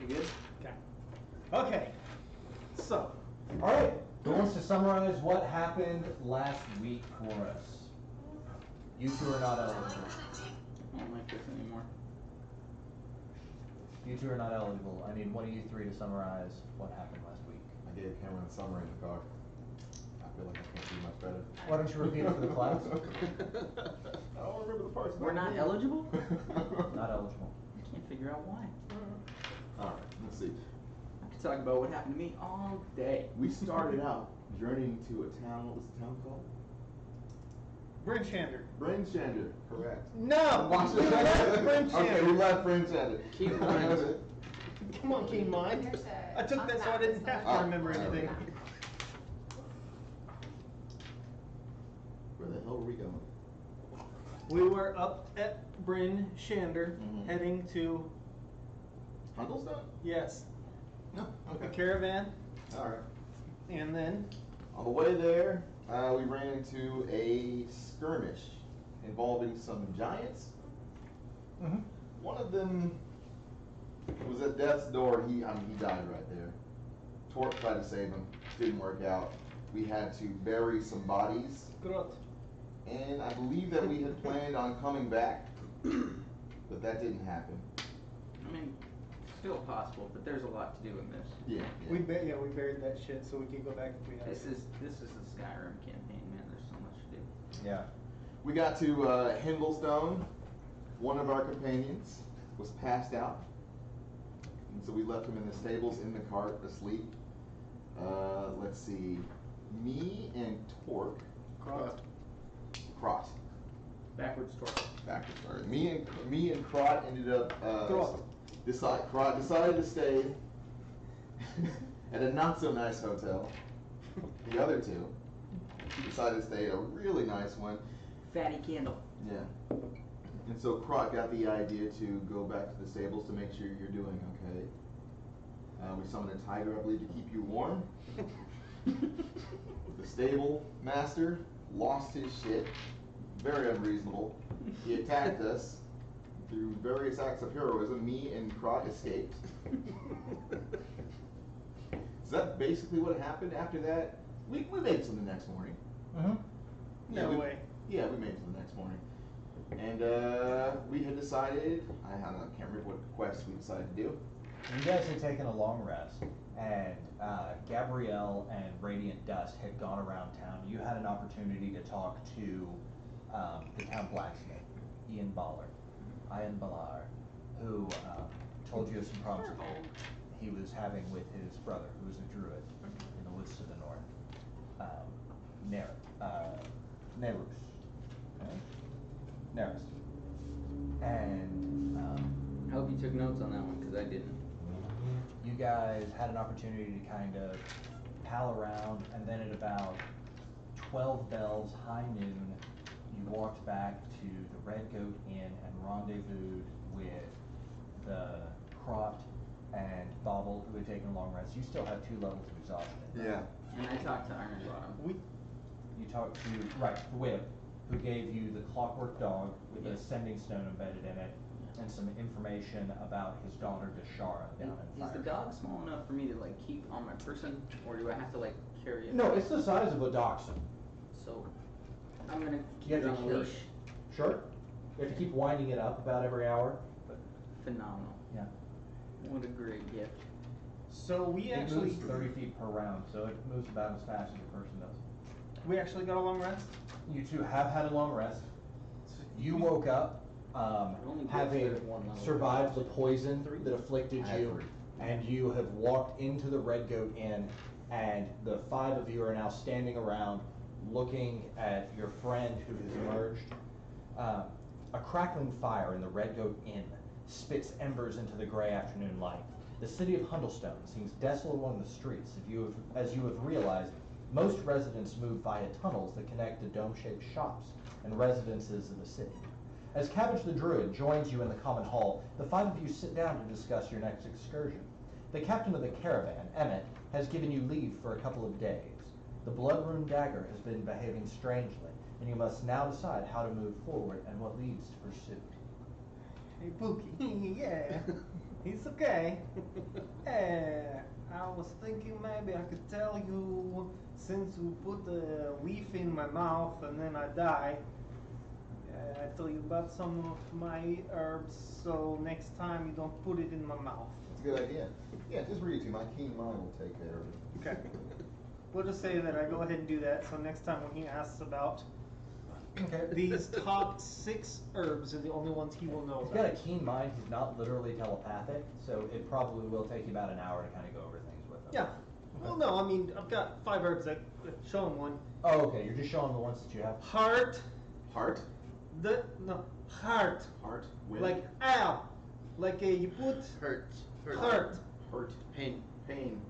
You good? Okay. So. All right. Who wants to summarize what happened last week for us? You two are not eligible. I don't like this anymore. You two are not eligible. I need one of you three to summarize what happened last week. I gave Cameron a summary in the car. I feel like I can't do much better. Why don't you repeat it for the class? I don't remember the parts. We're not eligible? Not eligible. I can't figure out why. Alright, let's see. I could talk about what happened to me all day. We started out journeying to a town, what was the town called? Bryn Shander. Bryn Shander, correct. No! We left Bryn Shander. Okay, we left Bryn Shander. Keep going. Come on, Keen Mind. I took that so I didn't have to remember anything. Where the hell were we going? We were up at Bryn Shander, heading to, Huntlestone? yes, No. a caravan, Alright. and then On the way there, we ran into a skirmish involving some giants. One of them was at death's door. He died right there. Torque tried to save him. Didn't work out. We had to bury some bodies. Grot. And I believe that we had planned on coming back, but that didn't happen. I mean, still possible, but there's a lot to do in this. Yeah. We buried that shit so we could go back if we had This to. is the Skyrim campaign, man. There's so much to do. Yeah. We got to Hindlestone. One of our companions was passed out, and so we left him in the stables in the cart asleep. Let's see, me and Torque. Grot. Crot. Backwards torque. Backwards, sorry. Me and Crot ended up Crot. Crot decided to stay at a not so nice hotel. The other two decided to stay at a really nice one. Fatty candle. Yeah. And so Crot got the idea to go back to the stables to make sure you're doing okay. We summoned a tiger, I believe, to keep you warm. The stable master lost his shit. Very unreasonable. He attacked us through various acts of heroism. Me and Crot escaped. Is that basically what happened after that? We made it till the next morning. No way. Yeah, we made it till the next morning. And we had decided, I can't remember what quest we decided to do. You guys had taken a long rest, and Gabrielle and Radiant Dust had gone around town. You had an opportunity to talk to the town blacksmith, Ian Ballar, who told you of some problems he was having with his brother, who was a druid in the woods to the north, Nerus. Okay? Nerus. And I hope you took notes on that one, because I didn't. you guys had an opportunity to kind of pal around, and then at about 12 bells, high noon, you walked back to the Red Goat Inn and rendezvoused with the Crot and Bobble, who had taken a long rest. You still have 2 levels of exhaustion. Yeah. And I talked to Iron Bottom. You talked to, the widow, who gave you the clockwork dog with a sending stone embedded in it, and some information about his daughter Dashara down in Fire. Is the dog small enough for me to like keep on my person, or do I have to like carry it? No, it's the size of a dachshund. So I'm gonna keep You it have on to a carry leash. Sure. You have to keep winding it up about every hour. But Phenomenal. yeah. What a great gift. So we It actually moves 30 feet per round, so it moves about as fast as a person does. got a long rest. You two have had a long rest. You woke up only having get one level. survived the poison that afflicted you, and you have walked into the Red Goat Inn, and the 5 of you are now standing around looking at your friend who has emerged. A crackling fire in the Red Goat Inn spits embers into the gray afternoon light. The city of Hundlestone seems desolate along the streets. As you have realized, most residents move via tunnels that connect to dome-shaped shops and residences of the city. As Cabbage the Druid joins you in the common hall, the 5 of you sit down to discuss your next excursion. The captain of the caravan, Emmett, has given you leave for a couple of days. The blood-ruined dagger has been behaving strangely, and you must now decide how to move forward and what leads to pursuit. Hey, Pookie. Yeah. It's okay. I was thinking maybe I could tell you, since you put a leaf in my mouth and then I die, I tell you about some of my herbs, so next time you don't put it in my mouth. That's a good idea. Yeah, just read it to me. My keen mind will take care of it. Okay. We'll just say that I go ahead and do that, so next time when he asks about these top 6 herbs are the only ones he will know He's got a about. keen mind. He's not literally telepathic, so it probably will take you about an hour to kind of go over things with him. Yeah. Well, no, I mean, I've got 5 herbs that show him one. Oh, okay. You're just showing the ones that you have. Heart. Heart? Heart. Heart? Wind? Like, ow. Like, you put Hurt. heart. Hurt. Pain. Pain.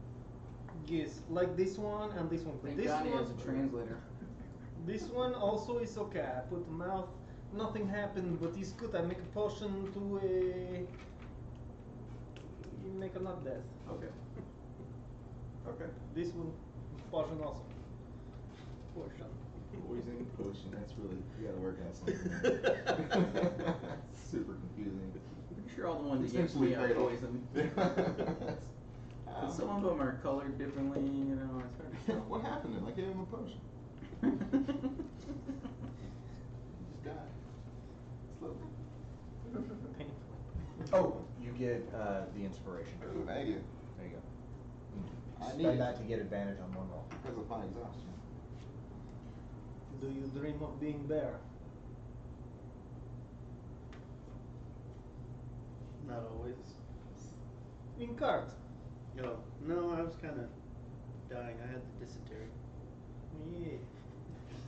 Yes, like this one and this one. Thank This God he one, has a translator. this one also is okay. I put the mouth, nothing happened, but it's good. I make a potion to you make a nut death. Okay. Okay. This one, potion also. Potion. Poison potion. That's really, you gotta work on something. Super confusing. Pretty sure all the ones that you give me are poison. But some of them are colored differently, you know, it's hard to tell. What happened then? I gave him a potion. He just died. Slowly. Oh, you get the inspiration. Ooh, thank you. There you go. I Spend need that to get advantage on one roll. because of my exhaustion. Do you dream of being bear? Not always. In cart. No, no, I was kind of dying. I had the dysentery. Yeah.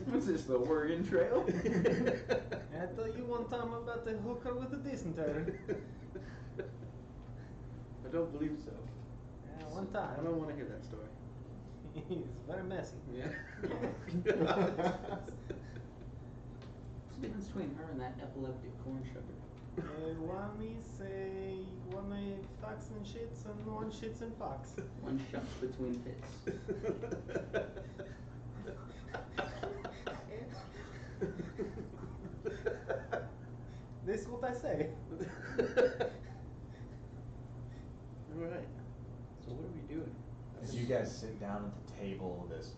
What's this, the Oregon Trail? I tell you one time about the hooker with the dysentery. I don't believe so. Yeah, one I time. don't want to hear that story. It's very messy. Yeah. What's the difference between her and that epileptic corn sugar? One is one fucks and shits, and one shits and fucks. One shucks between fits. This is what I say. All right. So what are we doing? As you guys sit down at the table, this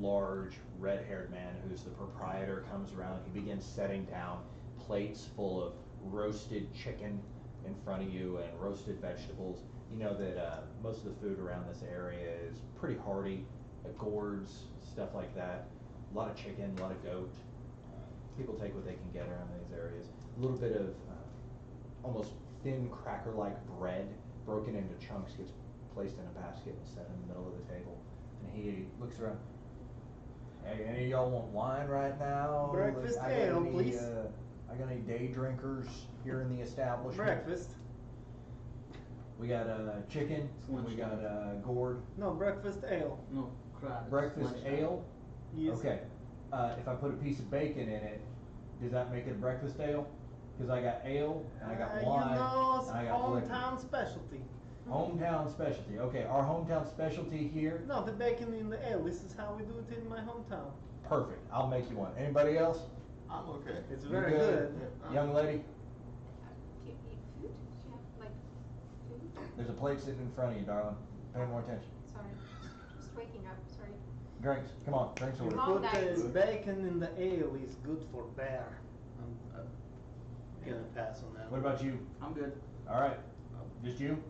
large red-haired man who's the proprietor comes around. He begins setting down plates full of roasted chicken in front of you and roasted vegetables. You know that most of the food around this area is pretty hearty, gourds, stuff like that. A lot of chicken, a lot of goat. People take what they can get around these areas. A little bit of almost thin cracker-like bread broken into chunks gets placed in a basket and set in the middle of the table. And he looks around. Hey, any of y'all want wine right now? Breakfast I got ale, any, please. I got any day drinkers here in the establishment? Breakfast. We got chicken, and we got gourd. No, breakfast ale. No, crap. Breakfast ale? Yes. Okay. If I put a piece of bacon in it, does that make it a breakfast ale? Because I got ale, and I got wine, You know, it's and I got liquor. hometown specialty. Hometown specialty. Okay, our hometown specialty here. No, the bacon in the ale. This is how we do it in my hometown. Perfect. I'll make you one. Anybody else? I'm okay. It's You very good. Young lady, Do you eat food? Do you have, like, food? there's a plate sitting in front of you, darling. Pay more attention. Sorry, just waking up, sorry. Drinks. Come on, drinks You order. Long put nights. bacon in the ale is good for bear. I'm gonna pass on that. What about you? I'm good. All right. Just you?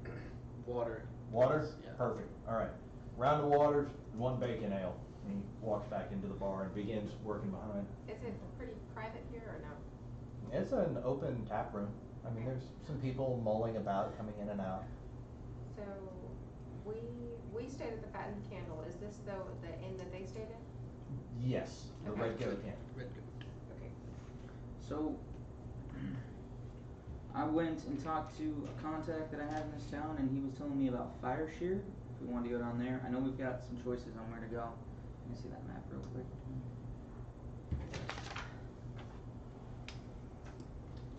Water. Water? Yeah. Perfect. All right. Round of waters, one bacon ale. And he walks back into the bar and begins working behind. Is it pretty private here or no? It's an open tap room. I mean, there's some people mulling about, coming in and out. So, we stayed at the Fat and Candle. Is this the inn that they stayed in? Yes, the Okay. Red Goat Inn. Red goat. Okay. So, I went and talked to a contact that I have in this town, and he was telling me about Fire Shear, if we wanted to go down there. I know we've got some choices on where to go. Let me see that map real quick.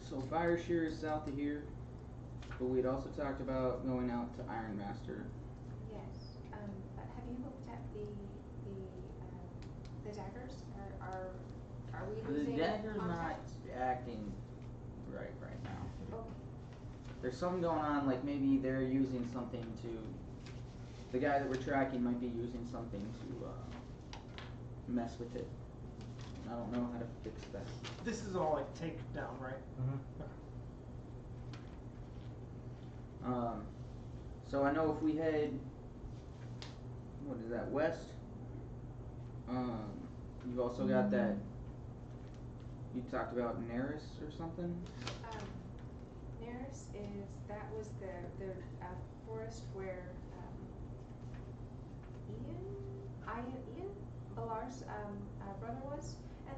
So Fire Shear is south of here, but we had also talked about going out to Iron Master. Yes, but have you looked at the daggers? Are we The losing dagger's not contact? acting right now. Okay. there's something going on, like maybe they're using something to, the guy that we're tracking might be using something to mess with it. I don't know how to fix that. This is all like taken down, right? So I know if we head, what is that, west? You've also got that, you talked about Neris or something? Neris that was the forest where, Ian, Balar's, brother was, and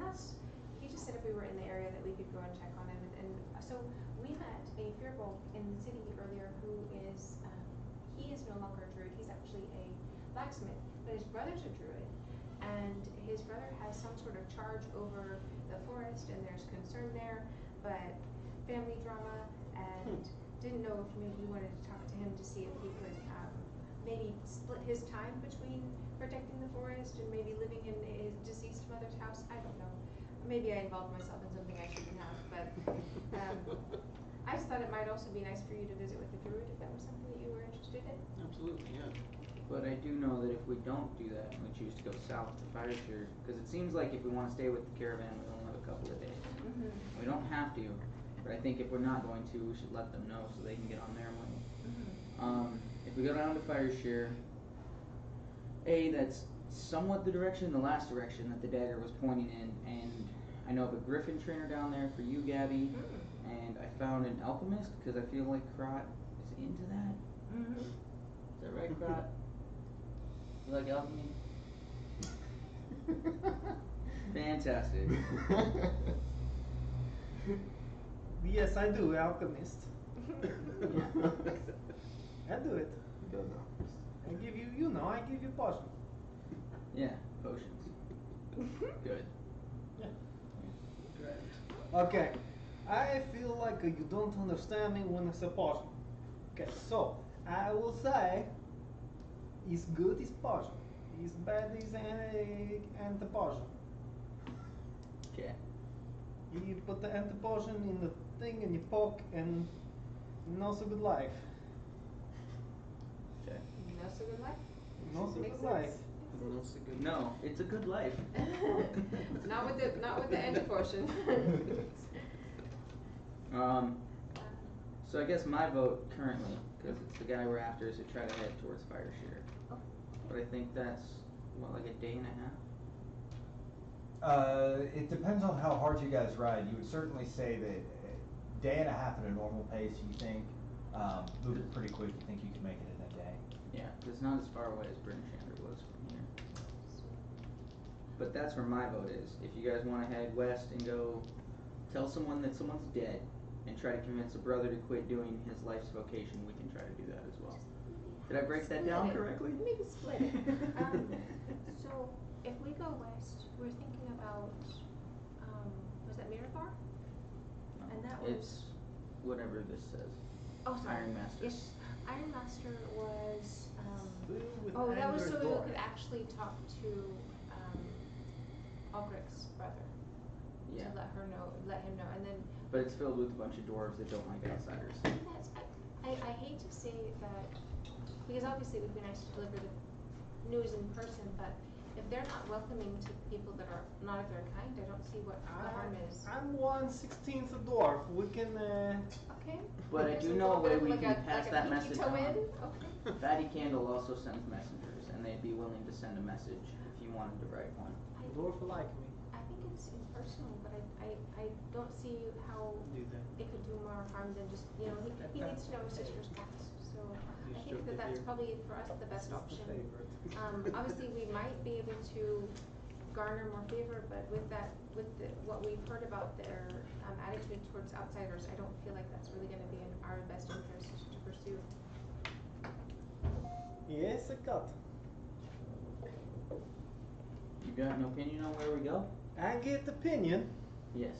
he just said if we were in the area that we could go and check on him, and so we met a Firbolg in the city earlier who is, he is no longer a druid, he's actually a blacksmith, but his brother's a druid, and his brother has some sort of charge over the forest, and there's concern there, but family drama, and didn't know if maybe you wanted to talk to him to see if he could, maybe split his time between protecting the forest and maybe living in his deceased mother's house. I don't know. Maybe I involved myself in something I shouldn't have, but I just thought it might also be nice for you to visit with the druid if that was something that you were interested in. Absolutely, yeah. But I do know that if we don't do that and we choose to go south to Fireshire, because it seems like if we want to stay with the caravan, we only have a couple of days. Mm-hmm. We don't have to, but I think if we're not going to, we should let them know so they can get on their money. If we go down to Fireshire, that's somewhat the direction, the last direction that the dagger was pointing in, and I know of a griffin trainer down there for you, Gabby, and I found an alchemist, because I feel like Krot is into that. Is that right, Krot? You like alchemy? Fantastic. Yes, I do, alchemist. I do it. He does know. I give you, I give you potion. Yeah, potions. Good. Okay, I feel like you don't understand me when it's a potion. Okay, so I will say, is good is potion, is bad is anti-potion. Okay. You put the anti-potion in the thing and you poke and not so good life. Okay. No so good life? Not so Makes good life. sense. No, it's a good life. Not with the anti-potion. So I guess my vote currently, because it's the guy we're after, is to try to head towards Fireshire. Oh. But I think that's, what, like a day and a half? It depends on how hard you guys ride. You would certainly say that a day and a half at a normal pace, you think, move it pretty quick, you think you can make it in a day. Yeah, 'cause it's not as far away as Bryn Shander was from here. But that's where my vote is. If you guys want to head west and go tell someone that someone's dead and try to convince a brother to quit doing his life's vocation, we can try to do that as well. Did I break that down correctly? Maybe split it. So if we go west, we're thinking about, was that Mirabar? And that was. It's whatever this says. Oh, sorry. Iron Master. Yes, Iron Master was, With that was so Andrew we Dwarf. could actually talk to, Ulrich's brother. Yeah. To let him know, and then. But it's filled with a bunch of dwarves that don't like outsiders. I hate to say that, because obviously it would be nice to deliver the news in person, but if they're not welcoming to people that are not of their kind, I don't see what the harm is. I'm 1/16 a dwarf. We can. Okay. But I There's do a know a little way bit of we like can a- pass like a that pinky message toe on. in? Okay. Fatty Candle also sends messengers, and they'd be willing to send a message if you wanted to write one. Dwarf like me. I think it's impersonal, but I don't see how Do that. it could do more harm than just, he needs to know his sister's past, so I think that that's probably for us the best option. Obviously, we might be able to garner more favor, but with what we've heard about their attitude towards outsiders, I don't feel like that's really gonna be in our best interest to pursue. Yes, I got. You got an opinion on where we go? I get opinion. Yes.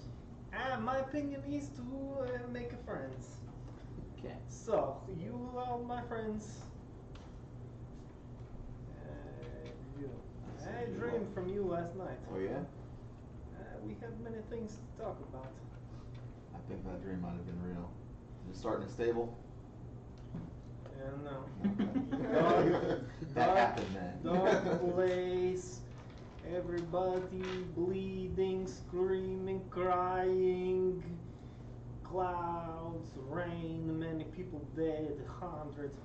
My opinion is to make a friends. Okay. So, you are my friends. I dreamed from you last night. Oh yeah? We have many things to talk about. I think that dream might have been real. Is it starting to stable? No. That happened then. Dark place, everybody bleeding, screaming, crying, clouds, rain, many people dead, hundreds.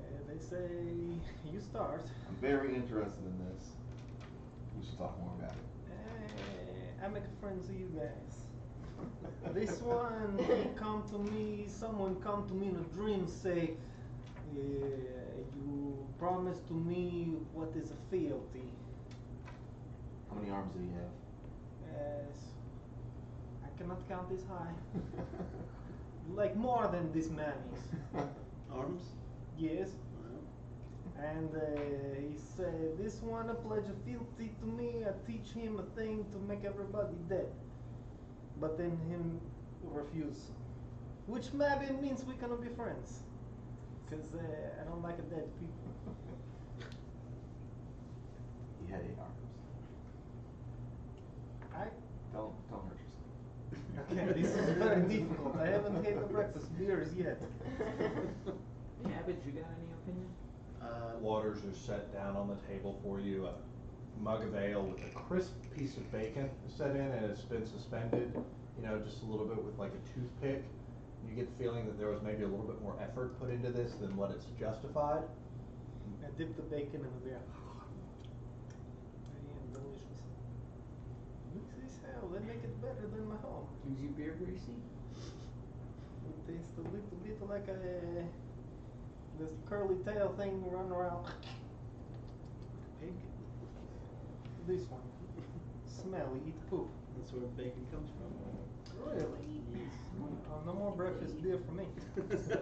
Like they say, you start. I'm very interested in this. We should talk more about it. I make friends with you guys. This one, he come to me, someone come to me in a dream, say, you promise to me what is a fealty. How many arms do you have? Yes, I cannot count this high. Like more than this man is. Arms? Yes. Wow. And he said, this one a pledge of fealty to me, I teach him a thing to make everybody dead. But then him refuse. Which maybe means we cannot be friends. Because I don't like a dead people. He had 8 arms. Don't hurt yourself. Okay, this is very difficult. I haven't had the breakfast beers yet. Yeah, but you got any opinion? Waters are set down on the table for you. A mug of ale with a crisp piece of bacon is set in, and it's been suspended, you know, just a little bit with like a toothpick. You get the feeling that there was maybe a little bit more effort put into this than what it's justified. I dip the bacon in the beer. Delicious. Mix this hell, they make it better than my home. Is your beer greasy? It tastes a little bit like this curly tail thing running around. Pig? This one. Smelly, eat poop. That's where bacon comes from. Really? Yes. No more breakfast beer for me. This is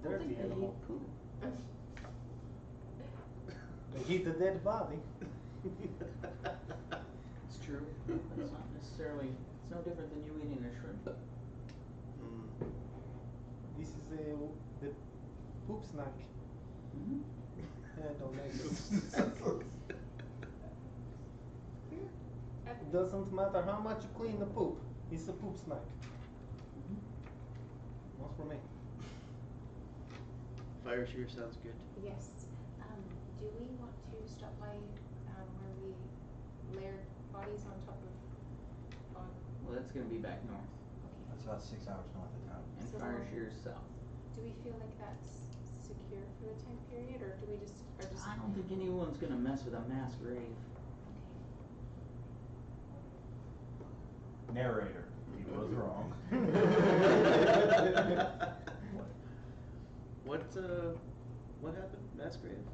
dirty animal. Poop. They eat the dead body. It's true. That's not necessarily. It's no different than you eating a shrimp. Mm. This is the poop snack. Mm-hmm. I don't like it. It doesn't matter how much you clean the poop. It's a poop snack. Not for me. Fire shear sounds good. Yes. Do we want to stop by where we layered bodies on top of Well, that's gonna be back north, Okay. That's about 6 hours north of town. and So- Fire Shear's south. Do we feel like that's secure for the time period, or do we just I don't think anyone's gonna mess with a mass grave. Narrator, he was wrong. What happened? Mass grave?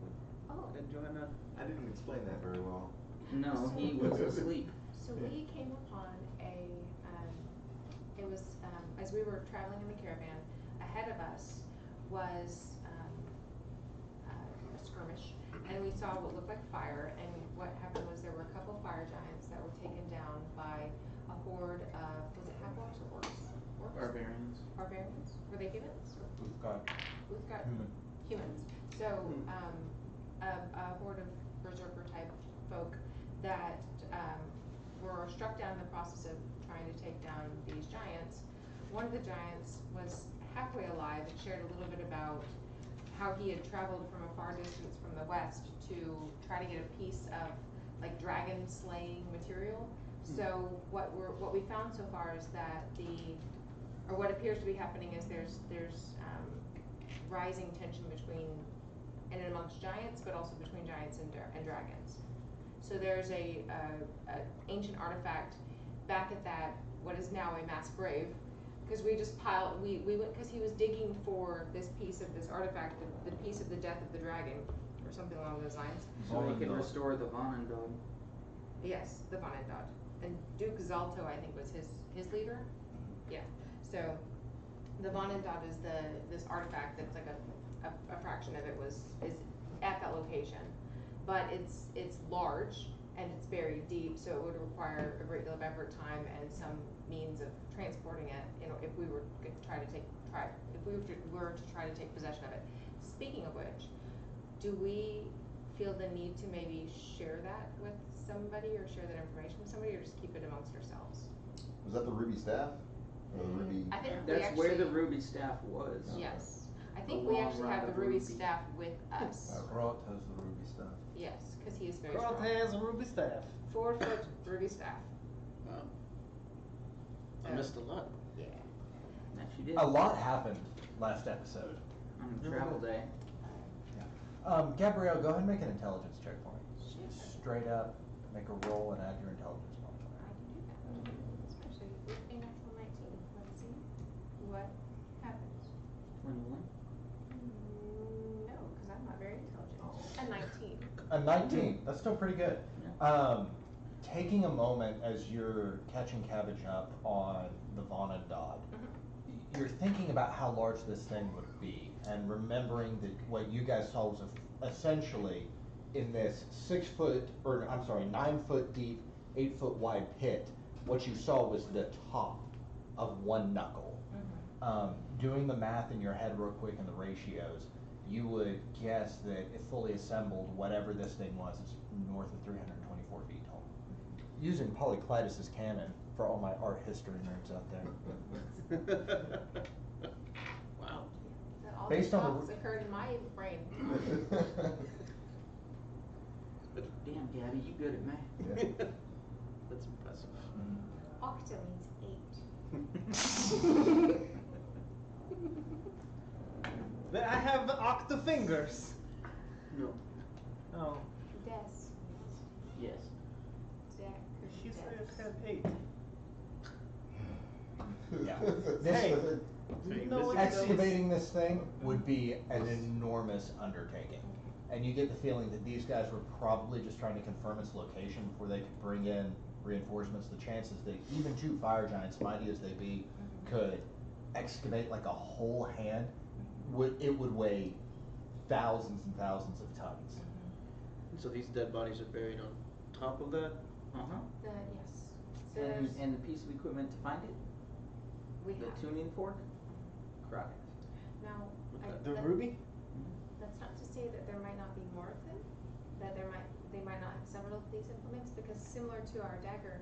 Oh. And Johanna? I didn't explain that very well. No, he was asleep. So we came upon it was, as we were traveling in the caravan, ahead of us was a skirmish, and we saw what looked like fire, and what happened was there were a couple fire giants that were taken down by a horde of, was it half-orcs or orcs? Orcs? Barbarians. Barbarians? Were they humans? We've got We've got human. humans. So, a horde of berserker type folk that were struck down in the process of trying to take down these giants. One of the giants was halfway alive and shared a little bit about how he had traveled from a far distance from the west to try to get a piece of like dragon slaying material. So what we found so far is that what appears to be happening is there's rising tension between and amongst giants, but also between giants and dragons. So there's a ancient artifact back at that what is now a mass grave, because we went because he was digging for this piece of this artifact, the piece of the death of the dragon, or something along those lines. So he could Vonendod. restore the Vonendod. Yes, the Vonendod. And Duke Zalto, I think, was his leader. Yeah. So the Vonendod is this artifact that's like a fraction of it is at that location, but it's large and it's buried deep, so it would require a great deal of effort, time, and some means of transporting it. You know, if we were to try to take possession of it. Speaking of which, do we feel the need to maybe share that with somebody, or share that information with somebody, or just keep it amongst ourselves? Was that the ruby staff? Or the ruby? I think we That's actually. where the ruby staff was. Yes, I The think we long actually have rod the of ruby ruby. staff with us. Grot has the ruby staff. Yes, because he is very Grot strong. has a ruby staff. 4-foot ruby staff. Wow. I Yeah. missed a lot. Yeah. Actually did. A lot happened last episode. On the travel day. Gabrielle, go ahead and make an intelligence check for me. Sure. Straight up, make a roll and add your intelligence I modifier. can do that. Especially with a natural 19. Let's see what happens. 21. No, because I'm not very intelligent. A 19. A 19. That's still pretty good. Taking a moment as you're catching cabbage up on the Vaughn and Dodd, you're thinking about how large this thing would be, and remembering that what you guys saw was essentially in this 9 foot deep, 8 foot wide pit. What you saw was the top of one knuckle. Doing the math in your head real quick and the ratios, you would guess that if fully assembled, whatever this thing was, is north of 324 feet tall. Using Polyclitus as canon for all my art history nerds out there. Wow. That all Based these on the thoughts occurred in my brain. Damn, Gabby, you good at math. That's impressive. Octa means 8. But I have octa fingers. No. Oh, Des. Yes. Deck. she said it Des. had 8. Yeah. Hey, So you you know missed what it. Excavating this thing would be an enormous undertaking. And you get the feeling that these guys were probably just trying to confirm its location before they could bring in reinforcements. The chances that even 2 fire giants, mighty as they be, could excavate like a whole hand, would weigh thousands and thousands of tons. So these dead bodies are buried on top of that? Uh-huh. Yes. So And, there's- and the piece of equipment to find it? we The have. tuning fork? Crockett. Now, The ruby? that's not to say that there might not be more of them, that they might not have several of these implements, because similar to our dagger,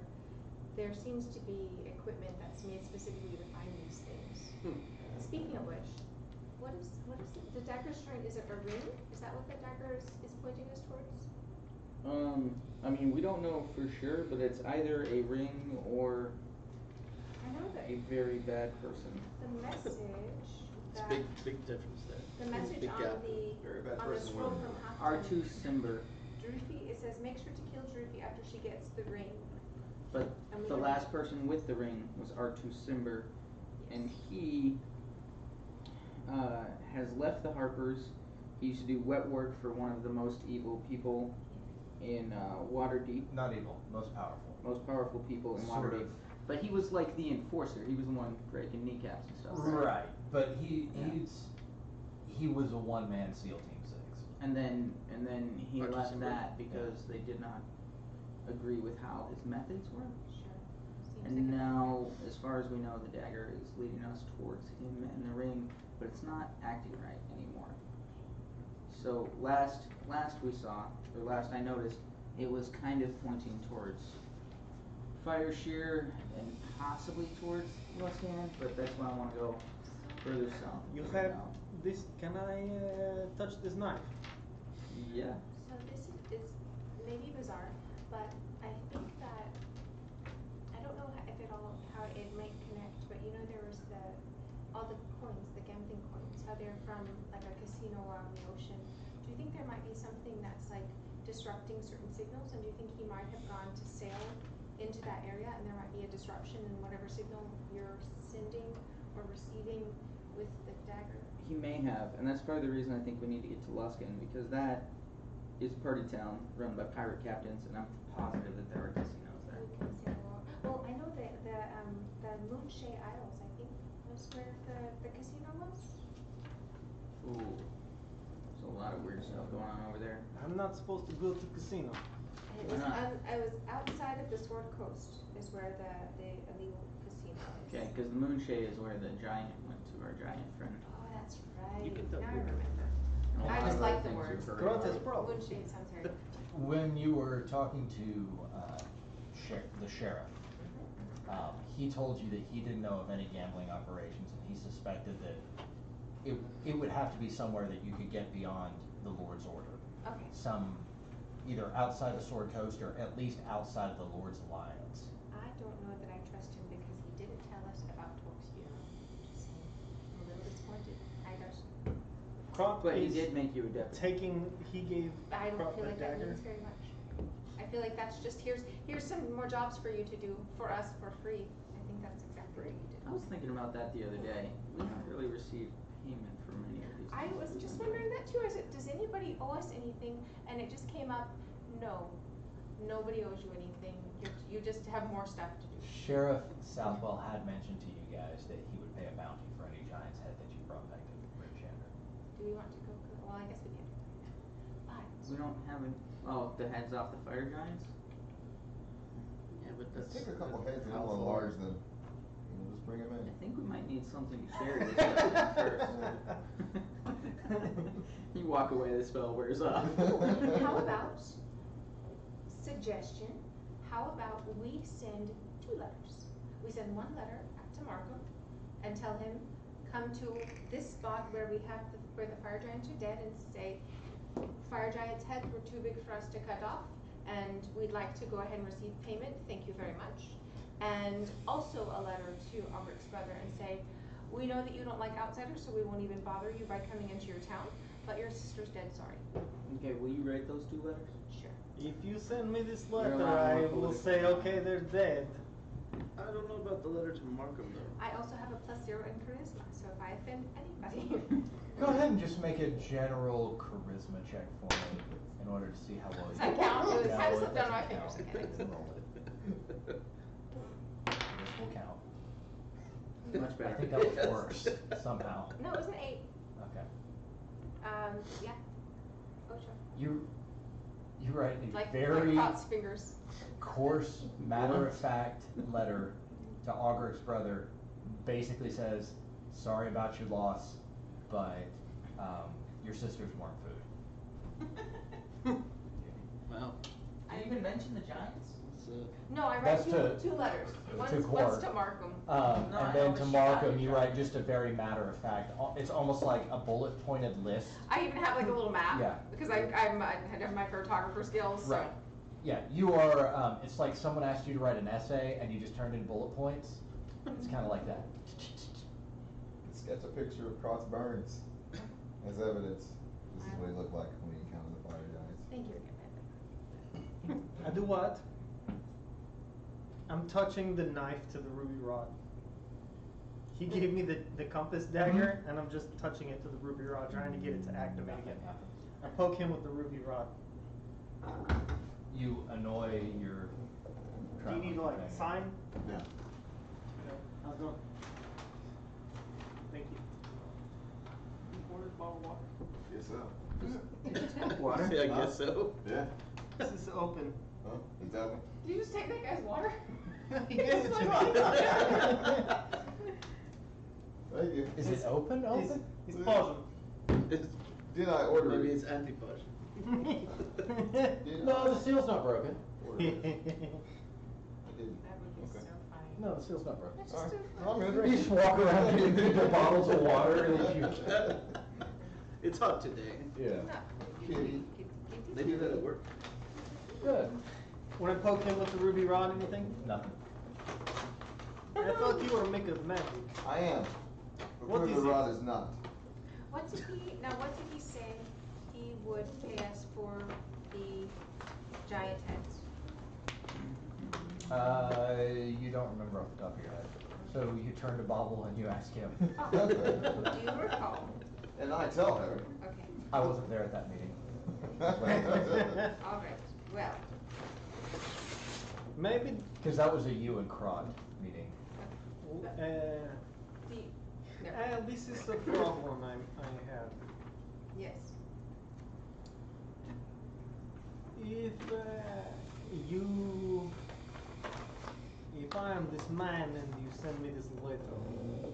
there seems to be equipment that's made specifically to find these things. Speaking of which, what is the dagger strength? Is it a ring? Is that what the dagger is pointing us towards? I mean, we don't know for sure, but it's either a ring or I know that a very bad person. the message It's that big difference there. the message Big on gap. Very bad the person scroll woman. from R2 Simber, Droopy, it says make sure to kill Droopy after she gets the ring. but And we the have- last person with the ring was R2 Simber, and he has left the Harpers. He used to do wet work for one of the most evil people in Waterdeep, Not evil, most powerful. most powerful people in Sort Waterdeep. of. But he was like the enforcer. He was the one breaking kneecaps and stuff. Right, but he was a one-man SEAL Team 6. And then he R2 left Simber? that because they did not agree with how his methods were. Sure. Seems And like a- now, as far as we know, the dagger is leading us towards him and the ring, but it's not acting right anymore. So last we saw, or last I noticed, it was kind of pointing towards Fire Shear and possibly towards Luskan, but that's why I want to go further south. You right have now. this. Can I touch this knife? Yeah. So this is maybe bizarre, but I think that I don't know if it all how it might connect, but you know there was all the coins, the gambling coins, how they're from like a casino on the ocean. Do you think there might be something that's like disrupting certain signals, and do you think he might have gone to sail into that area, and there might be a disruption in whatever signal you're sending or receiving with the dagger? He may have, and that's part of the reason I think we need to get to Luskan, because that is a party town run by pirate captains, and I'm positive that there are casinos there. Well, I know that the Moonshay Isles, I think, was where the casino was. Ooh, there's a lot of weird stuff going on over there. I'm not supposed to go to casino. And Why not? it was outside of the Sword Coast is where the illegal casino is. Okay, because the Moonshay is where the giant went to, our giant friend. Oh, that's right. You picked up Now I weird. remember. And a I lot just of like other the things words. we've heard Growth about. is pro. Moonshay sounds very. When you were talking to the sheriff, He told you that he didn't know of any gambling operations, and he suspected that it would have to be somewhere that you could get beyond the Lord's order. Okay. Some, either outside the Sword Coast or at least outside of the Lord's Alliance. I don't know that I trust him because he didn't tell us about Torque's Just saying. I'm a little disappointed. I don't. Croc But he is did make you a deputy. he gave I don't Croc feel a like that dagger. means very much. I feel like that's just here's some more jobs for you to do for us for free. I think that's exactly what you did. I was thinking about that the other day. We haven't really received payment from any of these. I things was that just we've been wondering that too. I said, does anybody owe us anything? And it just came up, no, nobody owes you anything. You just have more stuff to do. Sheriff Southwell had mentioned to you guys that he would pay a bounty for any giant's head that you brought back to Bridgehander. Do we want to go? Well, I guess we can. But We don't have any, the heads off the fire giants? Yeah, but Let's that's. take a couple heads and how all far- large, then we'll just bring them I in. think we might need something to carry this guy first. You walk away, the spell wears off. how about, suggestion, how about we send 2 letters? We send 1 letter to Markham and tell him, come to this spot where we have where the fire giants are dead, and say, fire giants' heads were too big for us to cut off, and we'd like to go ahead and receive payment, thank you very much. And also a letter to Albert's brother and say, we know that you don't like outsiders, so we won't even bother you by coming into your town, but your sister's dead, sorry. Okay, will you write those 2 letters? Sure. If you send me this You're letter, allowed I more will political say, power. okay, they're dead. I don't know about the letter to Markham though. I also have a +0 in charisma, so if I offend anybody. Go ahead and just make a general charisma check for me in order to see how well you Does that count? It was No, kind of it slipped out of my doesn't fingers. count. Okay, thanks. Roll it. This will count. Much better. I think that was worse somehow. No, it was an 8. Okay. Yeah. Oh, sure. You write a Like very Pot's fingers. coarse, matter-of-fact letter to Augric's brother. Basically says, sorry about your loss, but your sisters weren't food. Wow. Did you even mention the giants? It's, No, I write That's 2 letters. to One's Core. to Markham. No, I And know, then but to she Markham, got it. you write just a very matter-of-fact. It's almost like a bullet-pointed list. I even have like a little map. Yeah. Because I have my photographer skills. So. Right. Yeah, you are, it's like someone asked you to write an essay and you just turned in bullet points. It's kind of like that. Sketch a picture of Cross Burns as evidence. This is what he looked like when he encountered the fire giants. Thank you again. I do what? I'm touching the knife to the ruby rod. He gave me the compass dagger, and I'm just touching it to the ruby rod, trying to get it to activate again. I poke him with the ruby rod. You annoy your. Do you need to like traveling sign? Yeah. How's it going? Thank you. bottle of water? Guess so. Water? Yeah, I guess so. Yeah. This is open. Oh, is that one? Did you just take that guy's water? He gave it to me. Thank you. Is it open? Open? It's poison. Did I order Maybe it? it's anti-potion. Did No, I the seal's not broken. order it? I didn't. That would be Okay. so funny. No, the seal's not broken. That's All just right. too Well, I'm funny. gonna You just walk around getting people bottles of water and you. It's hot today. Yeah. They do that at work. Good. When I poke him with the ruby rod, anything? Nothing. I thought you were making magic. I am. But What Ruby is it? Rod is not. What did he say he would pay us for the giant heads? You don't remember off the top of your head. So you turn to Bobble and you ask him. Oh, do you recall? And I tell her. Okay, I wasn't there at that meeting. all right, well, Maybe. Because that was a you and Crod meeting. never, This is a problem I have. yes. If I am this man and you send me this letter,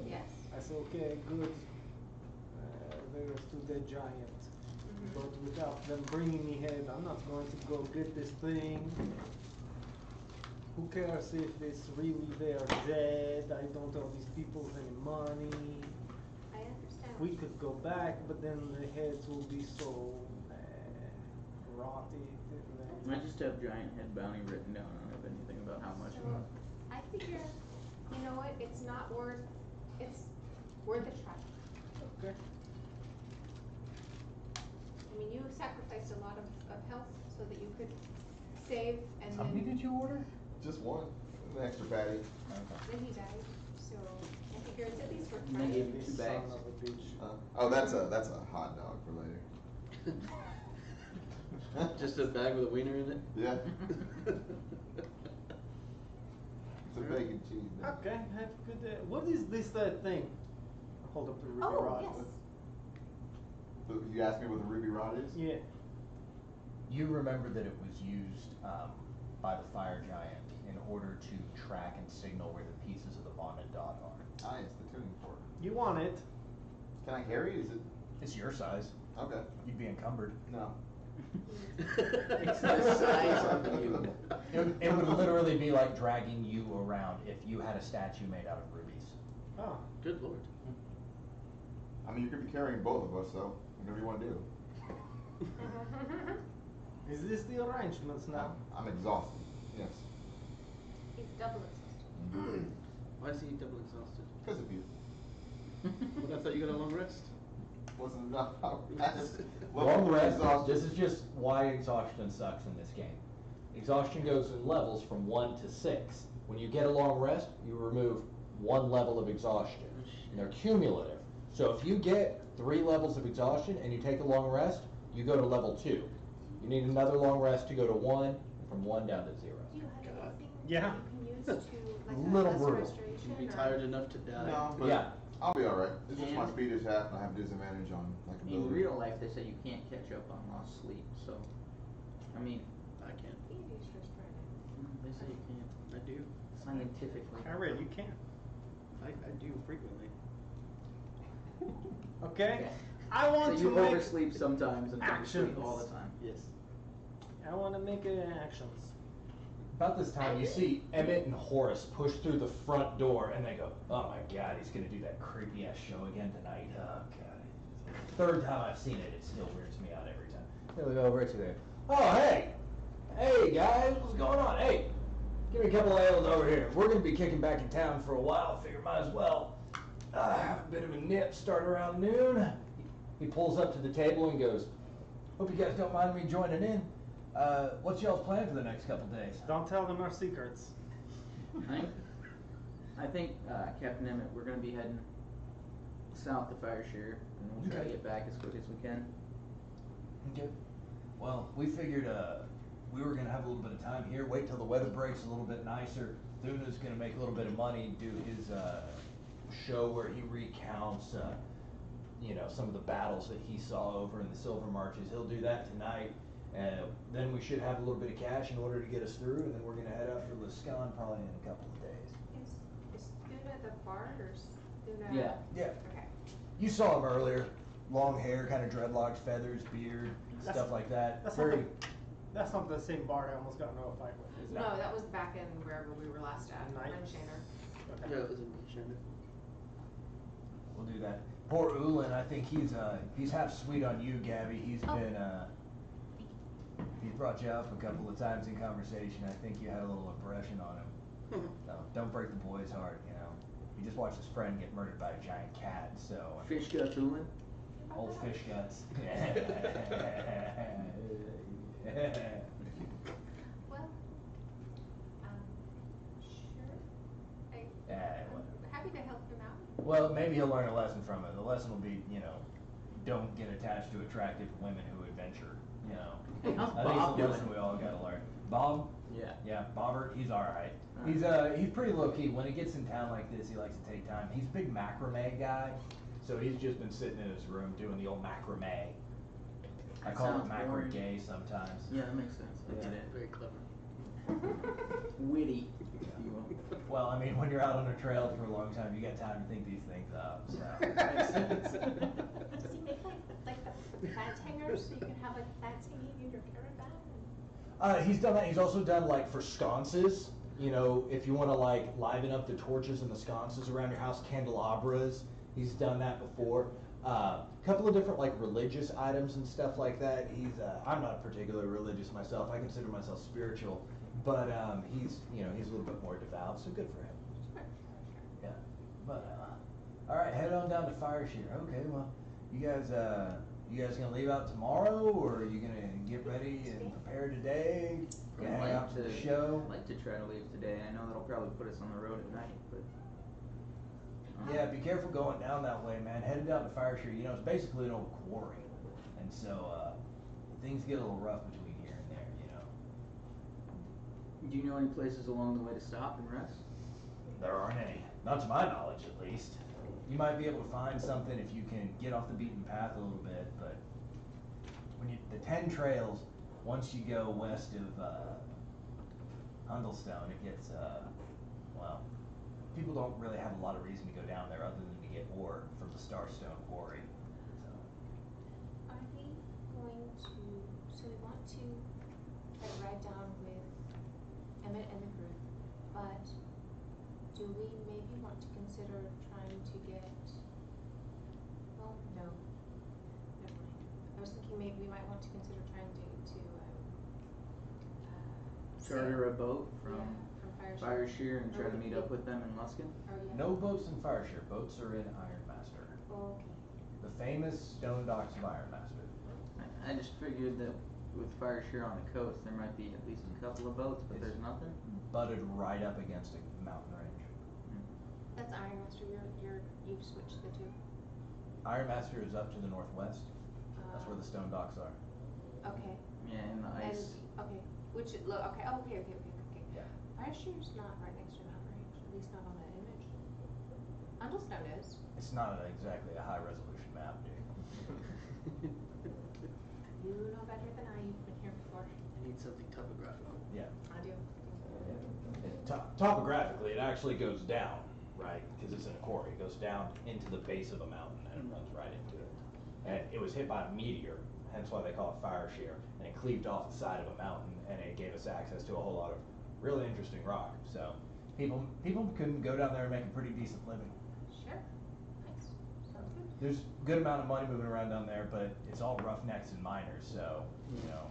Yes. I say, okay, good. There's 2 dead giants. But without them bringing me head, I'm not going to go get this thing. who cares if it's really they are dead? I don't owe these people any money. I understand. We could go back, but then the heads will be so rotted. I just have giant head bounty written down. I don't have anything about how much. So, I figure, you know what, it's worth a try. Okay. I mean, you sacrificed a lot of health so that you could save, and How many then did you order? Just one, an extra patty. he died, so I figure it's at least worth And they trying. gave you This 2 bags. son of a bitch. Oh, that's a hot dog for later. Just a bag with a wiener in it? Yeah. It's a bacon cheese dog. Okay, have a good day. What is this thing? Hold up the ruby Oh, rod. yes. You asked me what the ruby rod is? Yeah. You remember that it was used by the fire giant in order to track and signal where the pieces of the bonded dog are. Ah, it's the tuning fork. You want it? Can I carry it? Is it? It's your size. Okay. You'd be encumbered. No. It's the size of you. It would literally be like dragging you around if you had a statue made out of rubies. Oh. Good lord. I mean, you could be carrying both of us, so whatever you want to do. Is this the arrangements now? I'm exhausted. Yes. He's double exhausted. Why is he double exhausted? Because of you. But I thought you got a long rest. Wasn't enough. Long rest, this is just why exhaustion sucks in this game. Exhaustion goes in levels from 1 to 6. When you get a long rest, you remove 1 level of exhaustion. And they're cumulative. So if you get 3 levels of exhaustion and you take a long rest, you go to level 2. You need another long rest to go to 1, and from 1 down to 0. Do you have God. anything Yeah. you can use to, like, Little lesser brutal. restoration? You'd be or- tired enough to die. No, but Yeah. I'll be alright. It's just my And- speed is half and I have disadvantage on like In ability. real life, they say you can't catch up on lost sleep, so, I mean, I can't. You can use stress burning. they say you can't, I do. scientifically. I read you can. I do frequently. Okay. Okay. I want So to you make oversleep sometimes and oversleep all the actions. time. Yes. I want to make actions. About this time, you see Emmett and Horace push through the front door, and they go, "Oh my God, he's gonna do that creepy ass show again tonight." Oh God, third time I've seen it, it still weirds me out every time. They go over to there. Oh hey guys, what's going on? Hey, give me a couple of ales over here. We're gonna be kicking back in town for a while. Figure might as well have a bit of a nip. Start around noon. He pulls up to the table and goes, "Hope you guys don't mind me joining in. What's y'all's plan for the next couple days?" Don't tell them our secrets. I think, Captain Emmett, we're gonna be heading south to Fire Shear, and we'll try to Okay. get back as quick as we can. Okay. Well, we figured we were gonna have a little bit of time here, wait till the weather breaks a little bit nicer. Thuna's gonna make a little bit of money, do his show where he recounts some of the battles that he saw over in the Silver Marches. He'll do that tonight. Then we should have a little bit of cash in order to get us through, and then we're gonna head out for Liscon probably in a couple of days. Is Thuna the bard or is Thuna? Yeah. Yeah. Okay. You saw him earlier. Long hair, kind of dreadlocks, feathers, beard, That's- stuff like that. That's Very. That's not the same bard I almost got into a fight with, is No, that was back in wherever we were last at, Night. Renshana. Okay. Yeah, it was in Shannon. We'll do that. Poor Ulan, I think he's half sweet on you, Gabby. He's Oh. been he's brought you up a couple of times in conversation. I think you had a little impression on him. No, don't break the boy's heart, you know. He just watched his friend get murdered by a giant cat, so Fish guts, Ulan. old fish guts. Well, sure. Yeah, I'm happy to help him out. well, maybe he'll learn a lesson from it. The lesson will be, don't get attached to attractive women who adventure. Hey, how's I think it's Bob a lesson doing? we all gotta learn. Bob? Yeah. Yeah, Bobbert, he's alright. He's pretty low key. When he gets in town like this, he likes to take time. He's a big macrame guy, so he's just been sitting in his room doing the old macrame. I That call it sounds macro boring. gay sometimes. Yeah, that makes sense. I get it. Very clever. Witty, if you will. Well, I mean, when you're out on a trail for a long time, you got time to think these things up. So. Makes sense. Does he make like the plants hangers so you can have like plants hanging in your caravan? He's done that. He's also done like for sconces. You know, if you want to like liven up the torches and the sconces around your house, candelabras. He's done that before. A couple of different like religious items and stuff like that. I'm not particularly religious myself. I consider myself spiritual, but he's a little bit more devout, so good for him. Sure. Yeah. But all right, head on down to Fireshear. Okay, well, you guys gonna leave out tomorrow, or are you gonna get ready and prepare today? Gonna hang out to the show? I'd like to try to leave today. I know that'll probably put us on the road at night, but. Yeah, be careful going down that way, man. Headed down to Fireshear, you know, it's basically an old quarry, and so things get a little rough between here and there, you know. Do you know any places along the way to stop and rest? There aren't any, not to my knowledge, at least. You might be able to find something if you can get off the beaten path a little bit, but the 10 trails, once you go west of Hundlestone, it gets well. People don't really have a lot of reason to go down there other than to get ore from the Starstone quarry. So. Are we going to, so we want to try to ride down with Emmett and the group, but do we maybe want to consider trying to get, well, no, never mind. I was thinking maybe we might want to consider trying to Charter a boat from Fireshear. Fireshear and try Or to we meet could- up with them in Luskin? Or, yeah. No boats in Fireshear. Boats are in Ironmaster. Okay. The famous stone docks of Ironmaster. I just figured that with Fireshear on the coast, there might be at least a couple of boats, but there's nothing? Butted right up against a mountain range. That's Ironmaster, you've switched the two. Ironmaster is up to the northwest. That's where the stone docks are. Okay. Yeah, in the ice. And, okay, okay. Yeah. Fireshear's not right next to Mountain Range, at least not on that image. Understone is. It's not exactly a high resolution map, dude. You know better than I, you've been here before. I need something topographical. Yeah. I do. Topographically, it actually goes down, right? Because it's in a quarry. It goes down into the base of a mountain and it runs right into it. And it was hit by a meteor, hence why they call it Fireshear. And it cleaved off the side of a mountain, and it gave us access to a whole lot of really interesting rock. So people can go down there and make a pretty decent living. Sure. Nice. Sounds good. There's a good amount of money moving around down there, but it's all roughnecks and miners, so you know,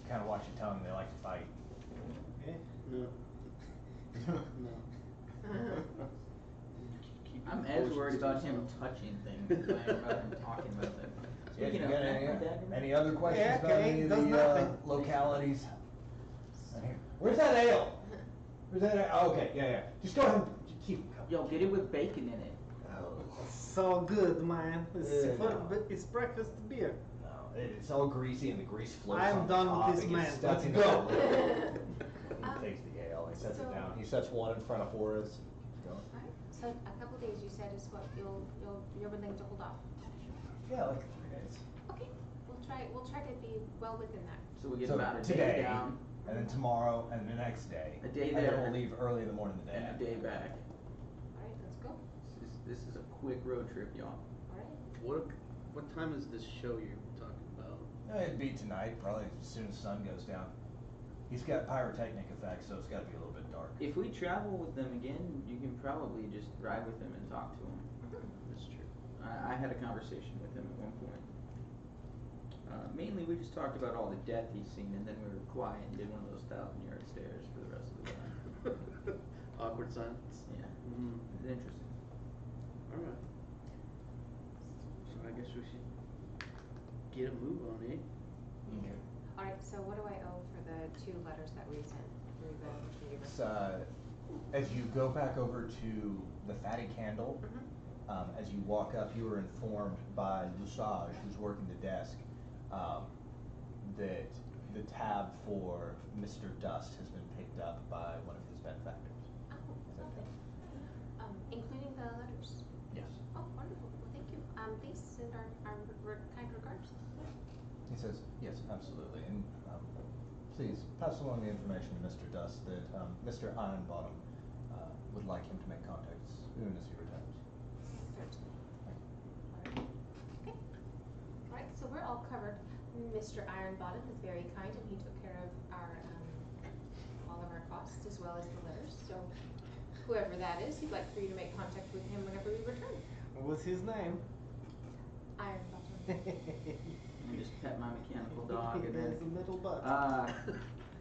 kind of watch your tongue. They like to fight. Eh? No. No. Keep I'm your as portions worried to about him yourself. touching things as I am about him talking about them. Yeah, Speaking you of, got can I have my dagger back? any other questions Yeah, about okay, any of does the nothing. localities? Right here. Where's that ale? Where's that ale? Oh, okay, yeah. Just go ahead and keep them coming. Yo, get it with bacon in it. So good, man. Yeah, no. It's breakfast beer. No, it's all greasy and the grease floats I'm on done the with top this and gets man. stuck Let's into go. the lid. He takes the ale, he sets it So- down. He sets one in front of Horace. Go. Alright, so a couple days you said is what you're willing to hold off. Yeah, like 3 days. Okay, we'll try to be well within that. So we get So about a today, day down and then tomorrow, and the next day. A day And then there. we'll leave early in the morning the day and after. a day back. Alright, let's go. This is a quick road trip, y'all. Alright. What time is this show you're talking about? It'd be tonight, probably as soon as sun goes down. He's got pyrotechnic effects, so it's gotta be a little bit dark. If we travel with them again, you can probably just ride with them and talk to them. That's true. I had a conversation with him at one point. Mainly, we just talked about all the death he's seen, and then we were quiet and did one of those 1,000-yard stares for the rest of the time. Awkward silence. Yeah, Mm. it's interesting. Alright. So I guess we should get a move on it. Okay. Alright, so what do I owe for the 2 letters that we sent through the computer? It's, as you go back over to the Fatty Candle, as you walk up, you were informed by Lusage, who's working the desk, that the tab for Mr. Dust has been picked up by one of his benefactors. Oh, lovely. Including the letters? Yes. Oh, wonderful. Well, thank you. Please send our kind regards. He says, yes, absolutely, and please pass along the information to Mr. Dust that Mr. Ironbottom would like him to make contact as soon as he returns. Certainly. Okay. Alright, so we're all covered. Mr. Ironbottom is very kind and he took care of our, all of our costs as well as the letters, so whoever that is, he'd like for you to make contact with him whenever we return. What's his name? Iron Button. And just pet my mechanical dog and There's then, a little butt.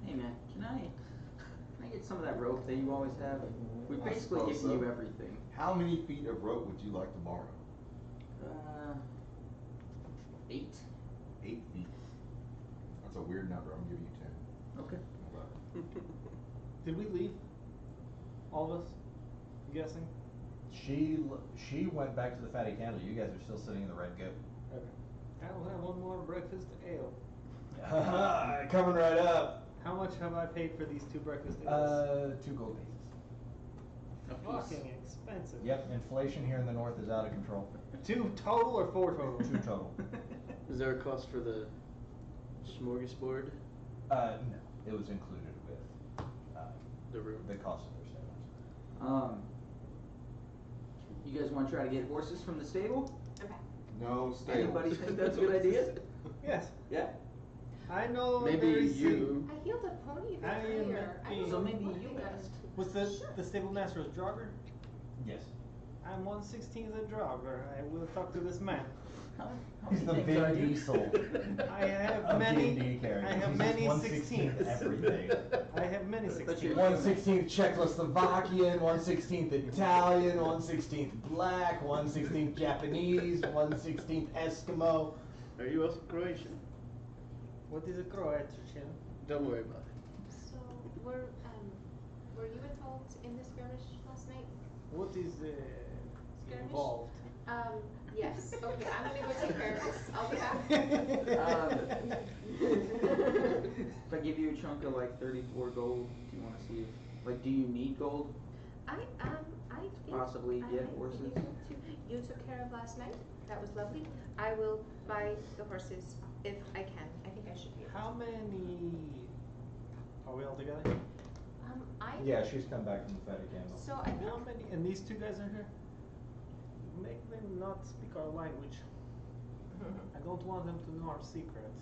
hey man, can I get some of that rope that you always have? We I basically suppose give you so. everything. How many feet of rope would you like to borrow? 8. 8 feet. That's a weird number. I'm giving you 10. Okay. How about it? Did we leave? All of us? I'm guessing? She went back to the Fatty Candle. You guys are still sitting in the Red Goat. Okay. I'll have one more breakfast ale. Coming right up. How much have I paid for these 2 breakfast ales? 2 gold pieces. A piece. Fucking expensive. Yep, inflation here in the north is out of control. 2 total or 4 total? 2 total. Is there a cost for the smorgasbord? No, it was included with The room? the cost of their stay. You guys want to try to get horses from the stable? I'm back. No, stay. Anybody think that's a good idea? Yes. Yeah. I know Maybe very you. I healed a pony a bit I am earlier. I happy. don't So know maybe what you they got asked. into. Was the Sure. stable master a Draugr? Yes. I'm 1/16 a Draugr. I will talk to this man. How He's the many Vin things are you? Diesel I have of many. D&D characters. I have He's many just 1/16 16s. everything. I have many But 16s. you're- 1/16 Czechoslovakian, 1/16 Italian, 1/16 black, 1/16 Japanese, 1/16 Eskimo. Are you also Croatian? What is a Croatian? Don't worry about it. So, were you involved in the skirmish last night? What is Skirmish? involved? Yes. Okay, I'm gonna go take care of this. I'll be back. If I give you a chunk of like 34 gold, do you want to see if, like, do you need gold? I think Possibly I get might be horses? able to. You took care of last night. That was lovely. I will buy the horses if I can. I think I should be able How many are we all together? I. Yeah, she's come back from the Fatty Candle. So I think. How many? And these 2 guys are here. Make them not speak our language. I don't want them to know our secrets.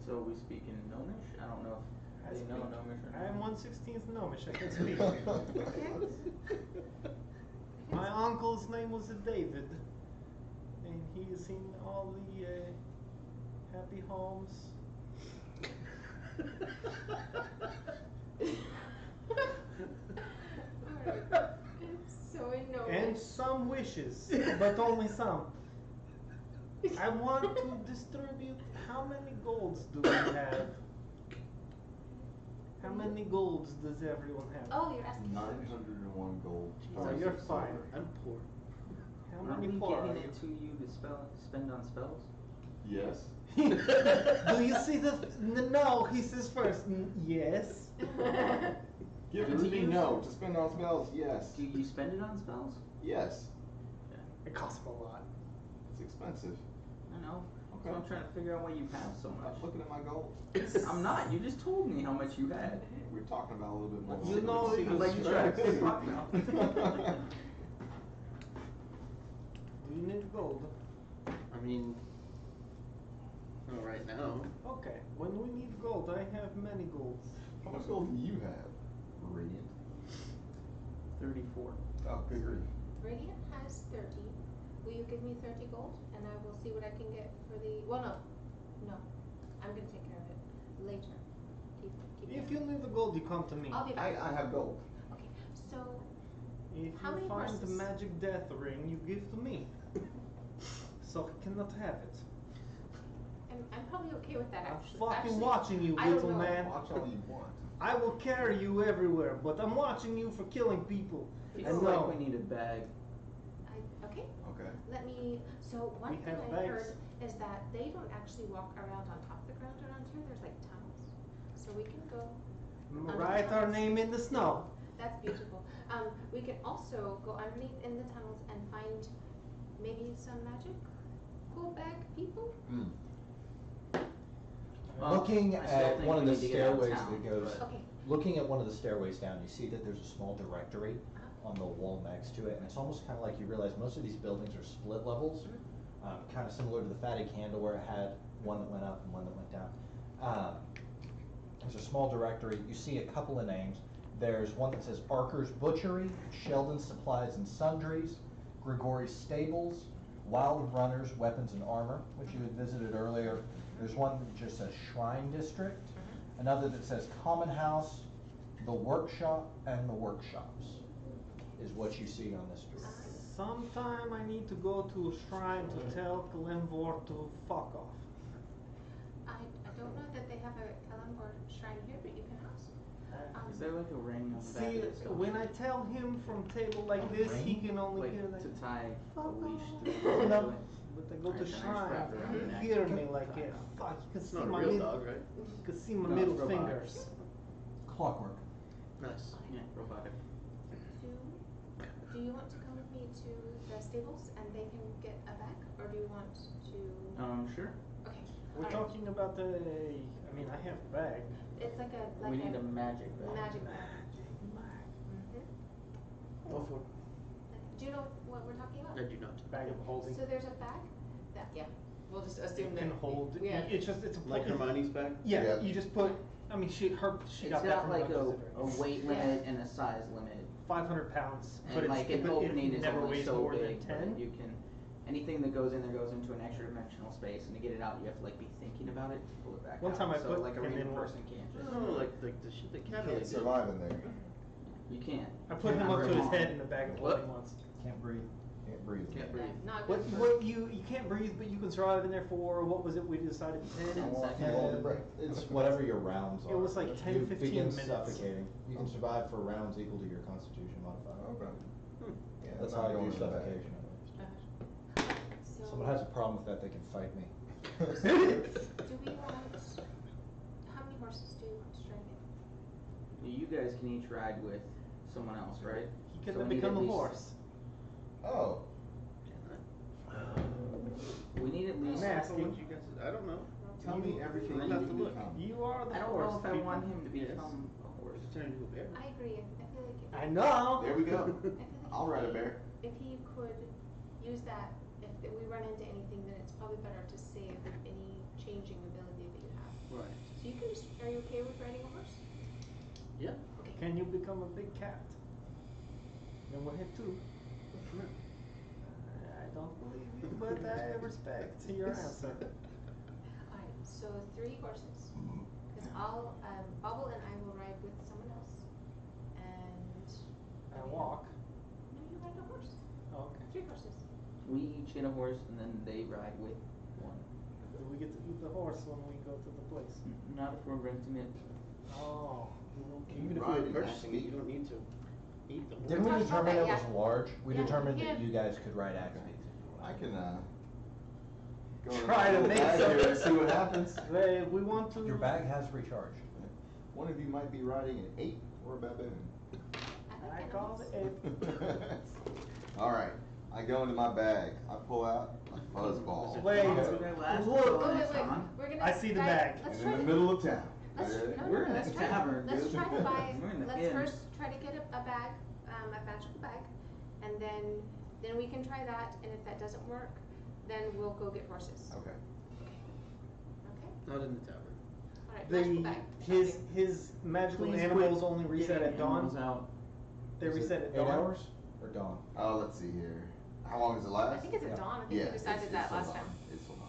So we speak in Gnomish? I don't know if they know Gnomish or I am not. 1/16 Gnomish. I can speak. Okay. My uncle's name was David, and he is in all the happy homes. Alright. So in no And some wishes, but only some. I want to distribute. How many golds do we have? How many golds does everyone have? Oh, you're asking. 901 gold. Oh, you're fine. I'm poor. How Aren't many we poor are giving you? it to you to spend on spells? Yes. Do you see the? No, he says first. Yes. Yes. Give it to me, no. To spend on spells, yes. Do you spend it on spells? Yes. It costs him a lot. It's expensive. I know. Okay. So I'm trying to figure out why you have so much. I'm looking at my gold. I'm not. You just told me how much you had. We're talking about a little bit more. Let's You see- know, let's see it the was like you try to stress. pick up now. Do you need gold? I mean, not right now. Okay. When we need gold, I have many golds. How much gold do you have, Radiant? 34. Oh, good grief. Radiant has 30. Will you give me 30 gold, and I will see what I can get for the. Well, no. I'm gonna take care of it later. Keep If going. you need the gold, you come to me. I'll be back. I have gold. Okay. So If How many you find the horses? magic death ring, you give to me. So he cannot have it. I'm probably okay with that. I'm Actually, fucking watching you, I don't little know. man. Watch all you want. I will carry you everywhere, but I'm watching you for killing people. I I feel know. like we need a bag. Okay. Okay. Let me. So one We thing have I bags. heard is that they don't actually walk around on top of the ground around here. There's like tunnels, so we can go. Write our name in the snow. That's beautiful. We can also go underneath in the tunnels and find maybe some magic cool bag people. Well, Looking I still at think one of we the need to get out of stairways town, that goes, but- Okay. looking at one of the stairways down, you see that there's a small directory on the wall next to it, and it's almost kind of like you realize most of these buildings are split levels, kind of similar to the Fatty Candle where it had one that went up and one that went down. There's a small directory. You see a couple of names. There's one that says Archer's Butchery, Sheldon Supplies and Sundries, Grigori's Stables, Wild Runners Weapons and Armor, which you had visited earlier. There's one that just says Shrine District, another that says Common House, the Workshop, and the Workshops is what you see on this street. Sometime I need to go to a shrine to tell Kalimvor to fuck off. I don't know that they have a Kalimvor shrine here, but you can ask. Is there like a ring on the back See, of this? when I tell him from table like this, he can only Like hear that. to tie a Fuck leash off. through No, it? but I go to Alright, then I just shrine, wrap it around the he neck. hear me like it. Fuck, you can It's see not a my real middle, dog, right? you can see my No, middle it's robotic. fingers. Clockwork. Nice. Yeah, robotic. Do you want to come with me to the stables and they can get a bag, or do you want to? Sure. Okay. We're alright. talking about the, I mean, I have a bag. It's like a We need a magic bag. magic bag. Go for it. Do you know what we're talking about? I do not. Bag of holding. So there's a bag that we'll just assume It that can hold, Yeah. it's just, it's a. Like Hermione's bag? Yeah, Yeah. you just put, I mean, she It's got that got from like another a visitor. weight limit and a size limit. 500 pounds, but And it's, like an but opening it is never only weighs so more big, than but 10. you can, anything that goes in there goes into an extra dimensional space, and to get it out, you have to like be thinking about it, to pull it back One out. time I So put like a him regular in person can't just, No, like the shit that You Cavalier can't did. survive in there. you can't. I put him up to Very his long. head in the bag of holding once. Can't breathe. Can't breathe. Can't breathe. not What, good for what you can't breathe, but you can survive in there for, what was it we decided, 10? I want you hold your breath. It's whatever your rounds are. It was like 10, You 15 begin minutes. suffocating. You can survive for rounds equal to your constitution modifier. Okay. Yeah, That's I'm how I not do going in the back. suffocation. So Someone has a problem with that, they can fight me. do we want, how many horses do you want to try to get? You guys can each ride with someone else, right? He could So have we need become at a least- horse. Oh, We need at I least, don't know Nasty. what you guys, I don't know. tell me everything I'll you have can to look. become. You are the I don't horse. know if I people. want him to Yes. become a horse. It's turning into a bear. I agree, I feel like I know. There we go. I feel like I'll ride a bear. if he could use that, if we run into anything, then it's probably better to save any changing ability that you have. Right. So you can just, are you okay with riding a horse? Yeah. Okay. Can you become a big cat? Then we'll have two. I don't believe you, but I respect your answer. Alright, so 3 horses. Cause I'll, Bobble and I will ride with someone else. And. I walk. No, you ride a horse. Oh, okay. 3 horses. We each get a horse and then they ride with one. Do we get to eat the horse when we go to the place? Not if we're renting it. Oh. Even if Ride we're is purchasing it, actually- you don't need to eat the Didn't we talked about determine that, it was yeah. large? We Yeah, determined yeah. that you guys could ride Axebeaks. I can, go in Try to the make bag some- here and see what happens. Hey, we want to. Your bag has recharged. One of you might be riding an ape or a baboon. I like call animals. the ape. Alright, I go into my bag. I pull out a fuzzball. Wait. That's what I last Look. told Oh, wait, next wait, time. we're gonna. I see the try- bag. Let's In try the to. middle of town. Let's, Yeah. no, We're no, in let's the try, tavern, let's dude. try to buy, We're in the let's inn. first try to get a bag, a magical bag, and then we can try that, and if that doesn't work, then we'll go get horses. Okay. Okay, Not in the tavern. alright, magical The, bag. his magical Please animals quit only reset getting at dawn. animals out. They Is it reset at 8 dawn. hours or dawn? Oh, let's see here. How long does it last? I think it's Yeah. at dawn, I think Yeah, we decided it's that still last on. time. It's still on.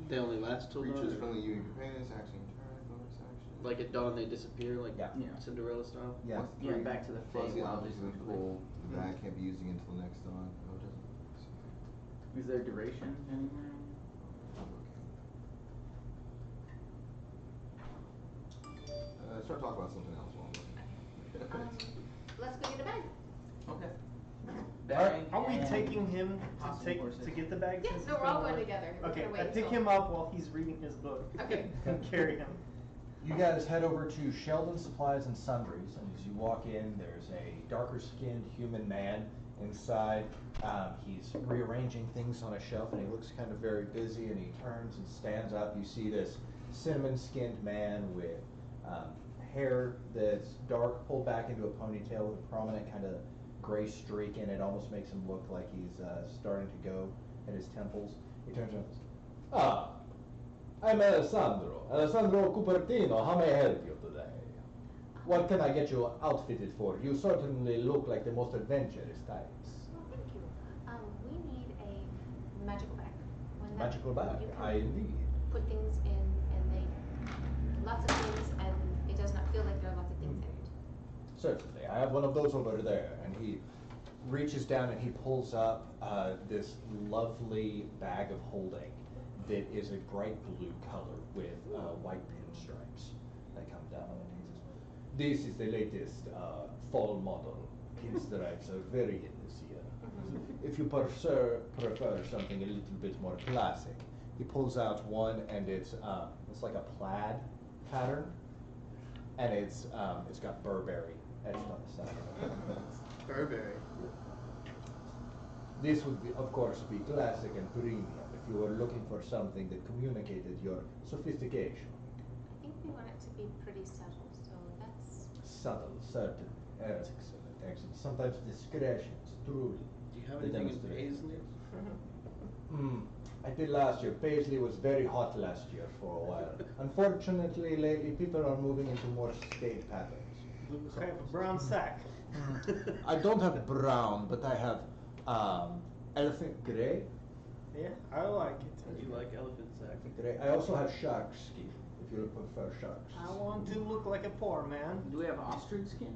They only last till dawn. Creatures or- friendly you and companions, action turn, bonus action. Like at dawn they disappear, like Yeah. Yeah. Cinderella style. Yeah. Once Yeah, three back to the fuzzy Feywild, objects have been essentially. pulled, the bag can't be used again until the next dawn. Oh, it doesn't. Is there duration anywhere? Start talking about something else while I'm looking. Let's go get a bag. Okay. Alright, Are we and taking him possible to horses. get the bag? Yeah, since no, he's we're all gonna going work? together. We're Okay, gonna I wait pick until- him up while he's reading his book. Okay. And carry him. You guys head over to Sheldon Supplies and Sundries, and as you walk in, there's a darker skinned human man inside. He's rearranging things on a shelf, and he looks kind of very busy, and he turns and stands up. You see this cinnamon skinned man with hair that's dark, pulled back into a ponytail with a prominent kind of gray streak in it. Almost makes him look like he's starting to go at his temples. He turns around and says, "Ah, I'm Alessandro Cupertino. How may I help you today? What can I get you outfitted for? You certainly look like the most adventurous types. Well, thank you. We need a magical bag. One that Magical bag, you can I indeed. put things in, and they lots of things, and it does not feel like there are lots of things in it. Certainly, I have one of those over there, and he reaches down and he pulls up this lovely bag of holding that is a bright blue color with white pinstripes that come down. And he says, "This is the latest fall model. Pinstripes are very in this year. If you prefer something a little bit more classic," he pulls out one, and it's like a plaid pattern, and it's got Burberry etched on the side. Burberry. This would be, of course, be classic and premium if you were looking for something that communicated your sophistication. I think we want it to be pretty subtle, so that's. Subtle, certain, excellent, excellent. Sometimes discretions, truly. Do you have the anything in demonstration. paisley? I did last year. Paisley was very hot last year for a while. Unfortunately, lately people are moving into more staid patterns. We have a brown sack. I don't have brown, but I have elephant gray. Yeah, I like it. You like elephant sack? Elephant gray. I also have shark skin, if you prefer sharks. I want to look like a poor man. Do we have ostrich skin?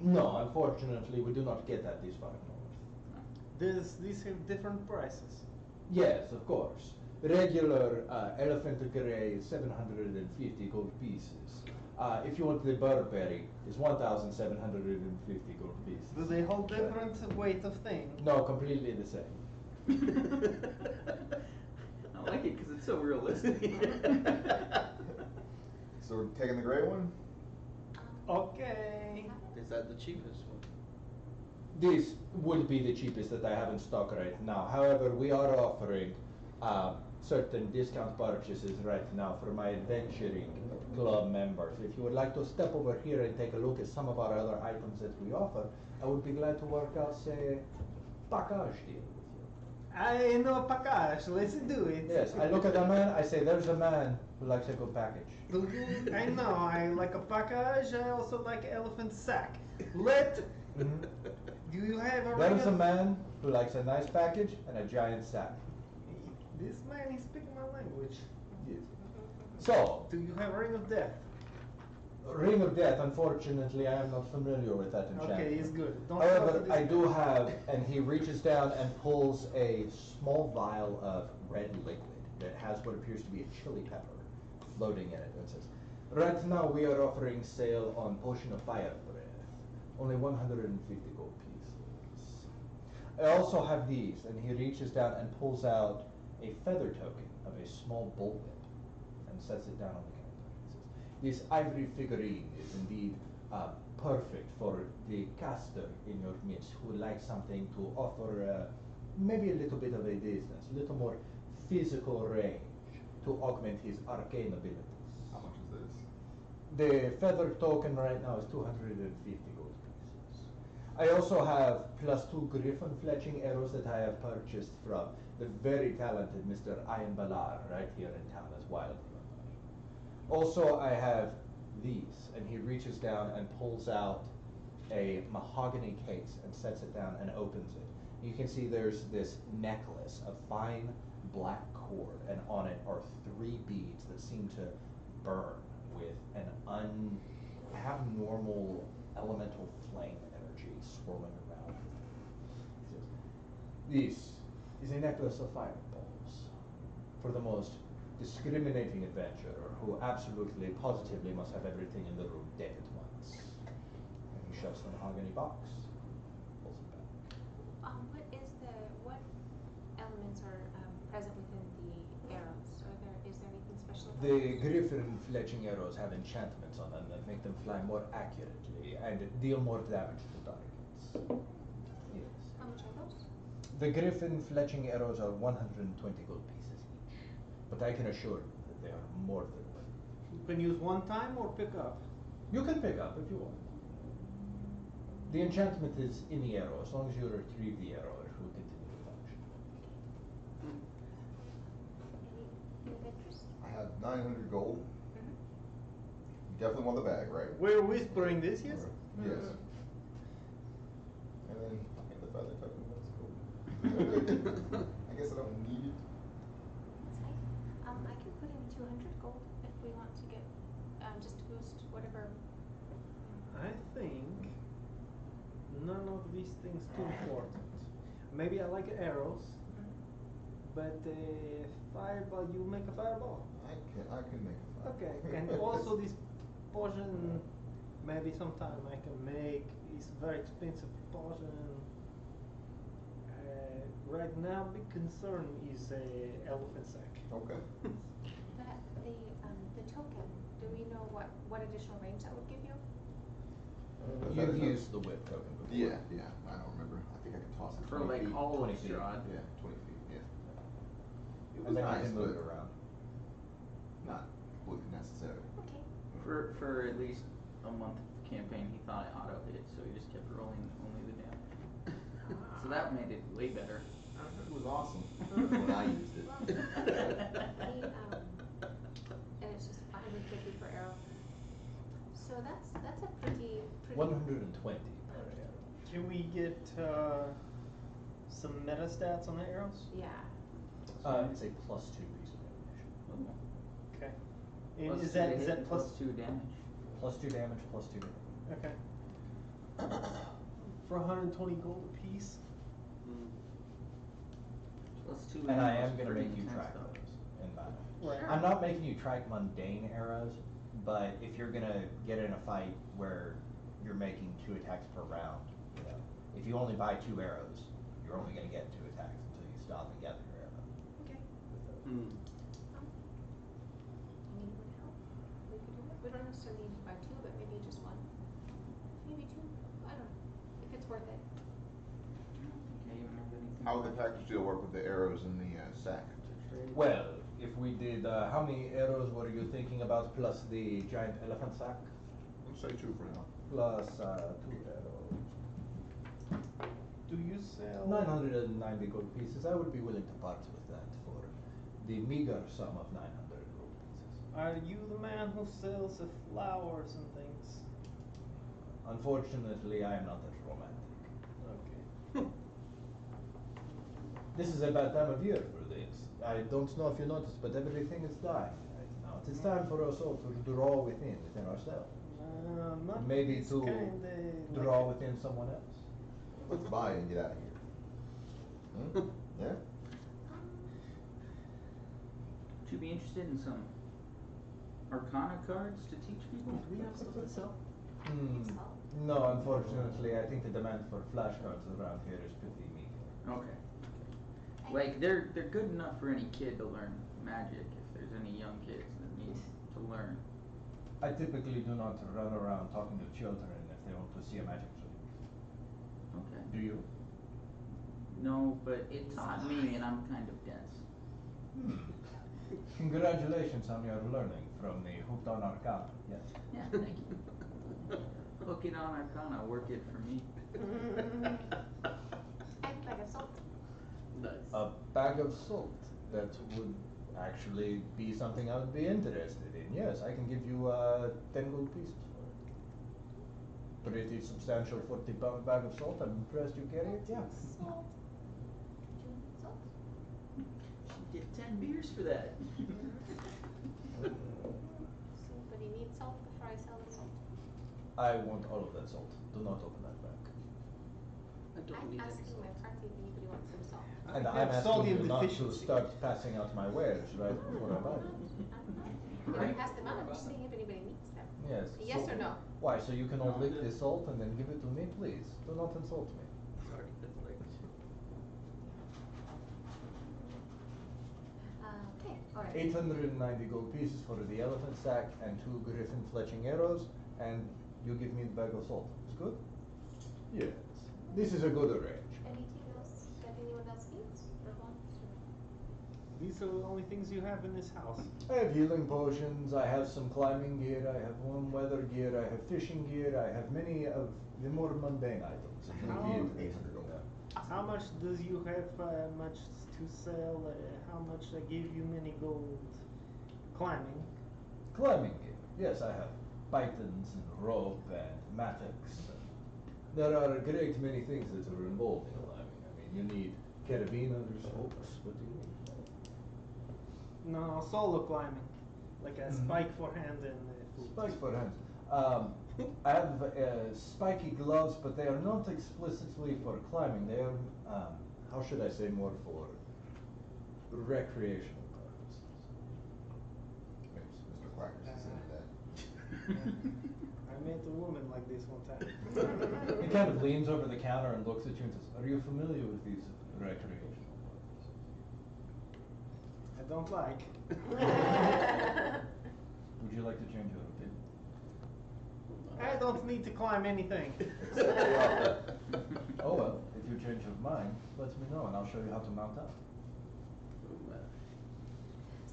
No, unfortunately, we do not get that this far north. These have different prices. Yes, of course. Regular elephant gray is 750 gold pieces. If you want the Burberry, it's 1,750 gold pieces. Do they hold different weight of things? No, completely the same. I like it because it's so realistic. So we're taking the gray one? Okay. Is that the cheapest one? This would be the cheapest that I have in stock right now. However, we are offering certain discount purchases right now for my adventuring club members. If you would like to step over here and take a look at some of our other items that we offer, I would be glad to work out, say, package deal with you. I know package. Let's do it. Yes, I look at a man, I say, there's a man who likes a good package. I know. I like a package. I also like elephant sack. Let. Do you have a ring There's a of- man who likes a nice package and a giant sack. This man is speaking my language. Yes. So, Do you have a ring of death? Ring of Death, unfortunately, I am not familiar with that enchantment. Okay, it's good. Don't talk However, to this I guy. do have, and he reaches down and pulls a small vial of red liquid that has what appears to be a chili pepper floating in it. And says, right now we are offering sale on Potion of Fire Breath. Only 150 gold pieces. I also have these, and he reaches down and pulls out a feather token of a small bullwhip and sets it down on the counter. He says, this ivory figurine is indeed perfect for the caster in your midst who would like something to offer maybe a little bit of a distance, a little more physical range to augment his arcane abilities. How much is this? The feather token right now is 250 gold pieces. I also have +2 griffin fletching arrows that I have purchased from the very talented Mr. Ian Balar right here in town as wildrunner. Also, I have these, and he reaches down and pulls out a mahogany case and sets it down and opens it. You can see there's this necklace of fine black cord, and on it are 3 beads that seem to burn with an abnormal elemental flame energy swirling around it. This is a necklace of fireballs for the most discriminating adventurer who absolutely, positively must have everything in the room dead at once. And he shoves the mahogany box, pulls it back. What elements are present within the arrows? Is there anything special about The those? griffin fletching arrows have enchantments on them that make them fly more accurately and deal more damage to targets. Yes. How much are those? The griffin fletching arrows are 120 gold pieces each, but I can assure you that they are more than worth it. You can use one time or pick up. You can pick up if you want. The enchantment is in the arrow. As long as you retrieve the arrow, it will continue to function. Any of interest? I have 900 gold. Mhm. You definitely want the bag, right? We're whispering this, yes? Yes. And then the feather token, that's cool. I guess I don't need it. That's fine. I can put in 200 gold if we want to get, just to boost whatever. I think none of these things too important. Maybe I like arrows, but fireball, you make a fireball. I can make a fire. Okay, and also this potion, maybe sometime I can make. It's very expensive potion. Right now, big concern is elephant sack. Okay. That, the token, do we know what additional range that would give you? You've used the whip token before. Yeah, I don't remember. I think I can toss it For 20 like feet. all 20 of feet. Strahd. Yeah, 20 feet, yeah. It was And then you nice, can move but it around. not completely necessary. Okay. For at least a month campaign, he thought it auto hit, so he just kept rolling only the damage. So that made it way better. It was awesome when I used it. Well, and it's just 150 per arrow. So that's a pretty. 120 per arrow. Can we get some meta stats on the arrows? Yeah. It's a +2 piece of ammunition. Ooh. Okay. Plus And is two that to is hit that and plus? +2 damage? +2 damage, +2 damage. Okay. For 120 gold apiece. +2. And I was am going to pretty make you intense, track though. those in battle. Right. I'm not making you track mundane arrows, but if you're going to get in a fight where you're making 2 attacks per round, you know, if you only buy 2 arrows, you're only going to get 2 attacks until you stop and gather your arrow. Okay. Mm. I mean, it would help. We could do it. We don't necessarily need to buy 2, but maybe just 1. Maybe 2. I don't know. If it's worth it. Okay, you remember anything? How would the package deal work with the arrows in the sack? Well, if we did, how many arrows were you thinking about plus the giant elephant sack? Let's say 2 for now. Plus 2 arrows. Do you sell? 990 gold pieces. I would be willing to part with that for the meager sum of 900 gold pieces. Are you the man who sells the flowers and things? Unfortunately, I am not that romantic. Okay. This is a bad time of year for this. I don't know if you noticed, but everything is dying right now. It is time for us all to draw within ourselves. Not Maybe this to kinda draw like- within someone else. Let's buy it and get out of here. Hmm? Yeah? Would you be interested in some Arcana cards to teach people? Do we have stuff to sell? No, unfortunately, I think the demand for flashcards around here is pretty meager. Okay. Like they're good enough for any kid to learn magic if there's any young kids that need to learn. I typically do not run around talking to children if they want to see a magic trick. Okay. Do you? No, but it taught me, and I'm kind of dense. Congratulations on your learning from the Hooked on Arcana. Yes. Yeah, thank you. Hook it on Arcana, work it for me. I'd like a salt. Nice. A bag of salt. That would actually be something I would be interested in. Yes, I can give you 10 gold pieces for it. Pretty substantial 40-pound bag of salt. I'm impressed you carry it. Yeah. Salt. Salt. Should get 10 beers for that. Somebody needs salt before I sell the salt. I want all of that salt. Do not open that bag. I don't need I'm any asking salt. my party if anybody wants some salt. And I I'm have asking sodium you not to deficiency. start passing out my wares right before I buy them. I'm gonna pass them out. I'm just seeing if anybody needs them. Yes. Yes so- or no? Why? So you can all No, lick good. the salt and then give it to me, please. Do not insult me. Sorry, that's like. Okay, alright. 890 gold pieces for the elephant sack and 2 griffin fletching arrows, and you give me the bag of salt. It's good? Yes. This is a good arrangement. Anything else that anyone else needs or wants? These are the only things you have in this house. I have healing potions, I have some climbing gear, I have warm weather gear, I have fishing gear, I have many of the more mundane items. If you'd be How- interested in that. How much does you have much to sell? How much I give you many gold? climbing. Climbing gear. Yes, I have pythons and rope and mattocks. There are a great many things that are involved in climbing. I mean, you need carabiners, hooks. What do you need? No, solo climbing, like a spike for hand and foot. Spikes for hands. I have spiky gloves, but they are not explicitly for climbing. They are, how should I say, more for recreational purposes. Mr. Quackers is into that. I met a woman like this one time. He kind of leans over the counter and looks at you and says, "Are you familiar with these recreational purposes?" I don't like. Would you like to change your opinion? I don't need to climb anything. Oh well, if you change your mind, let me know and I'll show you how to mount up.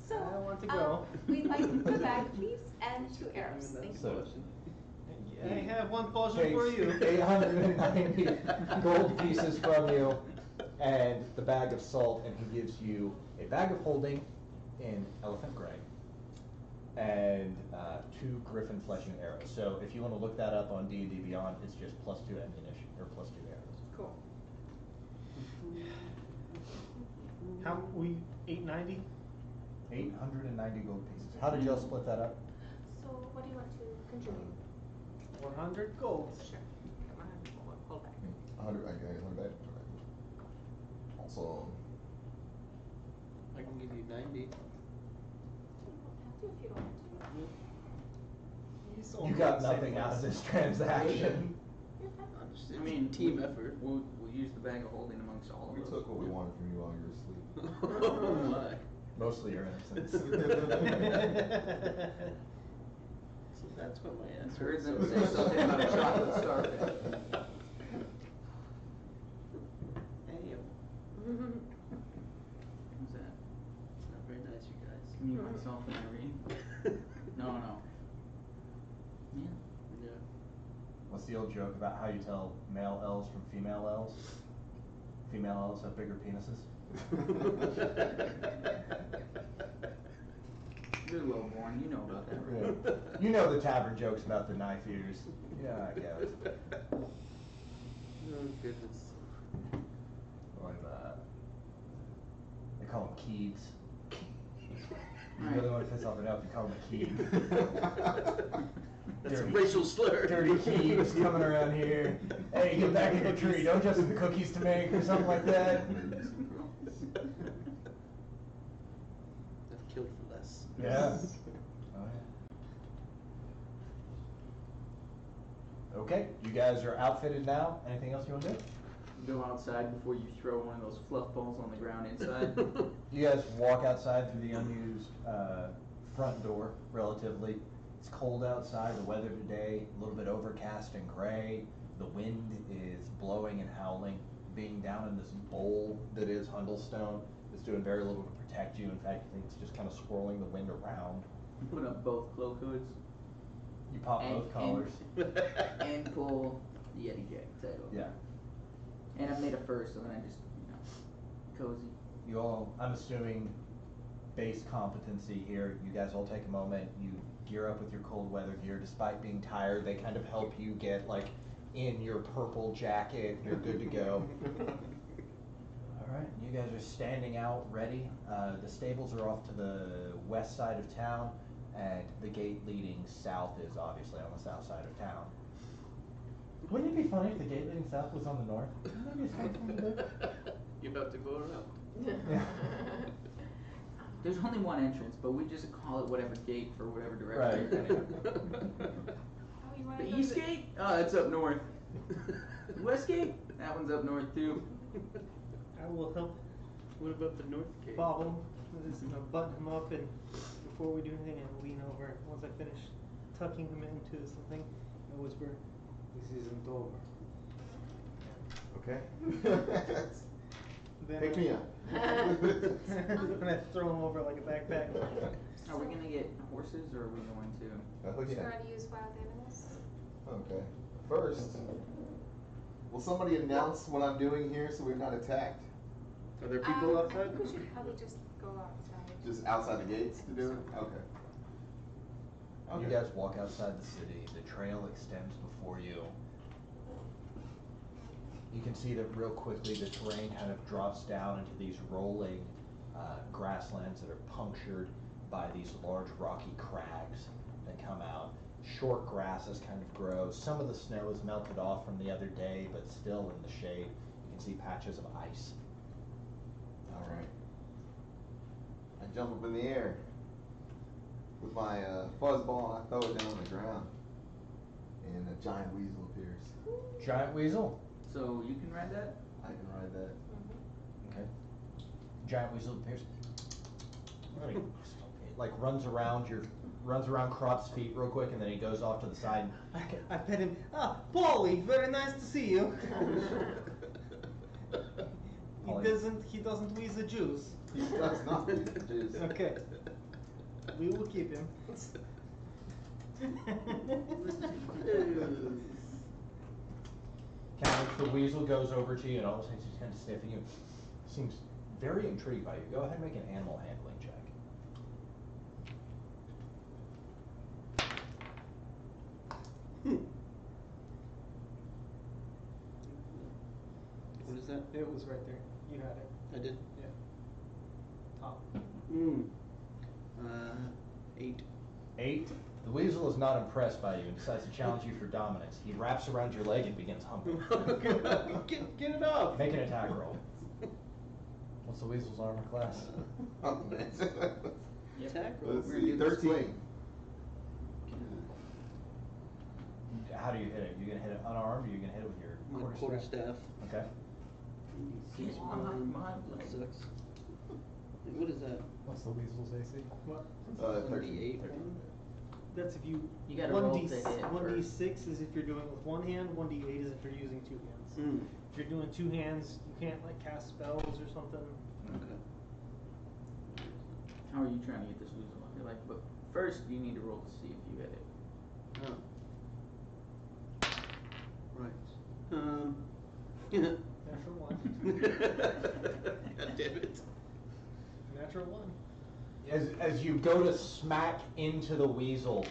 So, I want to go. We'd like the bag, please, and 2 arrows. Thank you. So, I have one potion for you. takes 890 gold pieces from you and the bag of salt, and he gives you a bag of holding in elephant gray and 2 griffin fleshing arrows. So if you want to look that up on D&D Beyond, it's just +2 ammunition or +2 arrows. Cool. How we 890? 890 gold pieces. How did y'all split that up? So, what do you want to contribute? 100 gold. Sure. Come on, hold back. 100, I got 100 back. Also, I can give you 90. You don't have to if you don't want to. He's You only got the same nothing out of place. this transaction. You're fine. Just I mean, team effort. We'll use the bag of holding amongst all of we us. took what we wanted from you while you were asleep. Oh my. Mostly your innocence. So that's what my I answer heard is. them say something about a chocolate starfish. Damn. Who's that? It's not very nice, you guys. Me, myself, and Irene? No. Yeah. Yeah. What's the old joke about how you tell male elves from female elves? Female elves have bigger penises. You're low born, you know about that, right? Yeah. You know the tavern jokes about the knife ears. Yeah, I guess. Oh goodness. Or they call them keebs. You Right. really want to piss off an elf, you call them a keeb. That's a Dirty- racial slur. Dirty keebs coming around here. Hey, get back in the tree, don't just have cookies to make or something like that. I've killed for less. Yeah. Oh, yeah. Okay, you guys are outfitted now. Anything else you want to do? Go outside before you throw one of those fluff balls on the ground inside. You guys walk outside through the unused front door, relatively. It's cold outside. The weather today, a little bit overcast and gray. The wind is blowing and howling. Being down in this bowl that is Hundlestone, it's doing very little to protect you. In fact, I think it's just kind of swirling the wind around. Put up both cloak hoods You pop And- both collars. and pull the Yeti jackets out. Yeah. And I've made a fur, so then I just, cozy. You all, I'm assuming, base competency here. You guys all take a moment. You gear up with your cold weather gear. Despite being tired, they kind of help you get like in your purple jacket. You're good to go. All right, you guys are standing out, ready. The stables are off to the west side of town, and the gate leading south is obviously on the south side of town. Wouldn't it be funny if the gate leading south was on the north? Wouldn't that be a smart thing to do? You're about to go around. Yeah. There's only one entrance, but we just call it whatever gate for whatever direction Right. you're heading. Oh, you wanna The go east to the- gate? Oh, it's up north. The west gate? That one's up north too. I will help What about the North Gate? Bobble. Just button him up, and before we do anything, I lean over. Once I finish tucking him into something, I whisper, "This isn't over." Okay. Then Pick me up. and I throw him over like a backpack. Are we gonna get horses, or are we going to? Oh, yeah. Try to use wild animals. Okay. First, will somebody announce what I'm doing here so we're not attacked? Are there people I outside? think we should probably just go outside. Just outside the gates to do it? Okay. You Okay. guys walk outside the city. The trail extends before you. You can see that real quickly the terrain kind of drops down into these rolling grasslands that are punctured by these large rocky crags that come out. Short grasses kind of grow. Some of the snow is melted off from the other day, but still in the shade. You can see patches of ice. All right. I jump up in the air with my fuzzball and I throw it down on the ground. And a giant weasel appears. Giant weasel. So you can ride that? I can ride that. Okay. Giant weasel appears. It like runs around Crop's feet real quick, and then he goes off to the side. I pet him. Ah, Polly, very nice to see you. Polly. He doesn't wheeze the juice. He does not use the juice. Okay. We will keep him. Kind of, the weasel goes over to you and all of a sudden he's kind of sniffing you. Seems very intrigued by you. Go ahead and make an animal handling check. What is that? It was right there. You had it. I did. Yeah. Top. 8. 8. The weasel is not impressed by you and decides to challenge you for dominance. He wraps around your leg and begins humping. Get it off. Make an attack roll. What's the weasel's armor class? Oh, man. Attack roll. Let's We're see, gonna 13. How do you hit it? You gonna hit it unarmed, or you gonna hit it with your My quarterstaff? quarterstaff. Okay. He's on my blade. Sucks. What is that? What's the weasel's AC? What? 13. 1d8 one? That's if you. You gotta roll to 1d, hit 1d6 is if you're doing it with one hand. 1d8 is if you're using two hands. If you're doing two hands, you can't like cast spells or something. Okay. How are you trying to get this weasel on? You're like, but first you need to roll to see if you hit it. Oh. Right. Natural one. God damn it. Natural one. As you go to smack into the weasel,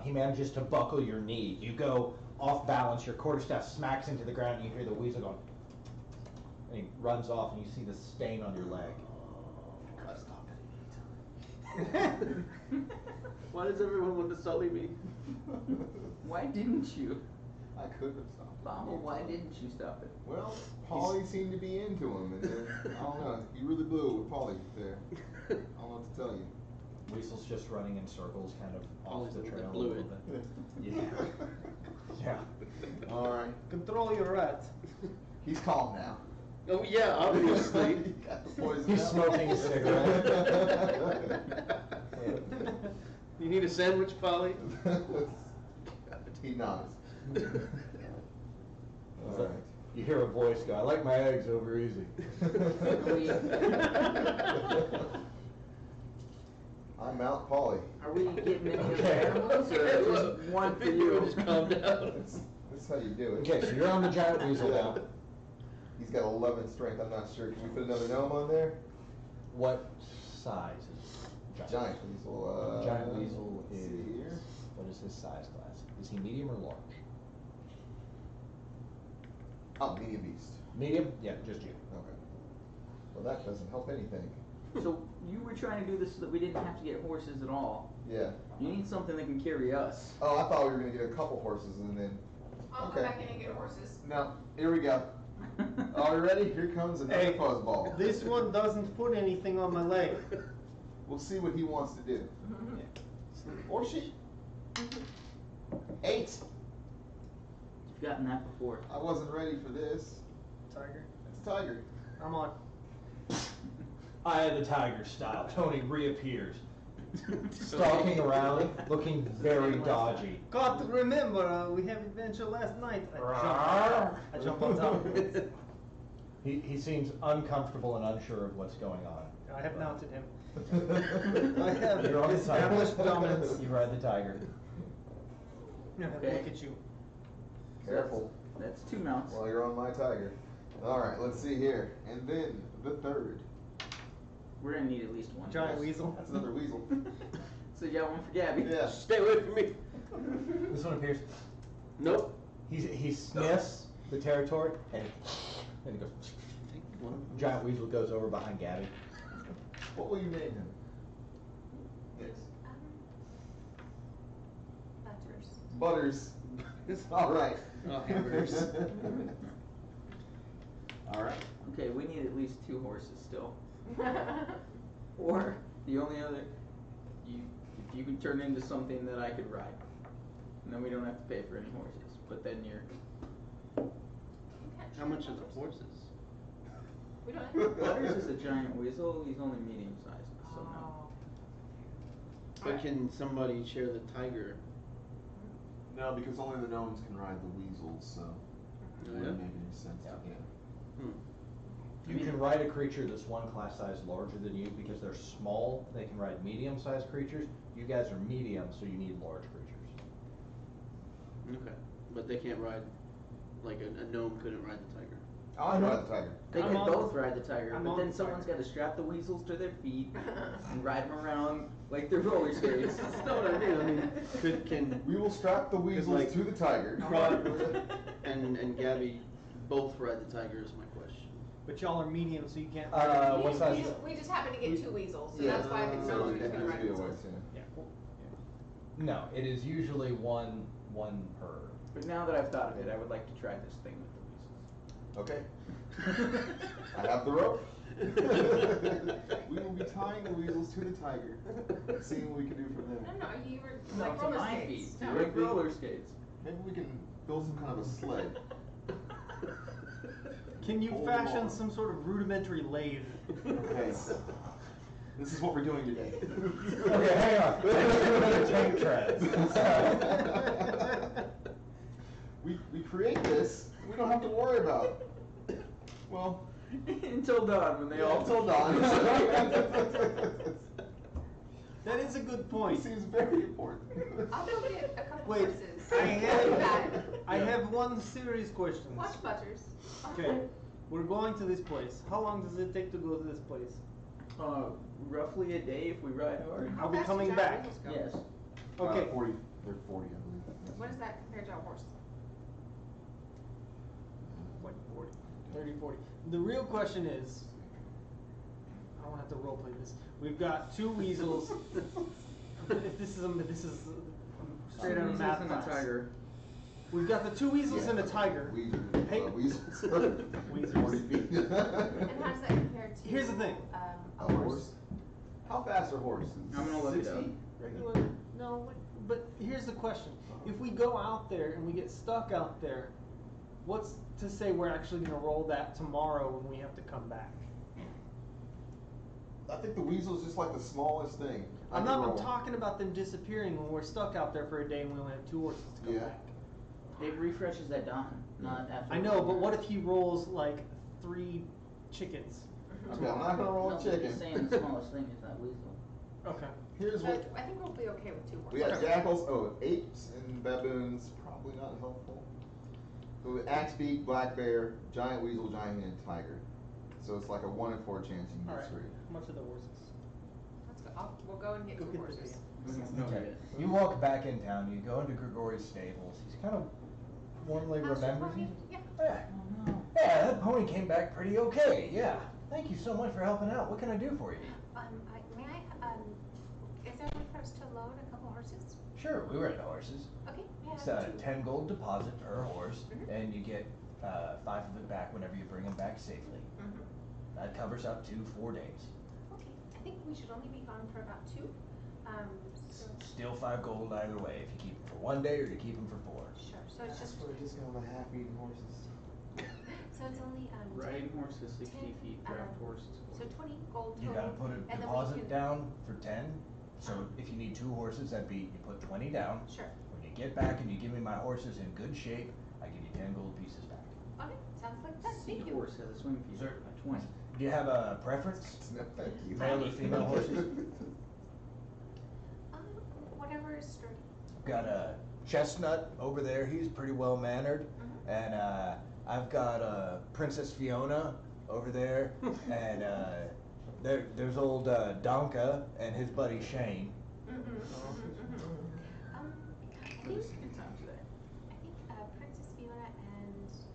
he manages to buckle your knee. You go off balance, your quarterstaff smacks into the ground, and you hear the weasel going, and he runs off, and you see the stain on your leg. I stopped it anytime. Why does everyone want to sully me? Why didn't you? I could have stopped it. Bomble, why didn't you stop it? Well, Polly seemed to be into him, and then, I don't know, he really blew it with Polly there. I don't know what to tell you. Weasel's just running in circles, kind of off Always the the one trail that a blew little it. bit. Yeah. Yeah. All right, Control your rat. he's calm now. Oh yeah, obviously. He got the poison He's out. smoking a cigarette. You need a sandwich, Polly? He nods. All So, right. You hear a voice go, I like my eggs over easy. I mount Polly. Are we getting any other Okay. animals or just one for you? Just calm down. That's how you do it. Okay, so you're on the giant weasel now. He's got 11 strength. I'm not sure. Can we put another gnome on there? What size is Giant weasel. Giant weasel let's is, see here. what is his size class? Is he medium or large? Oh, medium beast. Medium? Yeah, just you. Okay. Well, that doesn't help anything. So you were trying to do this so that we didn't have to get horses at all. Yeah. You need something that can carry us. Oh, I thought we were gonna get a couple horses and then. I'll Okay. come back in and get horses. No. Here we go. Are you ready? Here comes another Hey, fuzzball. This one doesn't put anything on my leg. We'll see what he wants to do. Or she. 8. You've gotten that before. I wasn't ready for this. Tiger. It's a tiger. I'm on. Eye of the tiger style. Tony reappears, stalking around, looking very dodgy. Got to remember, we had adventure last night. I jump on top of it. He seems uncomfortable and unsure of what's going on. I have mounted him. I have You're on the tiger. established dominance. You ride the tiger. Now, Okay. look at you. Careful. That's 2 mounts. While you're on my tiger. Alright, let's see here. And then the third. We're gonna need at least one. Giant weasel. That's another weasel. So you got one for Gabby. Yeah. Stay away from me. This one appears. Nope. He sniffs the territory and he goes. Take one of them. Giant weasel goes over behind Gabby. What will you name him? Yes. Butters. Butters. Alright. Oh, hamburgers. Alright. Okay, we need at least 2 horses still. Or the only other, if you could turn into something that I could ride, and then we don't have to pay for any horses. But then you're. How much are the horses? We don't have. Butters is a giant weasel. He's only medium sized, so no. Oh. But can somebody share the tiger? No, because only the gnomes can ride the weasels, so it Yeah. wouldn't make any sense Yeah. to him. You can ride a creature that's one class size larger than you because they're small. They can ride medium sized creatures. You guys are medium, so you need large creatures. Okay. But they can't ride, like a gnome couldn't ride the tiger. I can ride the tiger. They I'm could on- both ride the tiger, I'm but on then the someone's tiger. got to strap the weasels to their feet and ride them around like they're roller skates. That's not what I mean. I mean, can We will strap the weasels like, to the tiger. Crod and Gabby both ride the tiger is my question. But y'all are medium, so you can't. What size? We just happen to get 2 weasels, so Yeah. that's why I think So someone's it gonna has ride to be a weasels. waste, yeah. Yeah, cool. No, it is usually one per. But now that I've thought of it, I would like to try this thing with the weasels. Okay. I have the rope. We will be tying the weasels to the tiger, seeing what we can do from there. No, you were No, like to roller my skates. feet, No. like roller skates. Maybe we can build some kind of a sled. Can you Hold fashion on. some sort of rudimentary lathe? Okay. This is what we're doing today. Okay, hang on. Tank treads. We create this, we don't have to worry about it. Well, Until dawn, when they all until dawn. That is a good It point. seems very important. I'll go get a couple Wait, horses. I have one serious question. Watch Butters. Okay, we're going to this place. How long does it take to go to this place? Roughly a day if we ride hard. I'll be fast do coming giant back. weasels go? Yes. Okay. 40, they're 40, I believe. What is that compared to a horse? What, 40? 30, 40. The real question is, I don't have to roleplay this. We've got 2 weasels. If this is straight out of math and a class. tiger. We've got the 2 weasels and a tiger. Hey. Weasels. Weasels. 40 feet. And how does that compare to? Here's the thing. A horse. How fast are horses? I'm gonna look it 60? up. Regular? No, but here's the question. If we go out there and we get stuck out there, what's to say we're actually going to roll that tomorrow when we have to come back? I think the weasel's just like the smallest thing. I I'm can not roll. talking about them disappearing when we're stuck out there for a day and we only have 2 horses to come Yeah. back. It refreshes at dawn, not after. I know, but what if he rolls like 3 chickens? Okay, I'm not gonna roll No, a I'm chicken. just saying the smallest thing is that weasel. Okay. Here's what I think we'll be okay with 2 horses. we got: jackals, apes, and baboons. Probably not helpful. So axebeak, black bear, giant weasel, giant hand, tiger. So it's like a 1 in 4 chance you can Alright. get 3. How much are the horses? Let's go. We'll go and get Go 2 get the horses. No, Okay. You walk back in town. You go into Grigori's stables. He's kind of warmly How's your remembers pony? you. Yeah. Yeah. Oh no. Yeah, that pony came back pretty okay. Yeah. Thank you so much for helping out. What can I do for you? Is there a way for us to load a couple horses? Sure, we rent horses. Okay, yeah. It's a 10 gold deposit per horse, Mhm. and you get 5 of it back whenever you bring them back safely. Mhm. That covers up to 4 days. Okay, I think we should only be gone for about 2. So, Still 5 gold either way, if you keep them for 1 day or you keep them for 4. sure, so it's just, We're just gonna have half-eaten horses. so it's only, Riding horses 60 10, feet, draft horses. so 20 gold total. You gotta put a and then we deposit can- down for 10. So if you need 2 horses, that'd be, you put 20 down. Sure, When you get back and you give me my horses in good shape, I give you 10 gold pieces back. okay, sounds like that, thank you. Horse has a swing feed Sure. of 20. Do you have a preference? No, thank you. Male or female horses? Whatever is sturdy. Got a chestnut over there. He's pretty well mannered. Mhm. And I've got Princess Fiona over there, and there's old Donka and his buddy Shane. I For the think, second time today. Princess Fiona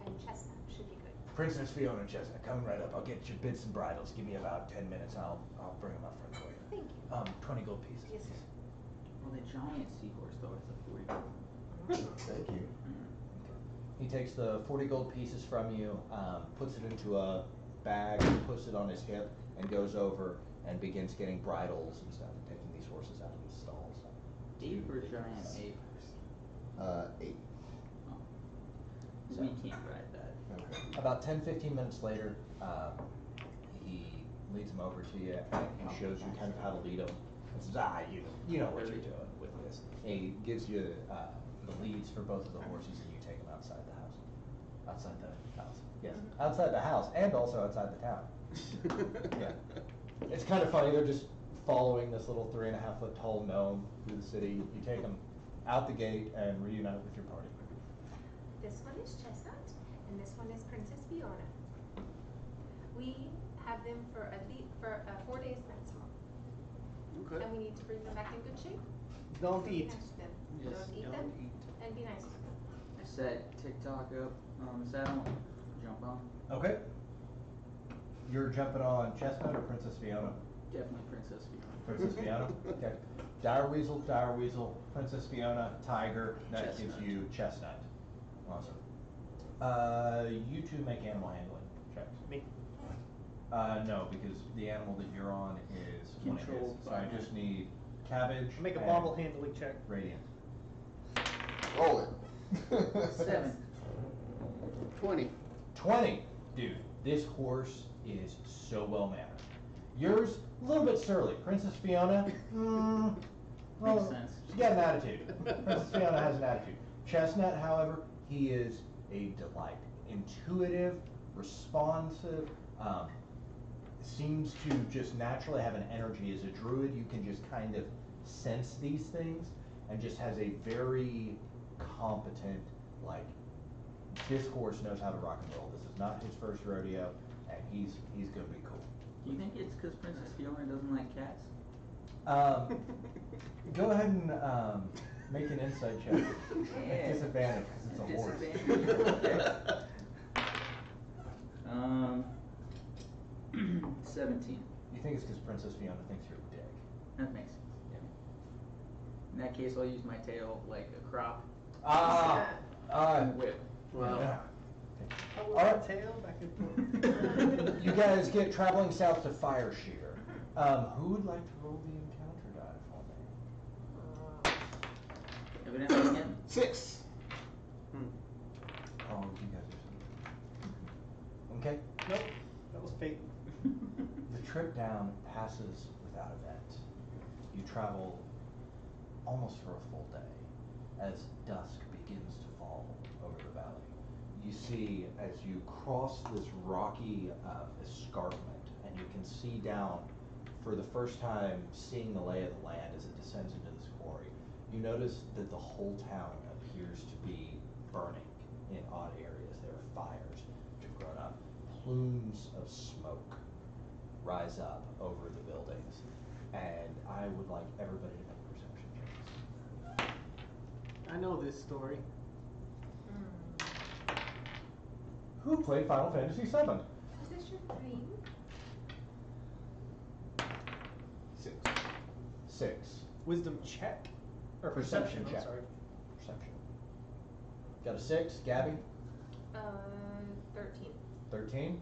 and Chestnut should be good. Princess Fiona and Chestnut, coming right up. I'll get your bits and bridles. Give me about 10 minutes. I'll bring them up front for you. Thank you. 20 gold pieces. Yes, sir. Well, the giant seahorse though is a 40 gold. Thank you. He takes the 40 gold pieces from you, puts it into a bag, puts it on his hip, and goes over and begins getting bridles and stuff, and taking these horses out of the stalls. Ape or giant ape? 8. Oh. We can't ride that. Okay. About 10-15 minutes later, he leads him over to you, and he shows you kind of how to lead him. And says, you know what you're doing with this. He gives you the leads for both of the horses, and you take them outside the house. Outside the house, yes. Outside the house, and also outside the town. Yeah. It's kind of funny, they're just following this little 3.5 foot tall gnome through the city. You take them out the gate and reunite with your party. This one is Chestnut, and this one is Princess Fiona. We have them for 4 days maximum, Okay. and we need to bring them back in good shape. Don't So be eat. nice to them. Yes, Don't eat them, and be nice to them. I set TikTok up on the saddle. Jump on. Okay. You're jumping on Chestnut or Princess Fiona? Definitely Princess Fiona. Princess Fiona? Okay. Dire Weasel, Princess Fiona, Tiger, that gives Chestnut. you Chestnut. Awesome. You two make animal handling checks. Me. No, because the animal that you're on is one of his. Controlled So by I just need Cabbage. Make a and bobble handling check. Radiant. Roll it. 7. 20. 20. Dude, this horse is so well mannered. Yours, a little bit surly. Princess Fiona, well, Makes sense. she's got an attitude. Princess Fiona has an attitude. Chestnut, however, he is a delight. Intuitive, responsive, seems to just naturally have an energy. As a druid, you can just kind of sense these things, and just has a very competent, like, this horse knows how to rock and roll. This is not his first rodeo, and he's gonna be cool. Do you think it's because Princess Fiona doesn't like cats? Go ahead and make an insight check. Yeah. Disadvantage because it's a horse. Disadvantage. 17. You think it's because Princess Fiona thinks you're a dick. That makes sense. Yeah. In that case, I'll use my tail like a crop. And whip. Wow. Yeah. I All will right. tail back and forth. You guys get traveling south to Fireshear. Who would like to roll the encounter die for me? Evidently again. 6. Oh, you guys are okay. Nope, that was fate. The trip down passes without event. You travel almost for a full day as dusk begins to fall over the valley. You see, as you cross this rocky escarpment, and you can see down for the first time, seeing the lay of the land as it descends into this quarry, you notice that the whole town appears to be burning in odd areas. There are fires which have grown up. Plumes of smoke rise up over the buildings, and I would like everybody to make perception checks. I know this story. Who played Final Fantasy VII? Is this your dream? 6. 6. Wisdom check? Or Perception I'm check. sorry. Perception. Got a 6, Gabby? 13. 13?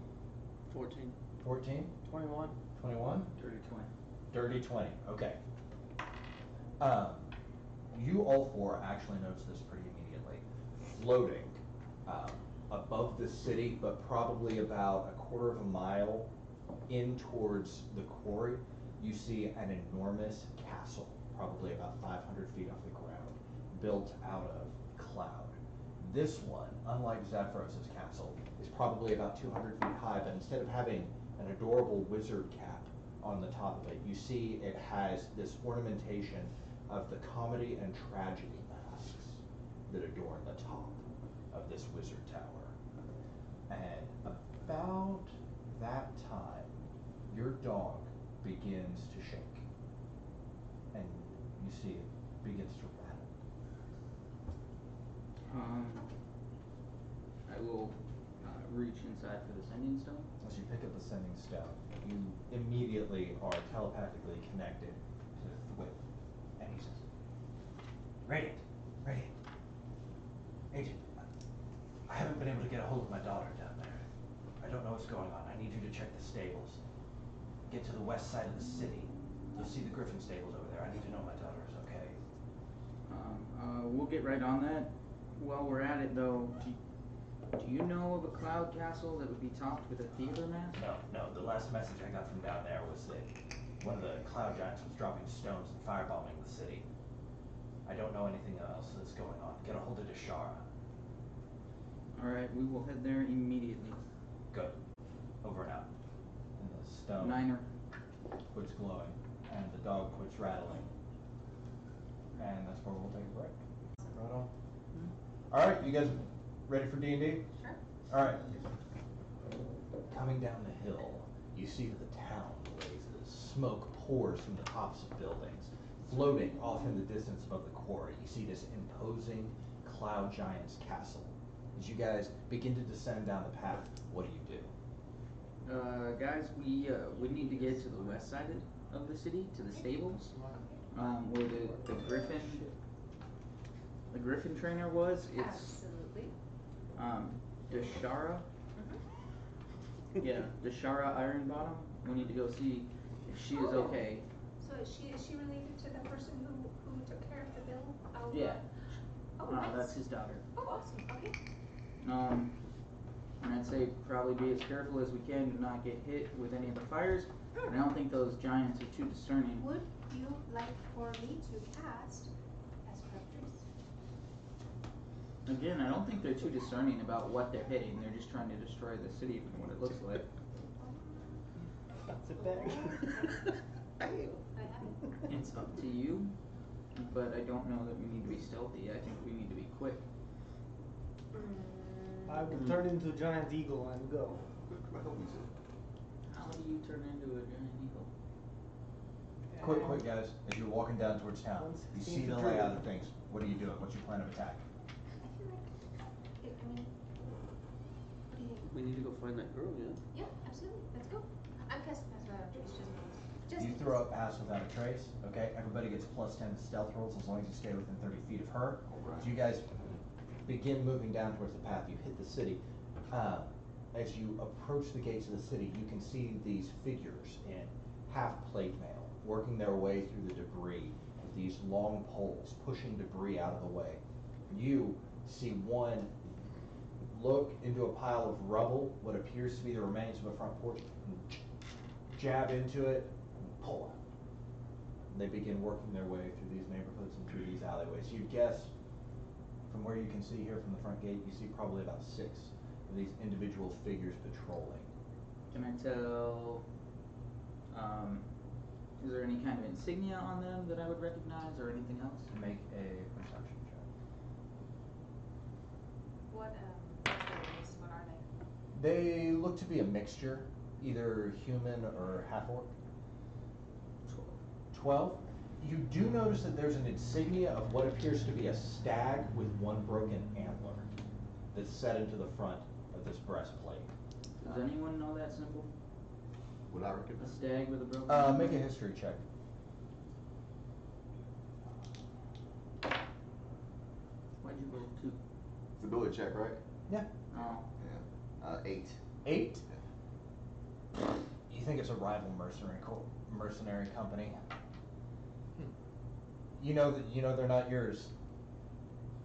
14. 14? 21. 21? Dirty 20. Dirty 20, okay. You all four actually notice this pretty immediately. Floating above the city, but probably about a quarter of a mile in towards the quarry, you see an enormous castle, probably about 500 feet off the ground, built out of cloud. This one, unlike Zephyros' castle, is probably about 200 feet high, but instead of having an adorable wizard cap on the top of it, you see it has this ornamentation of the comedy and tragedy masks that adorn the top of this wizard tower. And about that time, your dog begins to shake. And you see it begins to rattle. I will reach inside for the sending stone. As you pick up the sending stone, you immediately are telepathically connected to Thwip. And he says, Radiant, Agent, I haven't been able to get a hold of my daughter down there. I don't know what's going on. I need you to check the stables. Get to the west side of the city. You'll see the Griffin stables over there. I need to know my daughter is okay. We'll get right on that. While we're at it, though, do you know of a cloud castle that would be topped with a theater mast? No. The last message I got from down there was that one of the cloud giants was dropping stones and firebombing the city. I don't know anything else that's going on. Get a hold of Deshara. Alright, we will head there immediately. Good. Over and out. And the stone Niner. quits glowing, and the dog quits rattling. And that's where we'll take a break. Right on. Alright, you guys ready for D&D? Sure. Alright. Coming down the hill, you see that the town blazes. Smoke pours from the tops of buildings. Floating off in the distance above the quarry, you see this imposing cloud giant's castle. As you guys begin to descend down the path, what do you do? Guys, we need to get to the west side of the city, to the stables, where the Griffin trainer was. It's Deshara. Yeah, Deshara Ironbottom. We need to go see if she is okay. So is she related to the person who took care of the bill? Yeah. Oh, nice. That's his daughter. Oh, awesome. Okay. And I'd say probably be as careful as we can to not get hit with any of the fires. And I don't think those giants are too discerning. Would you like for me to cast Espressures? Again, I don't think they're too discerning about what they're hitting. They're just trying to destroy the city from what it looks like. That's a bad. I have it. It's up to you, but I don't know that we need to be stealthy. I think we need to be quick. I will turn into a giant eagle and go. How do you turn into a giant eagle? Quick, guys. As you're walking down towards town, Once you it's see the infiltrated. layout of things. What are you doing? What's your plan of attack? I feel like, what do you think? We need to go find that girl, yeah? Yeah, absolutely. Let's go. I'm casting Espressures just You throw up pass without a trace. Okay, everybody gets plus 10 to stealth rolls as long as you stay within 30 feet of her. As you guys begin moving down towards the path, you hit the city. As you approach the gates of the city, you can see these figures in half plate mail working their way through the debris with these long poles pushing debris out of the way. You see one look into a pile of rubble, what appears to be the remains of a front porch, and jab into it and pull out. And they begin working their way through these neighborhoods and through these alleyways. You'd guess, from where you can see here from the front gate, you see probably about 6 of these individual figures patrolling. Can I tell, is there any kind of insignia on them that I would recognize or anything else? Make a perception check. What race? What are they? They look to be a mixture, either human or half-orc. 12. You do notice that there's an insignia of what appears to be a stag with one broken antler that's set into the front of this breastplate. Does anyone know that symbol? Would I A recognize? stag with a broken Make a history check. Why'd you roll 2? It's a ability check, right? Yeah. Oh. Yeah. 8. 8? You think it's a rival mercenary company. You know they're not yours,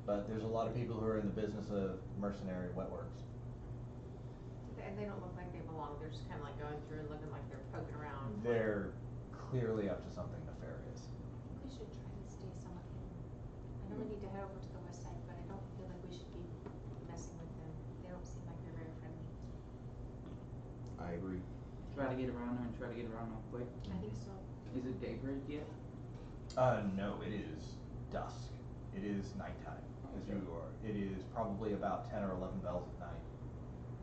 but there's a lot of people who are in the business of mercenary wetworks. And they don't look like they belong. They're just kind of like going through and looking like they're poking around. They're clearly up to something nefarious. We should try to stay somewhat hidden. I know we need to head over to the west side, but I don't feel like we should be messing with them. They don't seem like they're very friendly. I agree. Try to get around there and try to get around real quick. I think so. Is it daybreak yet? No, it is dusk. It is nighttime. As you are. It is probably about 10 or 11 bells at night.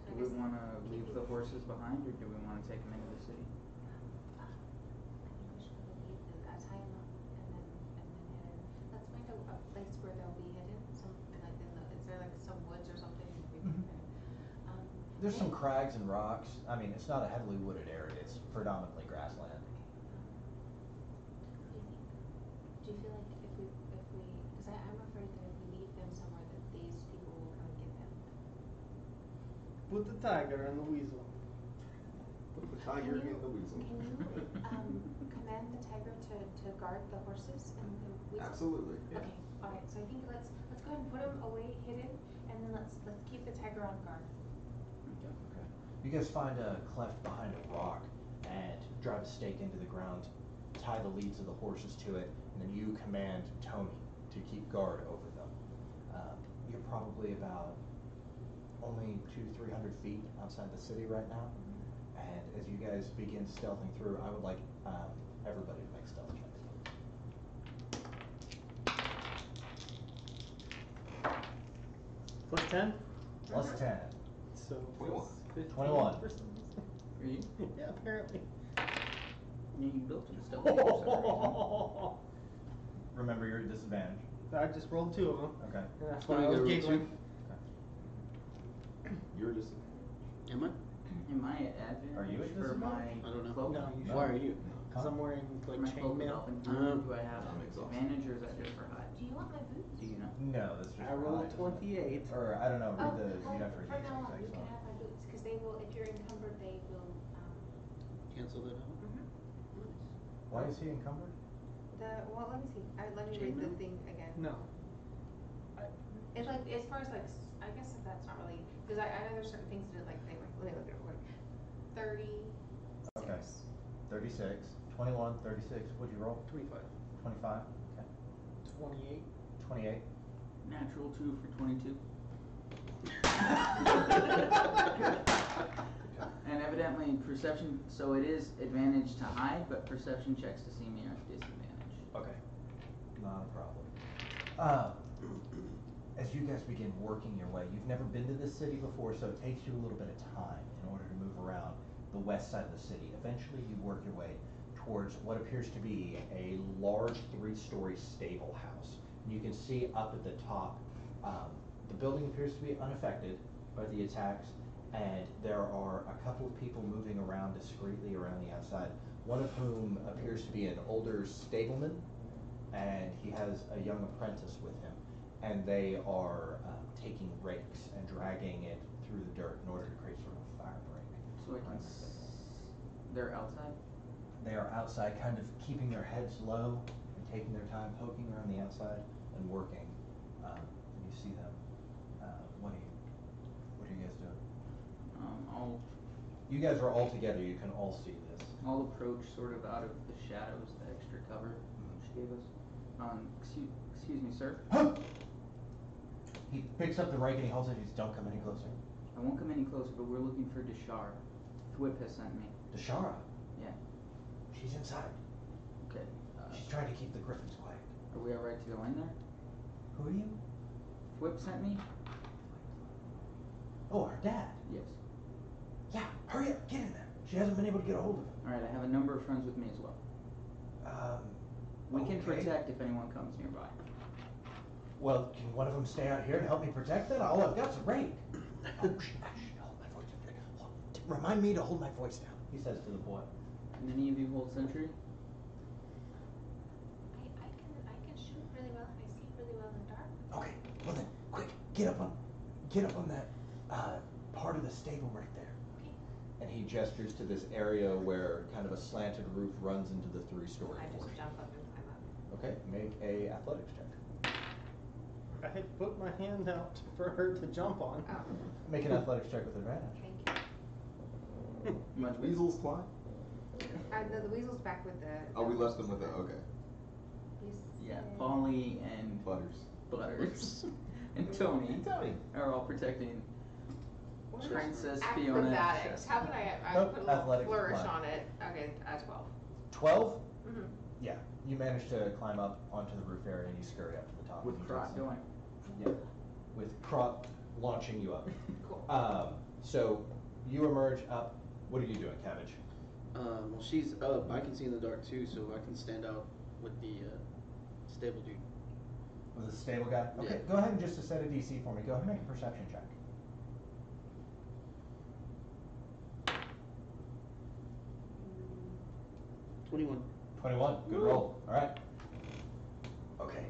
So Do we wanna leave the horses behind, or do we wanna take them into the city? I think we should probably leave them, tie them up and then head in. Let's find a place where they'll be hidden, like is there like some woods or something we can Mhm. kind of, There's some crags and rocks. I mean, it's not a heavily wooded area. It's predominantly grassland. Do you feel like because I'm afraid that if we leave them somewhere that these people will come and get them. Put the tiger and the weasel. Put the tiger in the weasel. Can you command the tiger to guard the horses and the weasel? Absolutely, yeah. Okay, alright, so I think let's go ahead and put them away hidden and then let's keep the tiger on guard. Okay. You guys find a cleft behind a rock and drive a stake into the ground, tie the leads of the horses to it, and then you command Tony to keep guard over them. You're probably about only 200-300 feet outside the city right now, and as you guys begin stealthing through, I would like everybody to make stealth checks. Plus 10? Plus 10. So 21. 21. for some reason. For you? Yeah, apparently. Yeah, you built some stuff for some Remember your disadvantage. I just rolled 2 of them. Okay. And that's What why do I you was gotta roll giggling. You're just, Am I? reason. Am I at advantage Are you at for my I don't know. cloak? No, you No. Why are you? Because I'm wearing For like my cloak with chainmail. elven tongue, do I have That makes sense. advantage, or is that just for hide? Do you want my boots? Do you know? No, that's just I rolled for hide, isn't it? 28. Or I don't know. Read the. well, You'd have to read from the now on, exact you can text. have my boots, because they will, if you're encumbered, they will, Cancel that out? Why is he encumbered? let me see, let me read the Chainmail? thing again. No. It's like, as far as like, I guess if that's not really, because I know there's certain things that like, let me look at it real quick. 36. Okay. 36, 21, 36. What'd you roll? 25. 25. Okay. 28. 28. Natural 2 for 22. And evidently perception, so it is advantage to hide, but perception checks to see me are disadvantage. Okay. Not a problem. As you guys begin working your way, you've never been to this city before, so it takes you a little bit of time in order to move around the west side of the city. Eventually, you work your way towards what appears to be a large 3-story stable house. And you can see up at the top, the building appears to be unaffected by the attacks, and there are a couple of people moving around discreetly around the outside, one of whom appears to be an older stableman, and he has a young apprentice with him, and they are taking rakes and dragging it through the dirt in order to create sort of a fire break. So I can, they're outside? They are outside, kind of keeping their heads low and taking their time, poking around the outside and working. You see them. What are you guys doing? You guys are all together. You can all see this. I'll approach sort of out of the shadows, the extra cover she gave us. Excuse me, sir. He picks up the rake and he holds it. He says, "Don't come any closer." I won't come any closer, but we're looking for Deshar. Thwip has sent me. Deshara, Yeah. she's inside. Okay. She's trying to keep the griffins quiet. Are we alright to go in there? Who are you? Thwip sent me? Oh, our dad. Yes. Yeah, hurry up, get in there. She hasn't been able to get a hold of him. Alright, I have a number of friends with me as well. We can Okay. protect if anyone comes nearby. Well, can one of them stay out here and help me protect that? All I've got's a rake. Oh, hold my voice down. Remind me to hold my voice down, he says to the boy. Can any of you hold sentry? I can shoot really well and I see really well in the dark. Okay, well then, quick, get up on that part of the stable right there. Okay. And he gestures to this area where kind of a slanted roof runs into the 3-story I portion. just jump up and climb up. Okay, make a athletics check. I had put my hand out for her to jump on. Oh, Make an athletics check with advantage. thank you. Much weasels climb? The weasel's back with the. Oh, we left them with it, okay. Yeah, Polly and Butters. Butters and Tony And Tony. are all protecting What is Princess Fiona. Acrobatics, how about I Nope, put a little athletics flourish climb. on it, okay, 12. 12? Mm-hmm. Yeah, you manage to climb up onto the roof area and you scurry up to the top. With and you Crot take some- going. Yeah, with Crot launching you up. Cool. So you emerge up. What are you doing, Cabbage? Well, she's up. I can see in the dark too, so I can stand out with the stable dude. With the stable guy? Okay, Yeah. go ahead and just set a DC for me. Go ahead and make a perception check. 21. 21. Good Woo. roll. All right. Okay.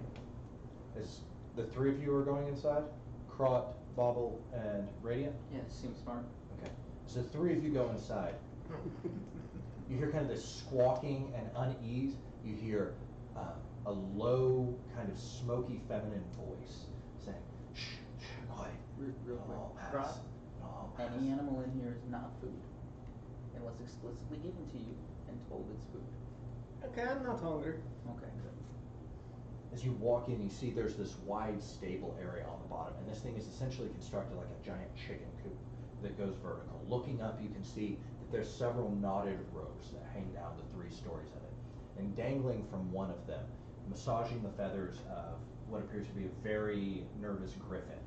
As the three of you are going inside, Krot, Bobble, and Radiant. Yeah, seems smart. Okay. So the three of you go inside. You hear kind of this squawking and unease. You hear a low, kind of smoky, feminine voice saying, "Shh, shh, quiet. Real It'll all quick. pass. Krot, It'll all pass." any animal in here is not food, unless explicitly given to you and told it's food. Okay, I'm not hungry. Okay, good. As you walk in, you see there's this wide stable area on the bottom, and this thing is essentially constructed like a giant chicken coop that goes vertical. Looking up, you can see that there's several knotted ropes that hang down the 3 stories of it. And dangling from one of them, massaging the feathers of what appears to be a very nervous griffin,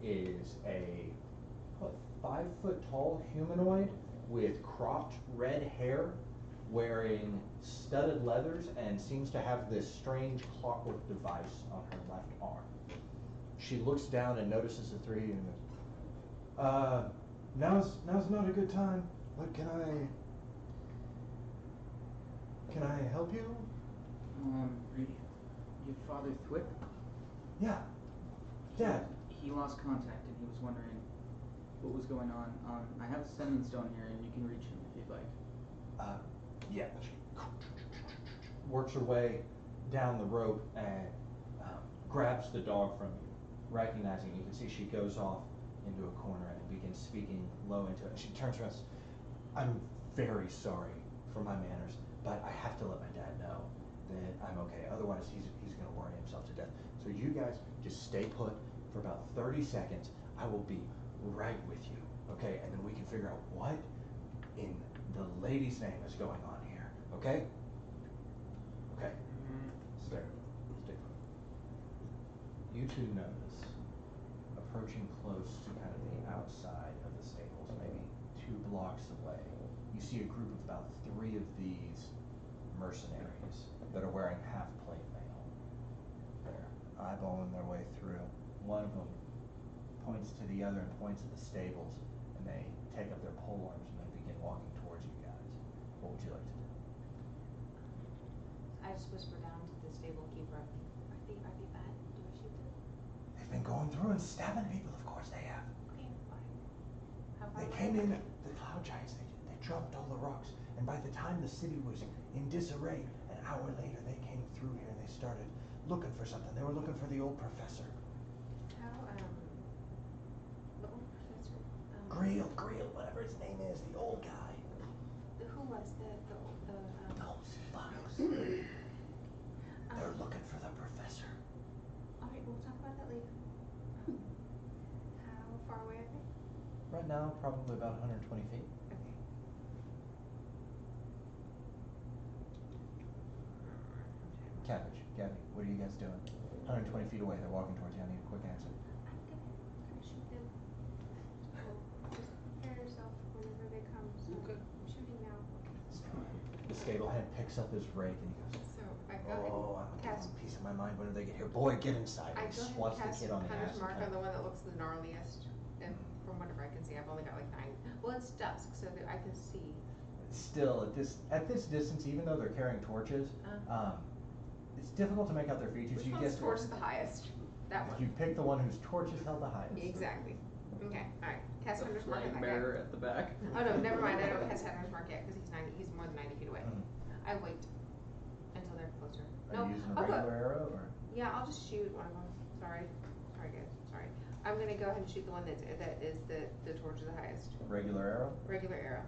is a 5-foot tall humanoid with cropped red hair, wearing studded leathers, and seems to have this strange clockwork device on her left arm. She looks down and notices the three and goes, now's not a good time, but can I help you? Your father Thwip? Yeah. Dad. He lost contact and he was wondering what was going on. I have a sending stone here and you can reach him if you'd like. Yeah. She works her way down the rope and grabs the dog from you, recognizing you can see she goes off into a corner and begins speaking low into it. She turns around and says, "I'm very sorry for my manners, but I have to let my dad know that I'm okay. Otherwise, he's going to worry himself to death. So you guys just stay put for about 30 seconds. I will be right with you, okay? And then we can figure out what in the lady's name is going on here, okay? Okay. Stay put. You two notice, approaching close to kind of the outside of the stables, maybe 2 blocks away, you see a group of about 3 of these mercenaries that are wearing half-plate mail. They're eyeballing their way through. One of them points to the other and points at the stables, and they take up their polearms and they begin walking towards you guys. What would you like to do? I just whisper down to the stable keeper, are they bad? Do I shoot them? They've been going through and stabbing people, of course they have. Okay, fine. How far They away came are in, the cloud giants, they dropped all the rocks, and by the time the city was in disarray, an hour later they came through here and they started looking for something. They were looking for the old professor. How, the old professor, Greel, whatever his name is, the old guy. who was Those fucks. They're looking for the professor. Alright, we'll talk about that later. How far away are they? Right now, probably about 120 feet. Okay. Cabbage, Gabby, what are you guys doing? 120 feet away, they're walking towards you. I need a quick answer. I'm gonna shoot them. So just prepare yourself whenever they come. So Okay. I'm shooting now. The stable hand picks up his rake and he goes, So I go ahead "Oh, I'm and gonna give cast. them peace of my mind when they get here. Boy, get inside." I And he go ahead swats and the cast kid on the Hunter's ass. and Mark kind on of- the one that looks the gnarliest. And from whatever I can see, I've only got like 9. Well, it's dusk, so that I can see. Still, at this distance, even though they're carrying torches, it's difficult to make out their features. Which You one's get towards the highest? That one. You pick the one whose torch is held the highest. Exactly. Okay, alright. Cast The Hunter's Mark on flag that guy. bearer at the back. Oh no, never mind. I don't cast Hunter's Mark yet because he's more than 90 feet away. Mhm. I wait until they're closer. Are No, you using a I'll go. regular arrow or? Yeah, I'll just shoot one of them. Sorry, guys. Sorry. I'm gonna go ahead and shoot the one that is the torch is the highest. Regular arrow? Regular arrow.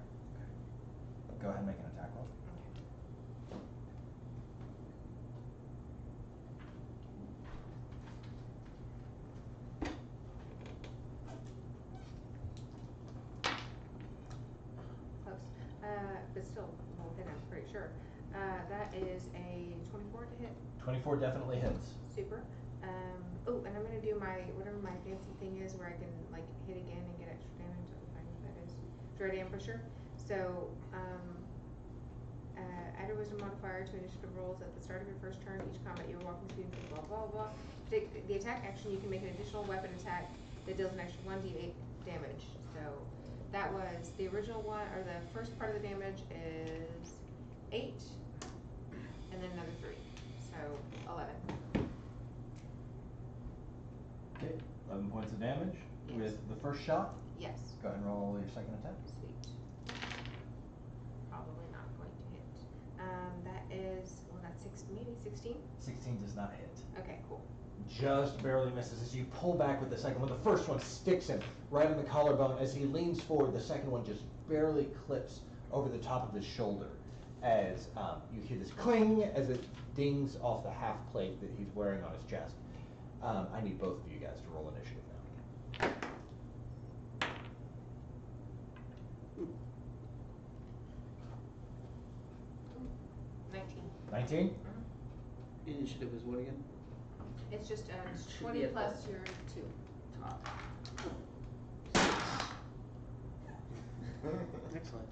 Go ahead and make an attack roll. Okay. Close. But still, we'll hit. I'm pretty sure. That is a 24 to hit. 24 definitely hits. Super. Oh, and I'm gonna do my whatever my fancy thing is where I can like hit again and get extra damage. I'm fine with Dread Ambusher. So, add a wisdom modifier to initiative rolls at the start of your first turn. Each combat you are walking between blah blah blah. Take the attack action, you can make an additional weapon attack that deals an extra 1d8 damage. So that was the original one, or the first part of the damage is 8, and then another 3, so 11. Okay, 11 points of damage Yes. with the first shot. Yes. Go ahead and roll your second attack. Sweet. Probably not going to hit. That is, well, that's 16. 16 does not hit. Okay, cool. Just barely misses as you pull back with the second one. The first one sticks him right in the collarbone. As he leans forward, the second one just barely clips over the top of his shoulder as you hear this cling as it dings off the half plate that he's wearing on his chest. I need both of you guys to roll initiative now. 19? Initiative is what again? It's just Should 20 be at plus the your 2. Top. Excellent.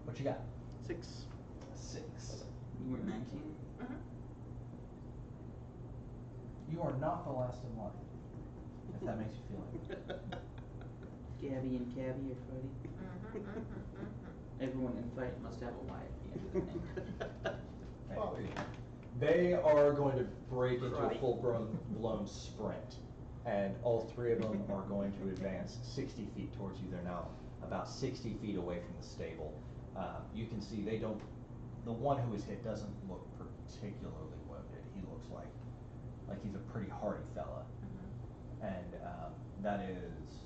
What you got? 6. 6. You were 19? You are not the last in line, if that makes you feel like. Gabby and Cabby are fighting. Everyone in fight must have a Y at the end of the name. Okay. They are going to break into a Right. full-blown sprint, and all three of them are going to advance 60 feet towards you. They're now about 60 feet away from the stable. You can see they don't. The one who was hit doesn't look particularly wounded. He looks like he's a pretty hardy fella, and that is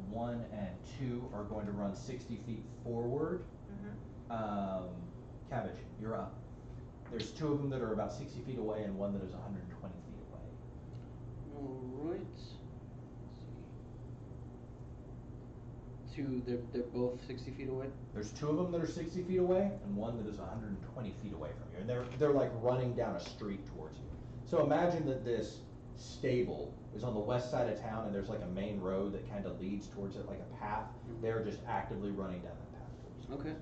1 and 2 are going to run 60 feet forward. Cabbage, you're up. There's 2 of them that are about 60 feet away and 1 that is 120 feet away. Alright. Let's see. 2, they're both 60 feet away? There's 2 of them that are 60 feet away and 1 that is 120 feet away from you. And they're like running down a street towards you. So imagine that this stable is on the west side of town and there's like a main road that kind of leads towards it, like a path. They're just actively running down that path towards you. Okay.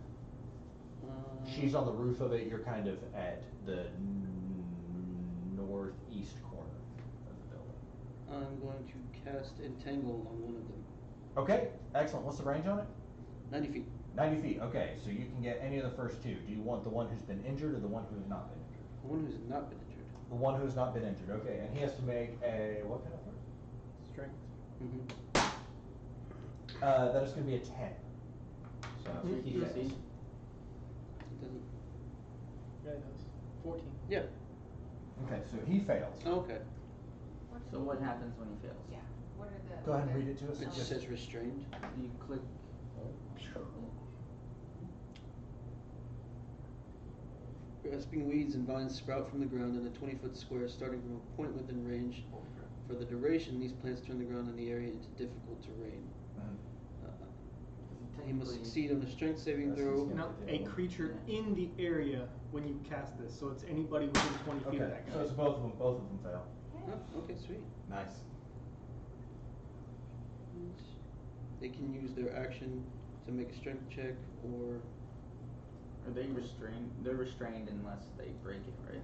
She's on the roof of it. You're kind of at the northeast corner of the building. I'm going to cast Entangle on one of them. Okay, excellent. What's the range on it? 90 feet. 90 feet. Okay, so you can get any of the first 2. Do you want the one who's been injured or the one who has not been injured? The one who's not been injured. The one who's not been injured. Okay, and he has to make a what kind of throw? Strength. That is going to be a 10. So he Mhm. fails. It doesn't. Yeah, it does. 14. Yeah. Okay, so he fails. Oh, okay. So what happens when he fails? Yeah. What are the? Go ahead and read it to us. It just says restrained. You click. Grasping weeds and vines sprout from the ground in a 20-foot square starting from a point within range. For the duration, these plants turn the ground in the area into difficult terrain. He must succeed on a strength saving That's throw. his Now, a creature in the area when you cast this, so it's anybody within 20 feet Okay, of that guy. so it's both of them. Both of them fail. Oh, okay, sweet. Nice. They can use their action to make a strength check, or Are they restrained? They're restrained unless they break it, right?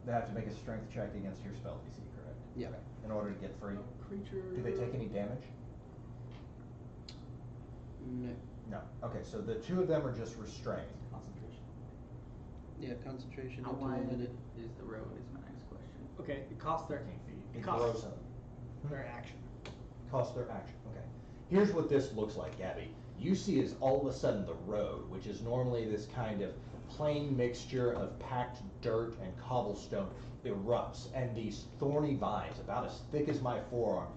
They have to make a strength check against your spell DC, correct? Yeah. Okay, in order to get free. Creature. Do they take any damage? no. No. Okay, so the 2 of them are just restrained. Concentration. Yeah, concentration How up to 1 wide minute. is the road? Is my next question. Okay, it costs their 13 feet. It It costs grows up. their action. Cost their action. Okay. Here's what this looks like, Gabby. You see is all of a sudden the road, which is normally this kind of plain mixture of packed dirt and cobblestone, erupts, and these thorny vines, about as thick as my forearm,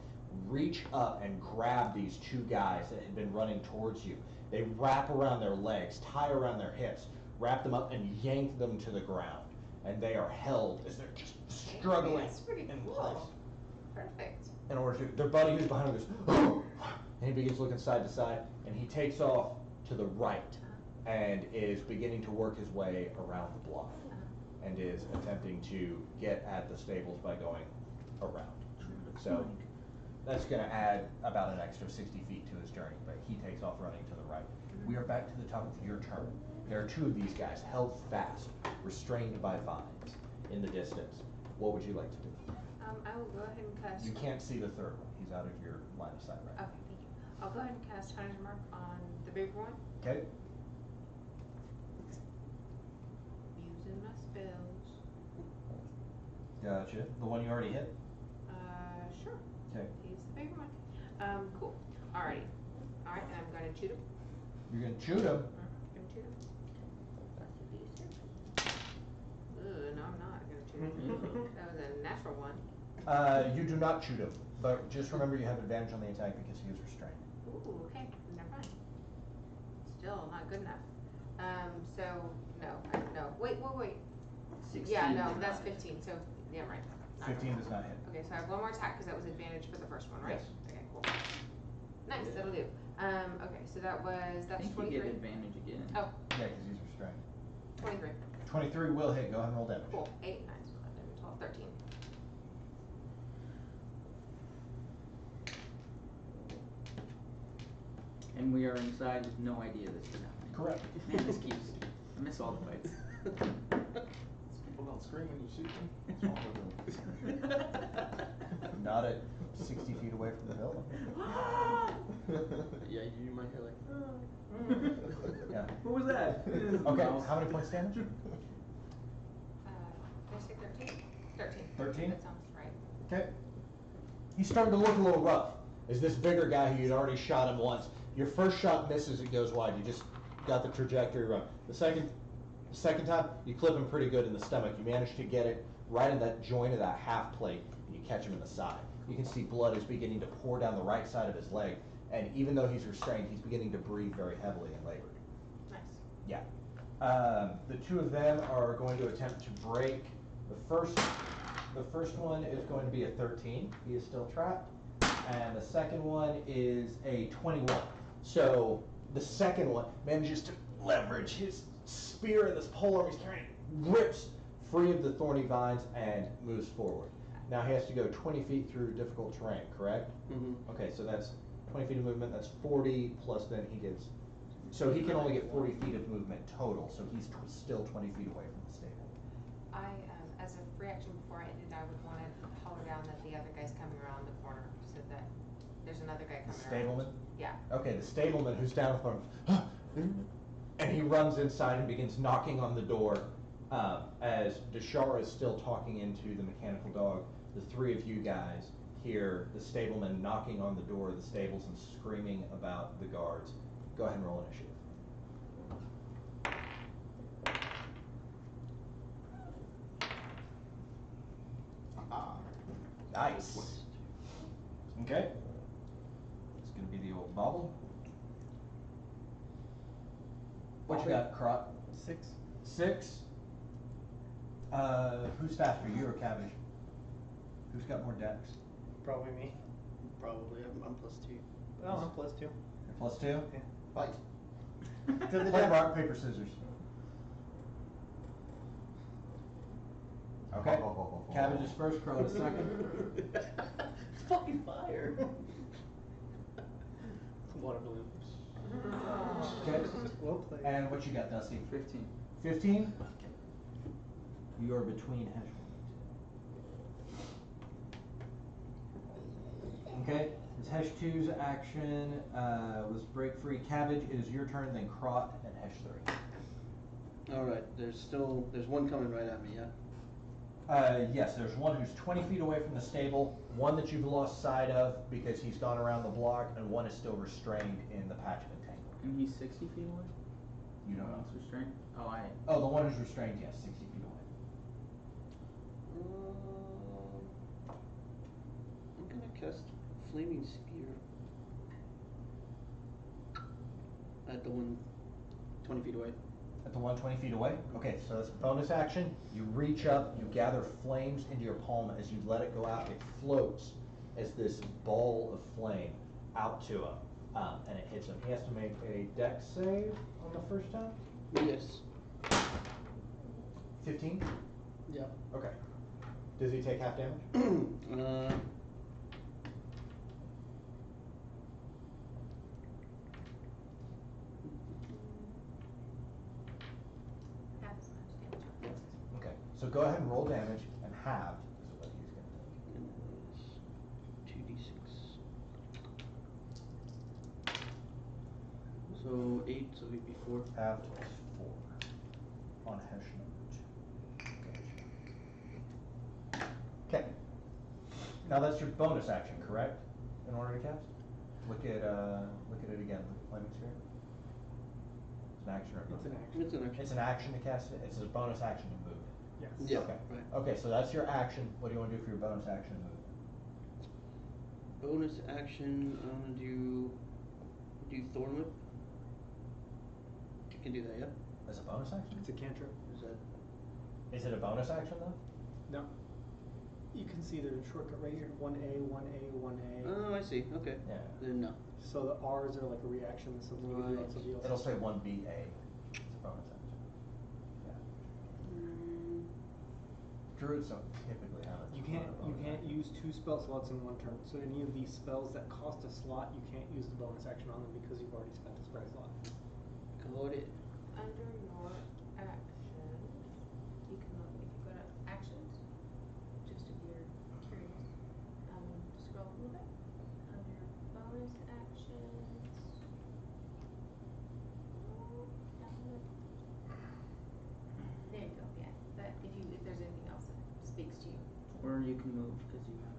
reach up and grab these 2 guys that had been running towards you. They wrap around their legs, tie around their hips, wrap them up, and yank them to the ground. And they are held as they're just struggling That's pretty in cool. place. Perfect. In order to, their buddy who's behind him goes, and he begins looking side to side, and he takes off to the right and is beginning to work his way around the bluff and is attempting to get at the stables by going around. So That's gonna add about an extra 60 feet to his journey, but he takes off running to the right. We are back to the top of your turn. There are two of these guys held fast, restrained by vines in the distance. What would you like to do? I will go ahead and cast. You can't see the third one. He's out of your line of sight right Okay, thank you. I'll go ahead and cast Hunter's Mark on the bigger one. Okay. Using my spells. Gotcha. The one you already hit? Sure. Okay. He's the bigger one. Cool. Alrighty. Alright, and I'm gonna shoot him. You're gonna shoot him. Gonna shoot him. That's a D6. Ugh, no, I'm not gonna shoot him. That was a natural one. You do not shoot him, but just remember you have advantage on the attack because he is restrained. Ooh, okay, never mind. Still not good enough. So, no, no, wait. 16 Yeah, no, did that's not hit. 15, so, yeah, right. Not 15 good. does not hit. Okay, so I have one more attack, cause that was advantage for the first one, right? Yes. Okay, cool. Nice, Yeah. that'll do. Okay, so that's I think you 23. get advantage again. Oh, Yeah, because he's restrained. 23. 23 will hit. Go ahead and roll damage. Cool. 8, 9, 11, 12, 13. And we are inside with no idea this is happening. Correct. Man, this keeps. I miss all the fights. People don't scream when you shoot them. What's wrong with them? Not at 60 feet away from the building. Yeah, you might hear like. Yeah. What was that? Okay, how many points damage? Did I say 13? 13. 13? That sounds right. Okay. He's starting to look a little rough. Is this bigger guy who you'd already shot him once? Your first shot misses, it goes wide. You just got the trajectory wrong. The second time, you clip him pretty good in the stomach. You manage to get it right in that joint of that half plate, and you catch him in the side. You can see blood is beginning to pour down the right side of his leg, and even though he's restrained, he's beginning to breathe very heavily and labored. Nice. Yeah. The two of them are going to attempt to break. The first one is going to be a 13. He is still trapped. And the second one is a 21. So the second one manages to leverage his spear in this polearm he's carrying, rips free of the thorny vines, and moves forward. Now he has to go 20 feet through difficult terrain, correct? Mm-hmm. Okay, so that's 20 feet of movement, that's 40, plus then he gets, so he can only get 40 feet of movement total, so he's still 20 feet away from the stable. As a reaction before I ended, I would want to holler down that the other guy's coming around the corner, so that there's another guy The coming around. stableman? Yeah. Okay, the stableman who's down at the front, and he runs inside and begins knocking on the door, as Deshara is still talking into the mechanical dog. The three of you guys hear the stableman knocking on the door of the stables and screaming about the guards. Go ahead and roll initiative. Nice. Okay. It's gonna be the old bobble. What you got, Crot? 6. 6. Who's faster, you or Cabbage? Who's got more decks? Probably me. Probably. I'm +2. Oh, I'm +2. You're +2? Yeah. Fight. To the Play death. rock, paper, scissors. Okay. Cabbage is first, Crot is second. It's fucking fire. Water balloons. Okay. Well played. And what you got, Dusty? 15. 15? You are between hash points. Okay, his Hesh 2's action was break free. Cabbage, it is your turn, then Crot and Hesh 3. Alright, there's one coming right at me, yeah? Yes, there's one who's 20 feet away from the stable, one that you've lost sight of because he's gone around the block, and one is still restrained in the patch of entanglement. And he's 60 feet away? You don't know. It's restrained? Oh, Oh, the one who's restrained, yes, 60 feet away. I'm gonna cast Flaming Spear at the one 20 feet away. At the one 20 feet away? Okay, so that's a bonus action. You reach up, you gather flames into your palm. As you let it go out, it floats as this ball of flame out to him, and it hits him. He has to make a dex save on the first time. Yes. 15? Yeah. Okay. Does he take half damage? So go ahead and roll damage, and halved is what he's going to take. And it was 2d6. So 8, so it'd be 4. Halved is 4 on Hesh number 2. Okay. Now that's your bonus action, correct? In order to cast? Look at it again. Look at Flaming Sphere. It's an action or a It's bonus? an action. It's an action. It's an action to cast it. It's a bonus action to move it. Yes. Yeah, Okay. right. Okay, so that's your action. What do you want to do for your bonus action to move? Bonus action, I'm gonna do Thorn Whip. You can do that, yeah? As a bonus action? It's a cantrip. Is that Is it a bonus action though? No. You can see there's a shortcut right here. 1A, 1A, 1A. Oh, I see. Okay. Yeah. Then no. So the R's are like a reaction to something you do on Right. somebody else. It'll say 1BA. It's a bonus action. Yeah. Druids don't typically have it. You can't use 2 spell slots in one turn. So any of these spells that cost a slot, you can't use the bonus action on them because you've already spent a spell slot. Got it. Under your actions, you can look, if you go to actions, just if you're curious, scroll a little bit, under bonus actions. Down a bit. There you go, yeah, but if there's anything else that speaks to you. Or you can move because you have.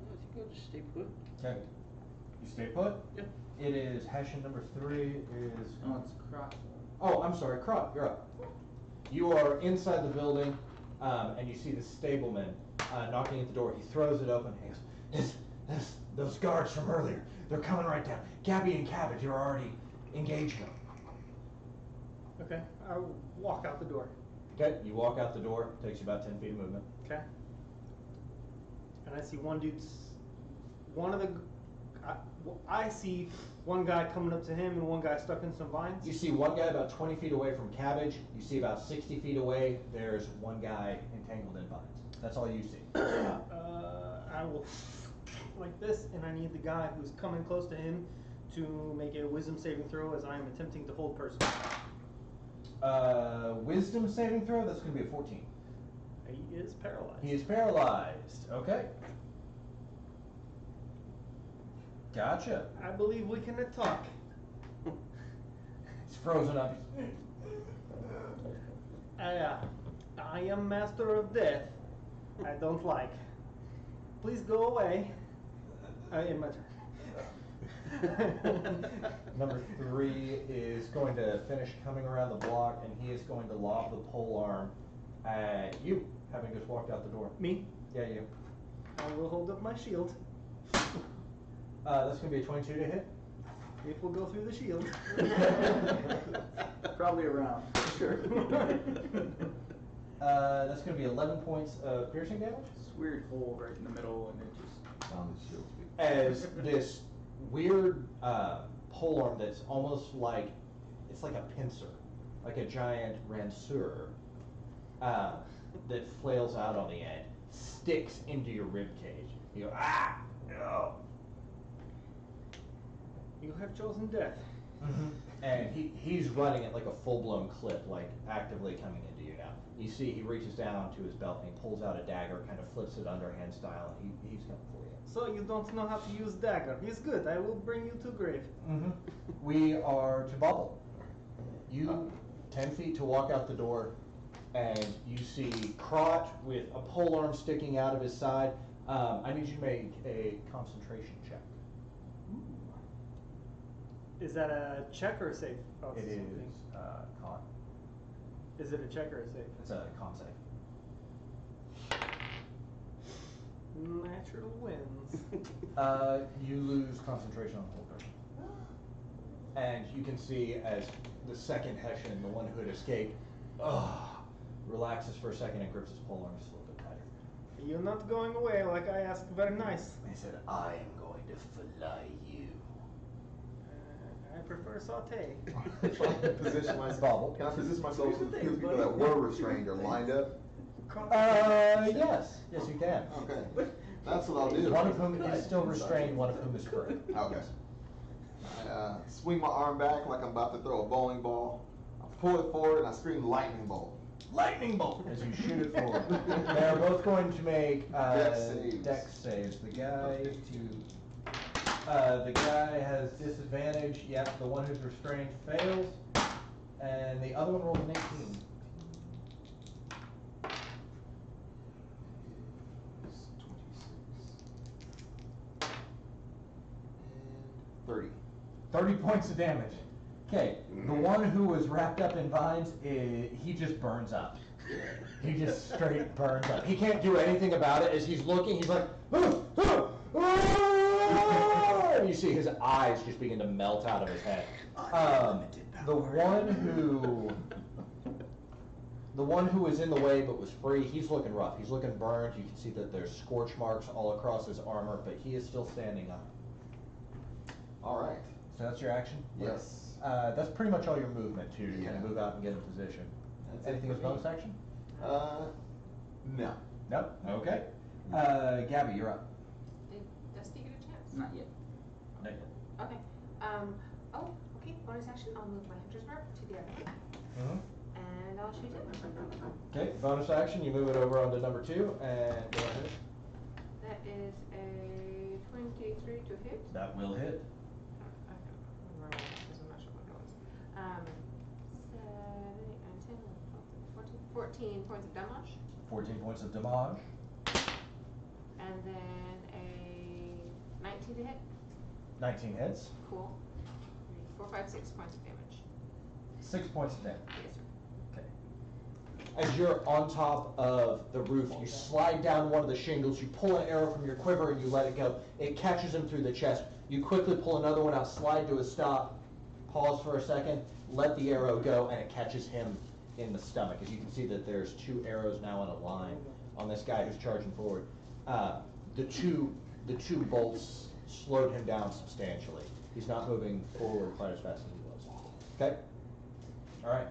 I think I'll just stay put. Okay. You stay put? Yep. It is Hessian number 3 is. Oh, it's cross. Oh, I'm sorry, Krot, you're up. You are inside the building, and you see the stableman knocking at the door. He throws it open. He goes, those guards from earlier, they're coming right down. Gabby and Cabbage are already engaged them. Okay. I walk out the door. Okay, you walk out the door. Takes you about 10 feet of movement. Okay. And I see I see one guy coming up to him and one guy stuck in some vines. You see one guy about 20 feet away from Cabbage. You see about 60 feet away, there's one guy entangled in vines. That's all you see. I will like this, and I need the guy who's coming close to him to make a wisdom saving throw as I am attempting to hold person. Wisdom saving throw, that's going to be a 14. He is paralyzed. He is paralyzed. Okay. Gotcha. I believe we can talk. He's frozen up. I am master of death. I don't like. Please go away. In my turn. Number 3 is going to finish coming around the block, and he is going to lob the pole arm at you, having just walked out the door. Me? Yeah, you. I will hold up my shield. That's going to be a 22 to hit. It will go through the shield. Probably around. Sure. That's going to be 11 points of piercing damage. This weird hole right in the middle, and it just. Found the shield speak. As this weird pole arm that's almost like, it's like a pincer, like a giant ranseur, that flails out on the end, sticks into your rib cage. You go, ah, no. You have chosen death. And he's running at like a full-blown clip, like actively coming into you now. You see he reaches down to his belt and he pulls out a dagger, kind of flips it underhand style, and he's coming for you. So you don't know how to use dagger. It's good. I will bring you to grave. We are to Bubble. You 10 feet to walk out the door, and you see Krot with a pole arm sticking out of his side. I need you to make a concentration check. Is that a check or a save? Oh, It it's is something. con. Is it a check or a save? It's a con save. Natural wins. You lose concentration on the whole person. And you can see as the second Hessian, the one who had escaped, relaxes for a second and grips his pole arm just a little bit tighter. You're not going away like I asked. Very nice. He said, I am going to fillet you. I prefer saute. Trying to position myself. Bubble. Can I position myself so the few people that were restrained are lined up? Yes. Yes, you can. Okay. That's what I'll do. One of whom is still restrained, one of whom is free. Okay. I swing my arm back like I'm about to throw a bowling ball. I pull it forward and I scream lightning bolt. Lightning bolt as you shoot it forward. They're both going to make dex saves. The guy has disadvantage. Yep, the one who's restrained fails, and the other one rolls an 18. 30. 30 points of damage. Okay, the one who was wrapped up in vines, he just burns up. He just straight burns up. He can't do anything about it. As he's looking, he's like, "Ah, ah, ah," and you see his eyes just begin to melt out of his head. The one who was in the way but was free, he's looking rough. He's looking burned. You can see that there's scorch marks all across his armor, but he is still standing up. All right. So that's your action? Yes. That's pretty much all your movement too, to kind Yeah. of move out and get in position. That's it Anything for as me. bonus action? No. Nope. Okay. Gabby, you're up. Did Dusty get a chance? Not yet. Not yet. Okay. Okay, bonus action, I'll move my hunter's mark to the other one, and I'll shoot it. Okay, bonus action, you move it over onto number 2, and go ahead. That is a 23 to hit. That will hit. I can roll because I'm not sure what it was. 7, 8, 9, 10, 11, 12, 14 points of damage, 14 points of damage. and then a 19 to hit. 19 hits. Cool. 4, 5, 6 points of damage. 6 points of damage. Yes, sir. Okay. As you're on top of the roof, you slide down one of the shingles, you pull an arrow from your quiver and you let it go. It catches him through the chest. You quickly pull another one out, slide to a stop, pause for a second, let the arrow go, and it catches him in the stomach. As you can see that there's 2 arrows now in a line on this guy who's charging forward. The two bolts slowed him down substantially. He's not moving forward quite as fast as he was. Okay? Alright.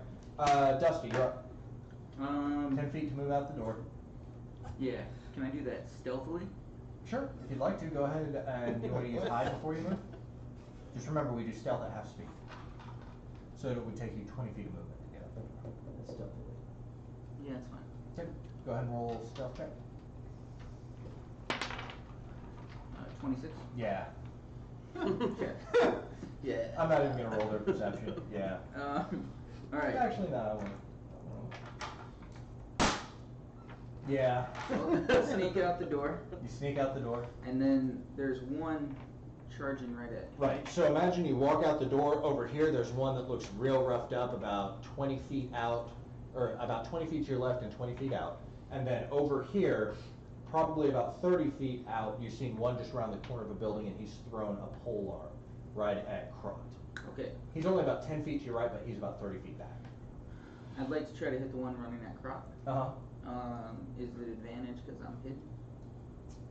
Dusty, you're up. 10 feet to move out the door. Yeah. Can I do that stealthily? Sure, if you'd like to, go ahead and you want to use hide before you move? Just remember, we do stealth at half speed. So it would take you 20 feet of movement to get up. That's stealthily. Yeah, that's fine. Okay, go ahead and roll stealth check. 26. Yeah. Okay. Yeah. I'm not even going to roll their perception. Yeah. All right. Actually, no, I won't. Yeah. I'll sneak out the door, You sneak out the door. and then there's one charging right at. Right, so imagine you walk out the door. Over here, there's one that looks real roughed up, about 20 feet out, or about 20 feet to your left and 20 feet out. And then over here, probably about 30 feet out, you've seen one just around the corner of a building, and he's thrown a polearm right at Crot. Okay. He's only about 10 feet to your right, but he's about 30 feet back. I'd like to try to hit the one running at Croc. Uh-huh. Is it advantage because I'm hidden?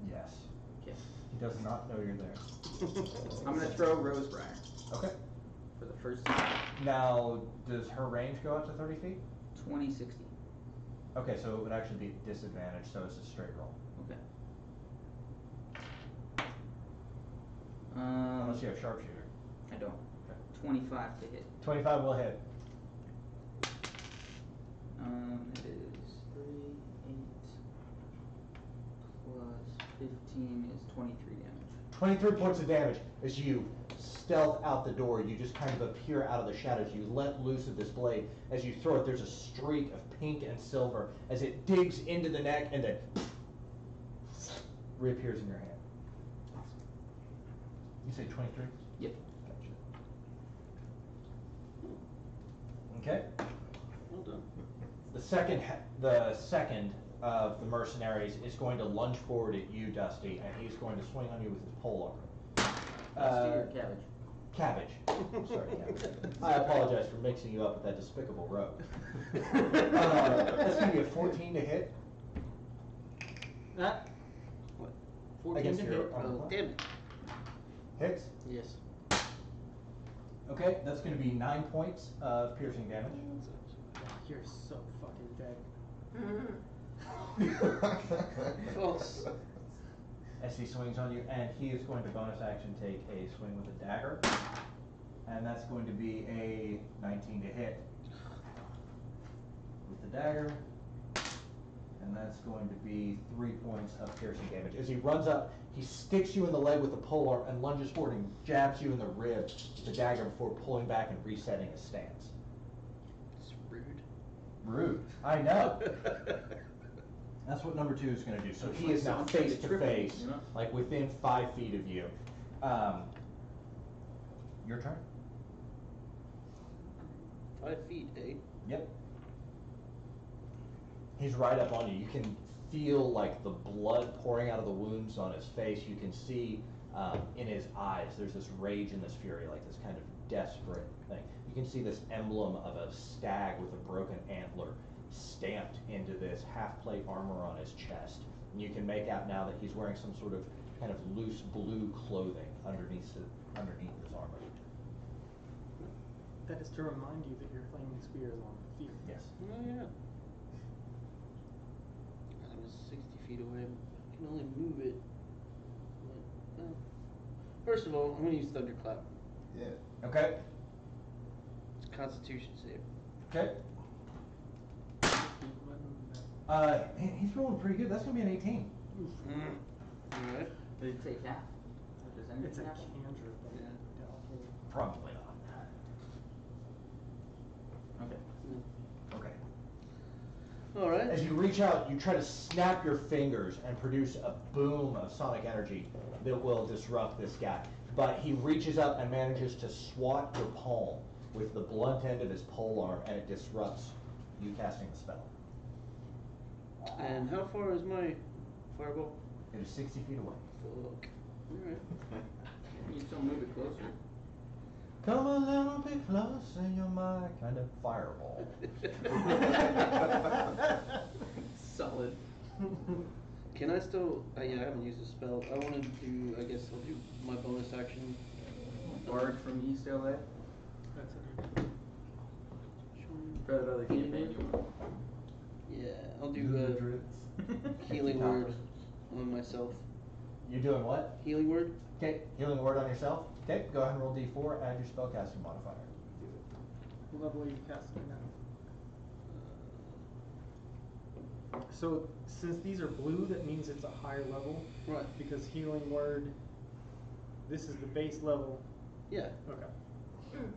Yes. Okay. He does not know you're there. I'm gonna throw Rosebriar Okay. for the first time. Now, does her range go up to 30 feet? 20, 60. Okay, so it would actually be a disadvantage, so it's a straight roll. Okay. Unless you have sharpshooter. I don't. Okay. 25 to hit. 25 will hit. It is 3, 8 plus 15 is 23 damage. 23 points of damage. As you stealth out the door, you just kind of appear out of the shadows. You let loose of this blade. As you throw it, there's a streak of pink and silver as it digs into the neck and then reappears in your hand. You say 23? Yep. Gotcha. Okay. Well done. The second of the mercenaries is going to lunge forward at you, Dusty, and he's going to swing on you with his polearm. Dusty or Cabbage? Cabbage. Sorry, Cabbage. I apologize for mixing you up with that despicable rogue. That's going to be a 14 to hit. What? 14 Against to your hit. armor Oh, class. damn it. Hits. Yes. Okay, that's going to be 9 points of piercing damage. You're so fucking dead. Mm-hmm. False. As he swings on you, and he is going to bonus action take a swing with a dagger. and that's going to be a 19 to hit with the dagger, and that's going to be 3 points of piercing damage. As he runs up, he sticks you in the leg with the polearm and lunges forward and jabs you in the rib with the dagger before pulling back and resetting his stance. It's rude. Rude. I know. That's what number 2 is going to do. So he is now face to face, like within 5 feet of you. Your turn. 5 feet, eh? Yep. He's right up on you. You can feel like the blood pouring out of the wounds on his face. You can see in his eyes, there's this rage and this fury, like this kind of desperate thing. You can see this emblem of a stag with a broken antler stamped into this half-plate armor on his chest. And you can make out now that he's wearing some sort of kind of loose blue clothing underneath his armor. That is to remind you that your flaming spear is on the field. Yes. Oh, yeah. I was 60 feet away. I can only move it. But, first of all, I'm going to use Thunderclap. Yeah. Okay. It's a Constitution save. Okay. He's rolling pretty good. That's gonna be an 18. Alright. Did it take half? Or does anything It's a happen? cantrip. Yeah. Doubtful. Probably not. Okay. Okay. Alright. As you reach out, you try to snap your fingers and produce a boom of sonic energy that will disrupt this guy. But he reaches up and manages to swat your palm with the blunt end of his polearm, and it disrupts you casting the spell. And how far is my fireball? It is 60 feet away. Fuck. Alright. You still move it closer. Come a little bit closer, you're my kind of fireball. Solid. Can I still? Yeah, I haven't used a spell. I want to do. I guess I'll do my bonus action. Bard from East LA. That's it. For that other campaign you want. Yeah, I'll do healing word on myself. You're doing what? Healing word. Okay, healing word on yourself. Okay, go ahead and roll d4, add your spellcasting modifier. What level are you casting now? So, since these are blue, that means it's a higher level. Right. Because healing word, this is the base level. Yeah. Okay. Can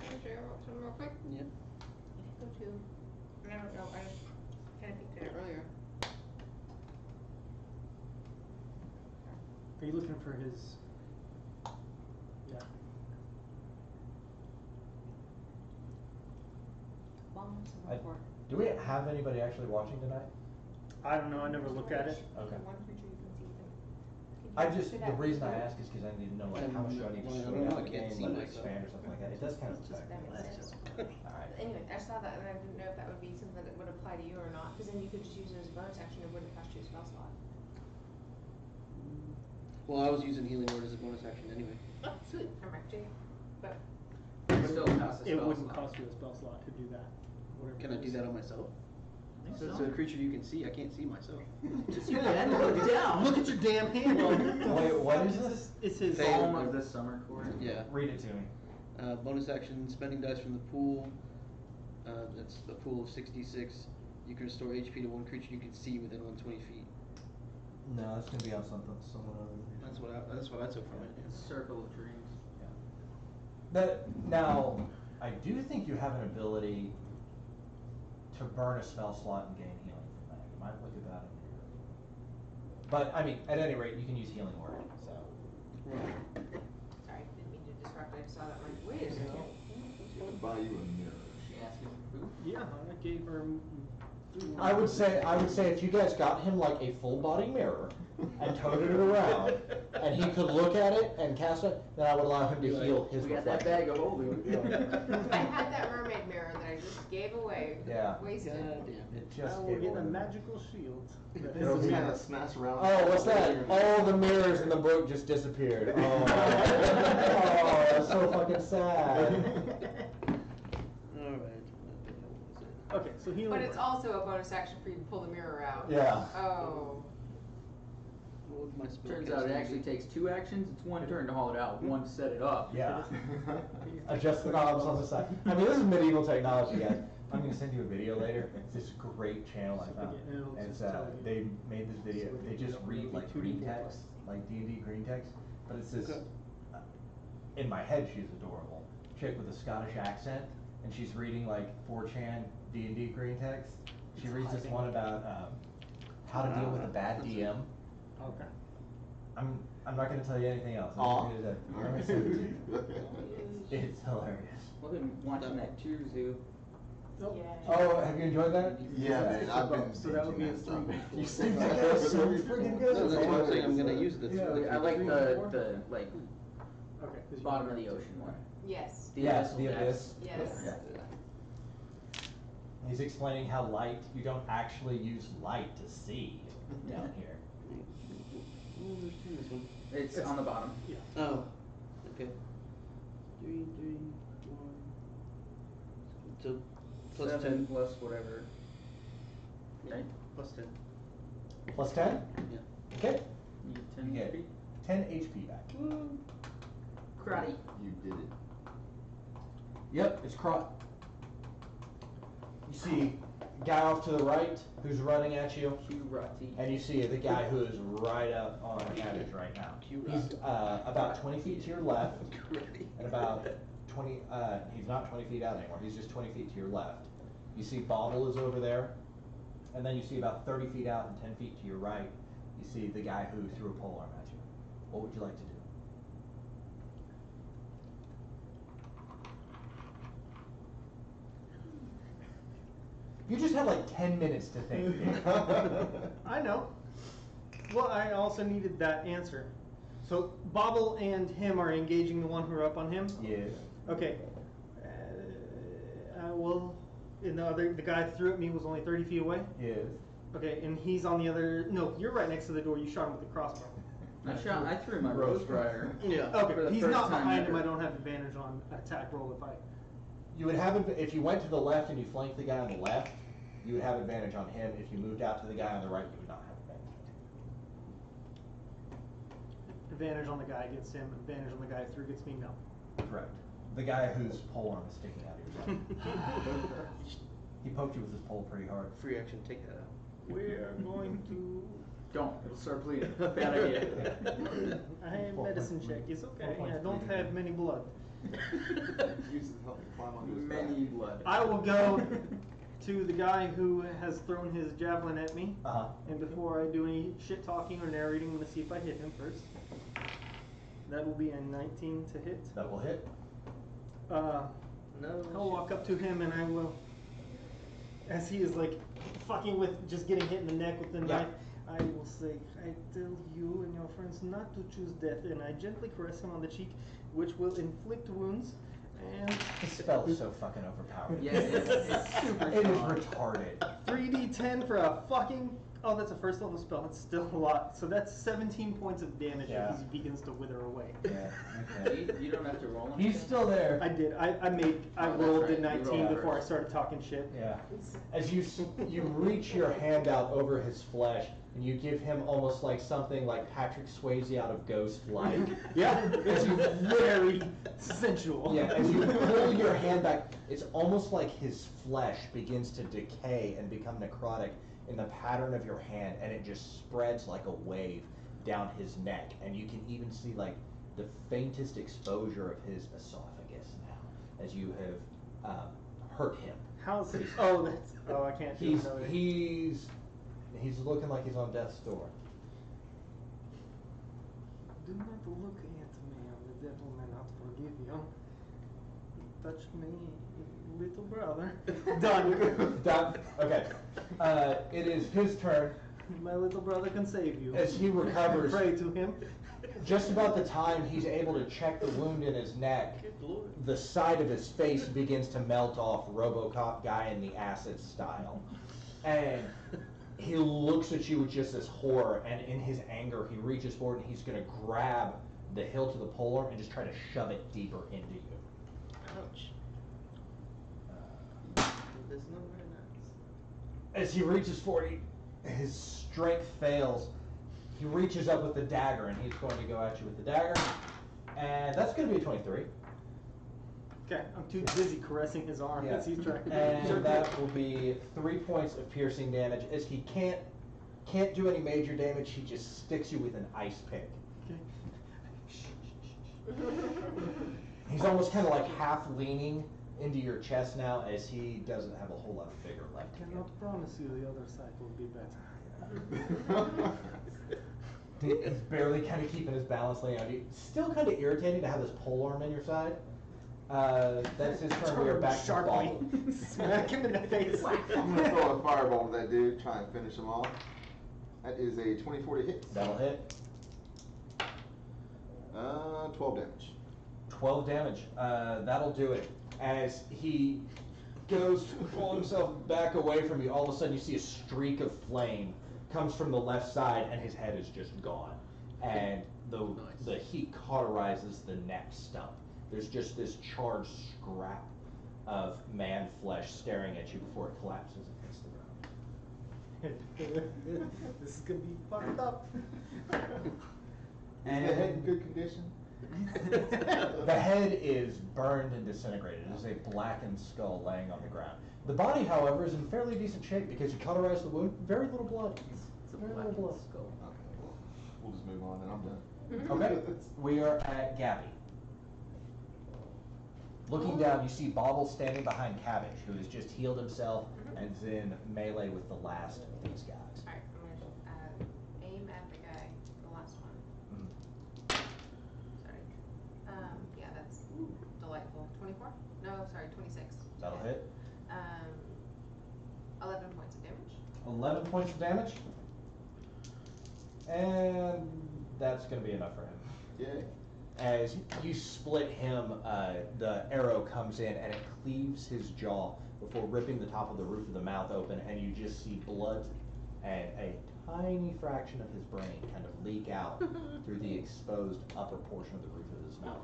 I show you something real quick? Yeah. If you go to, and I don't know, I just kind of peeked at it earlier. Are you looking for his? Yeah. Do we have anybody actually watching tonight? I don't know. I never look at it. Okay. One creature you can see them. I just, the reason I ask is because I need to know like how much do I need to Well, I slow don't know, down I the can't game, see let it myself. expand or something like that. It does kind of Just affect that me. makes sense. Alright. Anyway, I saw that and I didn't know if that would be something that would apply to you or not, because then you could just use it as a bonus action. It wouldn't cost you a spell slot. Well, I was using healing word as a bonus action anyway. Oh, sweet. I'm back to you. But It still costs a It spell wouldn't slot. cost you a spell slot to do that. Whatever Can I it do is. that on myself? I think So it's so. a creature you can see. I can't see myself. Just use your hand to look down. Look at your damn hand. Wait, what is this? It's his. Hey. Home of the Summer Court. Yeah. Read it to me. Bonus action, spending dice from the pool. That's a pool of 66. You can restore HP to one creature you can see within 120 feet. No, that's gonna be on someone other than That's what I took from it. Circle of Dreams. Now, I do think you have an ability to burn a spell slot and gain healing from that. You might look at that in here. But I mean, at any rate, you can use healing word. So sorry, didn't mean to disrupt. I just saw that. I'm like, wait a second. She's gonna buy you a mirror. She asked you for food. Yeah, I gave her. I would say if you guys got him like a full body mirror and toted it around, and he could look at it and cast it, then I would allow him to heal his We got that reflection. bag of holding. I had that mermaid mirror that I just gave away. Yeah. Wasted. God damn. It I just will gave get away. a magical shield. It'll kind of smash around. Oh, what's that? Oh, the mirrors in the book just disappeared. Oh, oh that's so fucking sad. Alright. Okay, so healing. But it's word. also a bonus action for you to pull the mirror out. Yeah. Oh. What would my spell Turns out it casting actually be? takes 2 actions. It's 1 turn to haul it out, 1 to set it up. Yeah. Adjust the knobs on the side. I mean, this is medieval technology, guys. I'm gonna send you a video later. It's this great channel I found. And it's, they made this video. They just read like green text, like D&D green text. But it's this. Okay. In my head, she's adorable. Chick with a Scottish accent, and she's reading like 4chan D&D green text. She reads this one about how to deal with a bad DM. Okay. I'm not gonna tell you anything else. Aw. I'm gonna send it to you. It's hilarious. Well, I've been watching that too, Zoo. Oh, have you enjoyed that? Yeah, man, I've been So that would be a binging that stuff. 3d4. You say That that. is so freaking good. No, that's what I'm saying. I'm gonna use it. Yeah, I like the like Okay. 'cause you bottom of can- the ocean one. Yes. Yes, abyssal the depths. abyss. Yes. Yeah. He's explaining how light, you don't actually use light to see down here. Oh, there's 2 in this one. It's on the bottom. Oh, okay. 3, 1. So, plus 7 10. plus whatever. Okay. Plus 10. Plus 10? Yeah. Okay. You get 10 You get HP. 10 HP back. Karate. You did it. Yep, it's Crot. You see guy off to the right who's running at you, Kurati. and you see the guy who is right up on Cabbage right now. He's about 20 feet to your left, and about 20, he's not 20 feet out anymore, he's just 20 feet to your left. You see Bobble is over there, and then you see about 30 feet out and 10 feet to your right, you see the guy who threw a polearm at you. What would you like to do? You just had like 10 minutes to think. I know. Well, I also needed that answer. So Bobble and him are engaging the one who are up on him. Yes. Okay. Well, the guy that threw at me was only 30 feet away. Yes. Okay, and he's on the other. No, you're right next to the door. You shot him with the crossbow. I threw my Rose Briar. Yeah. For Okay, the he's first not time behind him. ever. I don't have advantage on attack roll if I. You would have if you went to the left and you flanked the guy on the left, you would have advantage on him. If you moved out to the guy on the right, you would not have advantage. Advantage on the guy against him. Advantage on the guy who threw against me. No. Correct. The guy whose polearm is sticking out of your head. He poked you with his pole pretty hard. Free action, take that out. We're going to. Don't. It'll start bleeding. Bad idea. I have medicine check. It's okay. I don't have many blood. Use it to help me climb onto his Many back. blood. I will go to the guy who has thrown his javelin at me, Uh huh. and before I do any shit talking or narrating, I'm gonna see if I hit him first. That will be a 19 to hit. That will hit. I'll No. walk up to him and I will, as he is like fucking with just getting hit in the neck with the Yeah. knife, I will say, I tell you and your friends not to choose death, and I gently caress him on the cheek, which will inflict wounds, and This spell is so fucking overpowered. Yeah, it's super It is strong. retarded. 3d10 for a fucking, oh, that's a first level spell, that's still a lot, so that's 17 points of damage Yeah. as he begins to wither away. Yeah. Okay. You don't have to roll on He's still there. I did, I Oh, that's rolled right, a you 19 rolled before I first. started talking shit. Yeah. As you reach your hand out over his flesh and you give him almost like something like Patrick Swayze out of Ghost like. Yeah, it's very sensual. Yeah, as you pull your hand back, it's almost like his flesh begins to decay and become necrotic in the pattern of your hand, and it just spreads like a wave down his neck, and you can even see like the faintest exposure of his esophagus now, as you have hurt him. How's it? Oh, that's. Oh, I can't do it. He's looking like he's on death's door. Do not look at me, the devil may not forgive you. Touch me, little brother. Done. Done. Okay. It is his turn. My little brother can save you. As he recovers, Pray to him. just about the time he's able to check the wound in his neck, the side of his face begins to melt off, RoboCop guy in the acid style. And he looks at you with just this horror, and in his anger, he reaches forward and he's going to grab the hilt of the polearm and just try to shove it deeper into you. Ouch. That's not very nice. As he reaches forward, his strength fails, he reaches up with the dagger, and he's going to go at you with the dagger. And that's going to be a 23. Okay, I'm too busy caressing his arm as he's trying. And that will be 3 points of piercing damage, as he can't do any major damage. He just sticks you with an ice pick. He's almost kind of like half leaning into your chest now, as he doesn't have a whole lot of vigor left. I cannot promise you the other side will be better. He's barely kind of keeping his balance laying on you. Still kind of irritating to have this polearm in your side. That's his turn. We are back to sharply. Bobble. Smack him in the face. I'm gonna throw a fireball to that dude, try and finish him off. That is a 24 to hit. That'll hit. 12 damage. 12 damage. That'll do it. As he goes to pull himself back away from you, all of a sudden you see a streak of flame comes from the left side, and his head is just gone. And the heat cauterizes the neck stump. There's just this charred scrap of man flesh staring at you before it collapses and hits the ground. This is gonna be fucked up. Is the head in good condition? The head is burned and disintegrated. It is a blackened skull laying on the ground. The body, however, is in fairly decent shape because you cauterized the wound. Very little blood. It's a Very black little blood. skull. Okay, well, we'll just move on then. I'm done. Okay, we are at Gabby. Looking down, you see Bobble standing behind Cabbage, who has just healed himself and is in melee with the last of these guys. Alright, I'm gonna aim at the guy, the last one. Sorry. Yeah, that's delightful. 24? No, sorry, 26. That'll hit. 11 points of damage. 11 points of damage. And that's going to be enough for him. Yay. As you split him, the arrow comes in and it cleaves his jaw before ripping the top of the roof of the mouth open, and you just see blood and a tiny fraction of his brain kind of leak out through the exposed upper portion of the roof of his mouth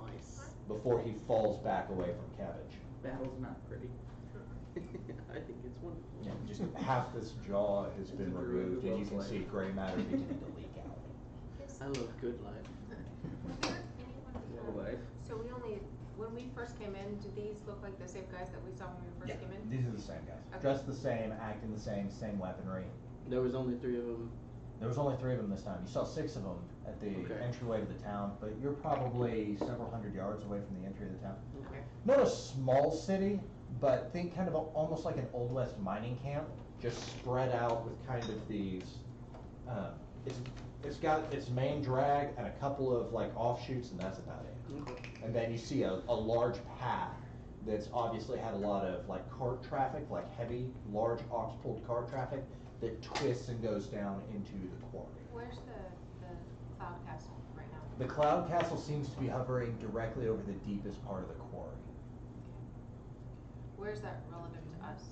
before he falls back away from Cabbage. Battle's not pretty. I think it's wonderful. Yeah, just half this jaw has been It's a removed, and you can life. see gray matter beginning to leak out. I love good life. Low life. So when we first came in, do these look like the same guys that we saw when we first came in? These are the same guys. Okay. Dressed the same, acting the same weaponry. There was only 3 of them. There was only 3 of them this time. You saw 6 of them at the Okay. entryway to the town, but you're probably several hundred yards away from the entry of the town. Okay. Not a small city, but think kind of almost like an Old West mining camp, just spread out with kind of these. It's got its main drag and a couple of like offshoots, and that's about it. Okay. And then you see a large path that's obviously had a lot of like cart traffic, like heavy, large ox-pulled cart traffic that twists and goes down into the quarry. Where's the cloud castle right now? The Cloud Castle seems to be hovering directly over the deepest part of the quarry. Where's that relative to us?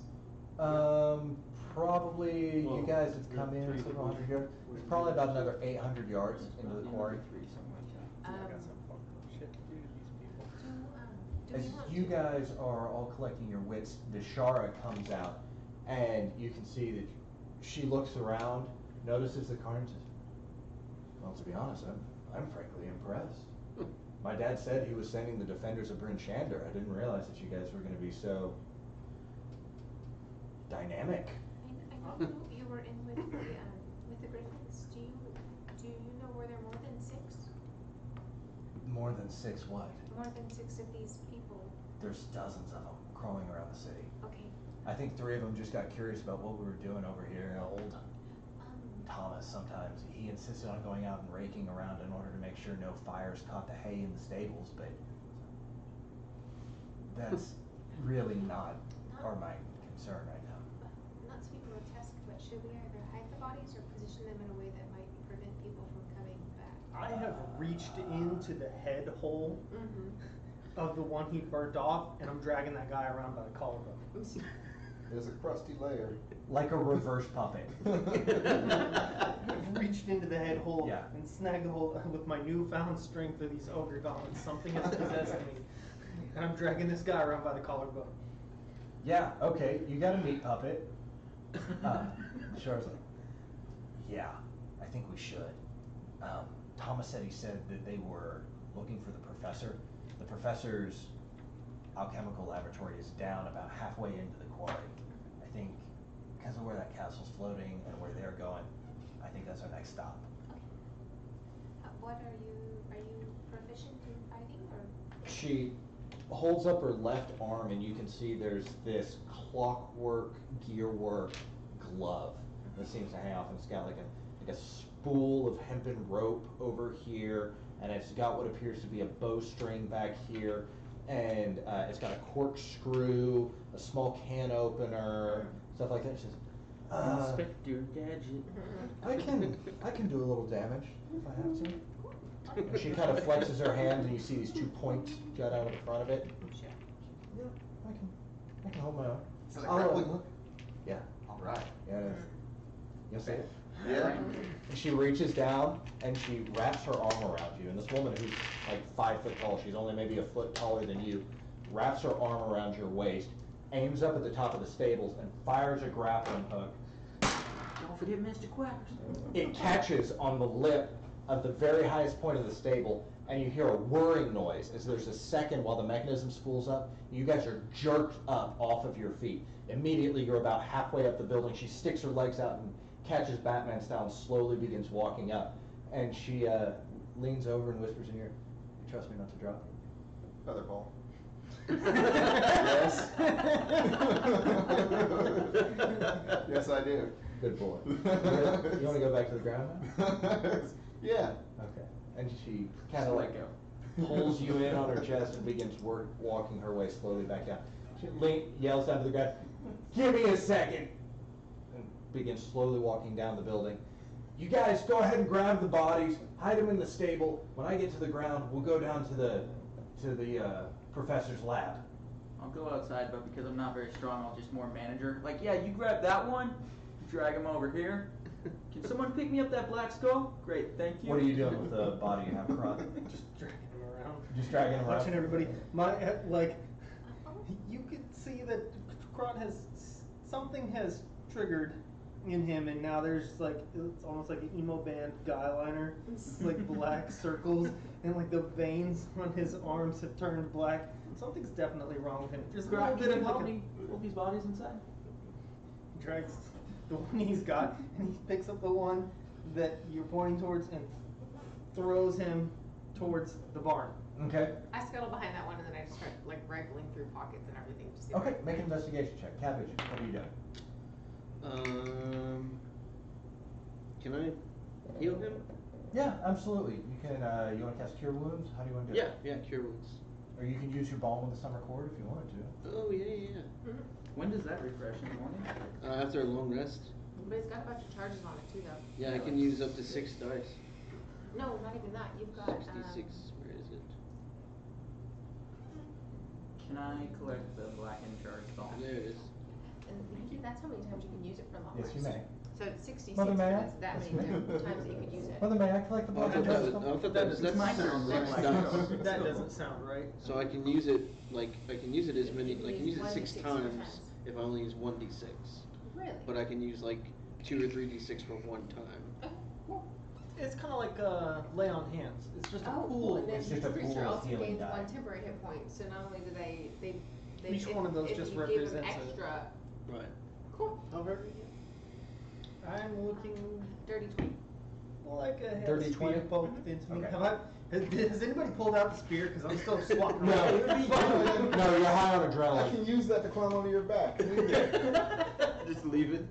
Probably Well, you guys have come in three several people. hundred yards. It's probably about another 800 yards into the quarry. Something like that. I got some fucked up shit to do to these people. Do As we want you to- guys are all collecting your wits, Deshara comes out, and you can see that she looks around, notices the car, and says, "Well, to be honest, I'm frankly impressed. My dad said he was sending the defenders of Bryn Shander. I didn't realize that you guys were going to be so dynamic." I know you were in with the Griffins. Do you know where there are more than 6? More than 6 what? More than 6 of these people. There's dozens of them crawling around the city. Okay. I think 3 of them just got curious about what we were doing over here. Old Um, Thomas, sometimes he insisted on going out and raking around in order to make sure no fires caught the hay in the stables, but that's really not our main concern right now. not to be grotesque, but should we either hide the bodies or position them in a way that might prevent people from coming back? I have reached into the head hole Mm-hmm. of the one he burnt off, and I'm dragging that guy around by the collarbone. There's a crusty layer. Like a reverse puppet. I've reached into the head hole Yeah. and snagged the hole with my newfound strength of these ogre gauntlets. Something has possessed me. And I'm dragging this guy around by the collarbone. Yeah, okay, you got a meat puppet. Shar's like, yeah, I think we should. Thomas said he said that they were looking for the professor. The professor's alchemical laboratory is down about halfway into the quarry. I think because of where that castle's floating and where they're going, I think that's our next stop. What are you proficient in fighting or? She holds up her left arm and you can see there's this clockwork, gearwork glove that seems to hang off, and it's got like a spool of hempen rope over here, and it's got what appears to be a bowstring back here, and it's got a corkscrew, a small can opener, stuff like that. She says, Inspector Gadget. I can do a little damage if I have to. And she kind of flexes her hand, and you see these two points jut out of the front of it. Sure. Yeah, I can hold my own. Is that a I'll, grappling hook? Yeah, Alright. yeah, it is. You'll see it. Yeah. And she reaches down and she wraps her arm around you. And this woman who's like 5 foot tall, she's only maybe a foot taller than you, wraps her arm around your waist, aims up at the top of the stables, and fires a grappling hook. Don't forget Mr. Quackers. It catches on the lip of the very highest point of the stable, and you hear a whirring noise as there's a second while the mechanism spools up. You guys are jerked up off of your feet. Immediately, you're about halfway up the building. She sticks her legs out and catches Batman style and slowly begins walking up. And she leans over and whispers in your ear, "You trust me not to drop you?" Featherball. Yes. Yes, I do. Good boy. You want to go back to the ground now? Yeah. Okay. And she kind of like go. pulls you in on her chest and begins walking her way slowly back down. She yells down to the ground, "Give me a second," and begins slowly walking down the building. "You guys go ahead and grab the bodies, hide them in the stable. When I get to the ground, we'll go down to the professor's lab." I'll go outside, but because I'm not very strong, I'll just more manager. Like, yeah, you grab that one, drag him over here. Can someone pick me up that black skull? Great, thank you. What are you doing with the body you have, Crot? Just dragging him around. Just dragging him around? Watching everybody. You could see that Krot something has triggered in him, and now there's it's almost like an emo band guy liner. It's like black circles, and like the veins on his arms have turned black. Something's definitely wrong with him. Just a little Can bit you of help like me pull these bodies inside? he drags the one he's got, and he picks up the one that you're pointing towards and throws him towards the barn. Okay. I scuttle behind that one and then I just start like rifling through pockets and everything to see. Okay, make an investigation check. Cabbage, what are you doing? Can I heal him? Yeah, absolutely. You can, you want to cast Cure Wounds? How do you want to do it? Yeah, cure wounds. Or you can use your Balm of the Summer Cord if you wanted to. Oh, yeah. When does that refresh in the morning? After a long rest. But it's got a bunch of charges on it too though. Yeah, I can use up to 6 dice. No, not even that. You've got 66, where is it? Can I collect the blackened charge ball? There it is. and that's how many times you can use it for long Yes, rest. you may. So it's 66, Mother, may I? that's that many times that you could use it. Mother, may I collect the Oh, I Balm thought of that the was, I thought that was, that's my turn. 6 Like, dice. That doesn't sound right. So I can use it, I can use it as many, I can use it 6 1d6 times if I only use 1d6. Really? But I can use like 2 or 3d6 for one time. It's kind of like lay on hands. It's just a Oh, pool. cool. And then It's just each a creature pool of also healing gains die. 1 temporary hit point. So not only do they Each one of those if just you give them represents a- extra. Right. Cool. Oh, very I'm looking Dirty 20. like a head 30, 20? spear poked into me. Okay. Has anybody pulled out the spear? Because I'm still swatting No, around. no, you're high on I adrenaline. can use that to climb onto your back. Just leave it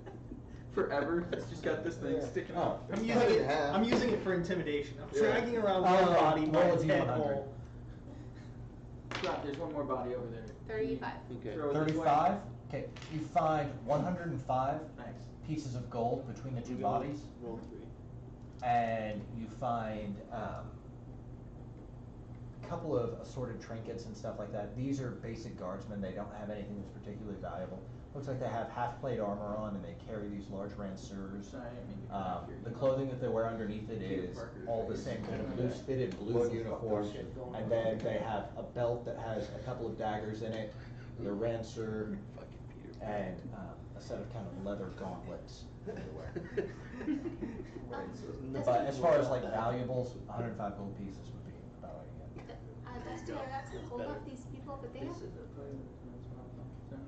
forever. It's just got this thing Yeah. sticking Oh. out. I'm Cut using it in it. half. I'm using it for intimidation. I'm Yeah. dragging around one body by roll a its head D100. hole. Crap, there's one more body over there. 35. Okay. Throw it this way. 35? Okay, you find 105 Nice. pieces of gold between the two bodies, Roll 3. and you find a couple of assorted trinkets and stuff like that. These are basic guardsmen. They don't have anything that's particularly valuable. Looks like they have half-plate armor on, and they carry these large rancers. Sorry, I didn't mean to cut off your- The clothing that they wear underneath it is all the same kind of loose-fitted blue uniform, and then they have a belt that has a couple of daggers in it, the rancer, Fucking Peter and a set of kind of leather gauntlets that they wear. But as far as like valuables, 105 gold pieces would be about all you get. Dusty, I got some hold off these people, but they have This is a private transfer.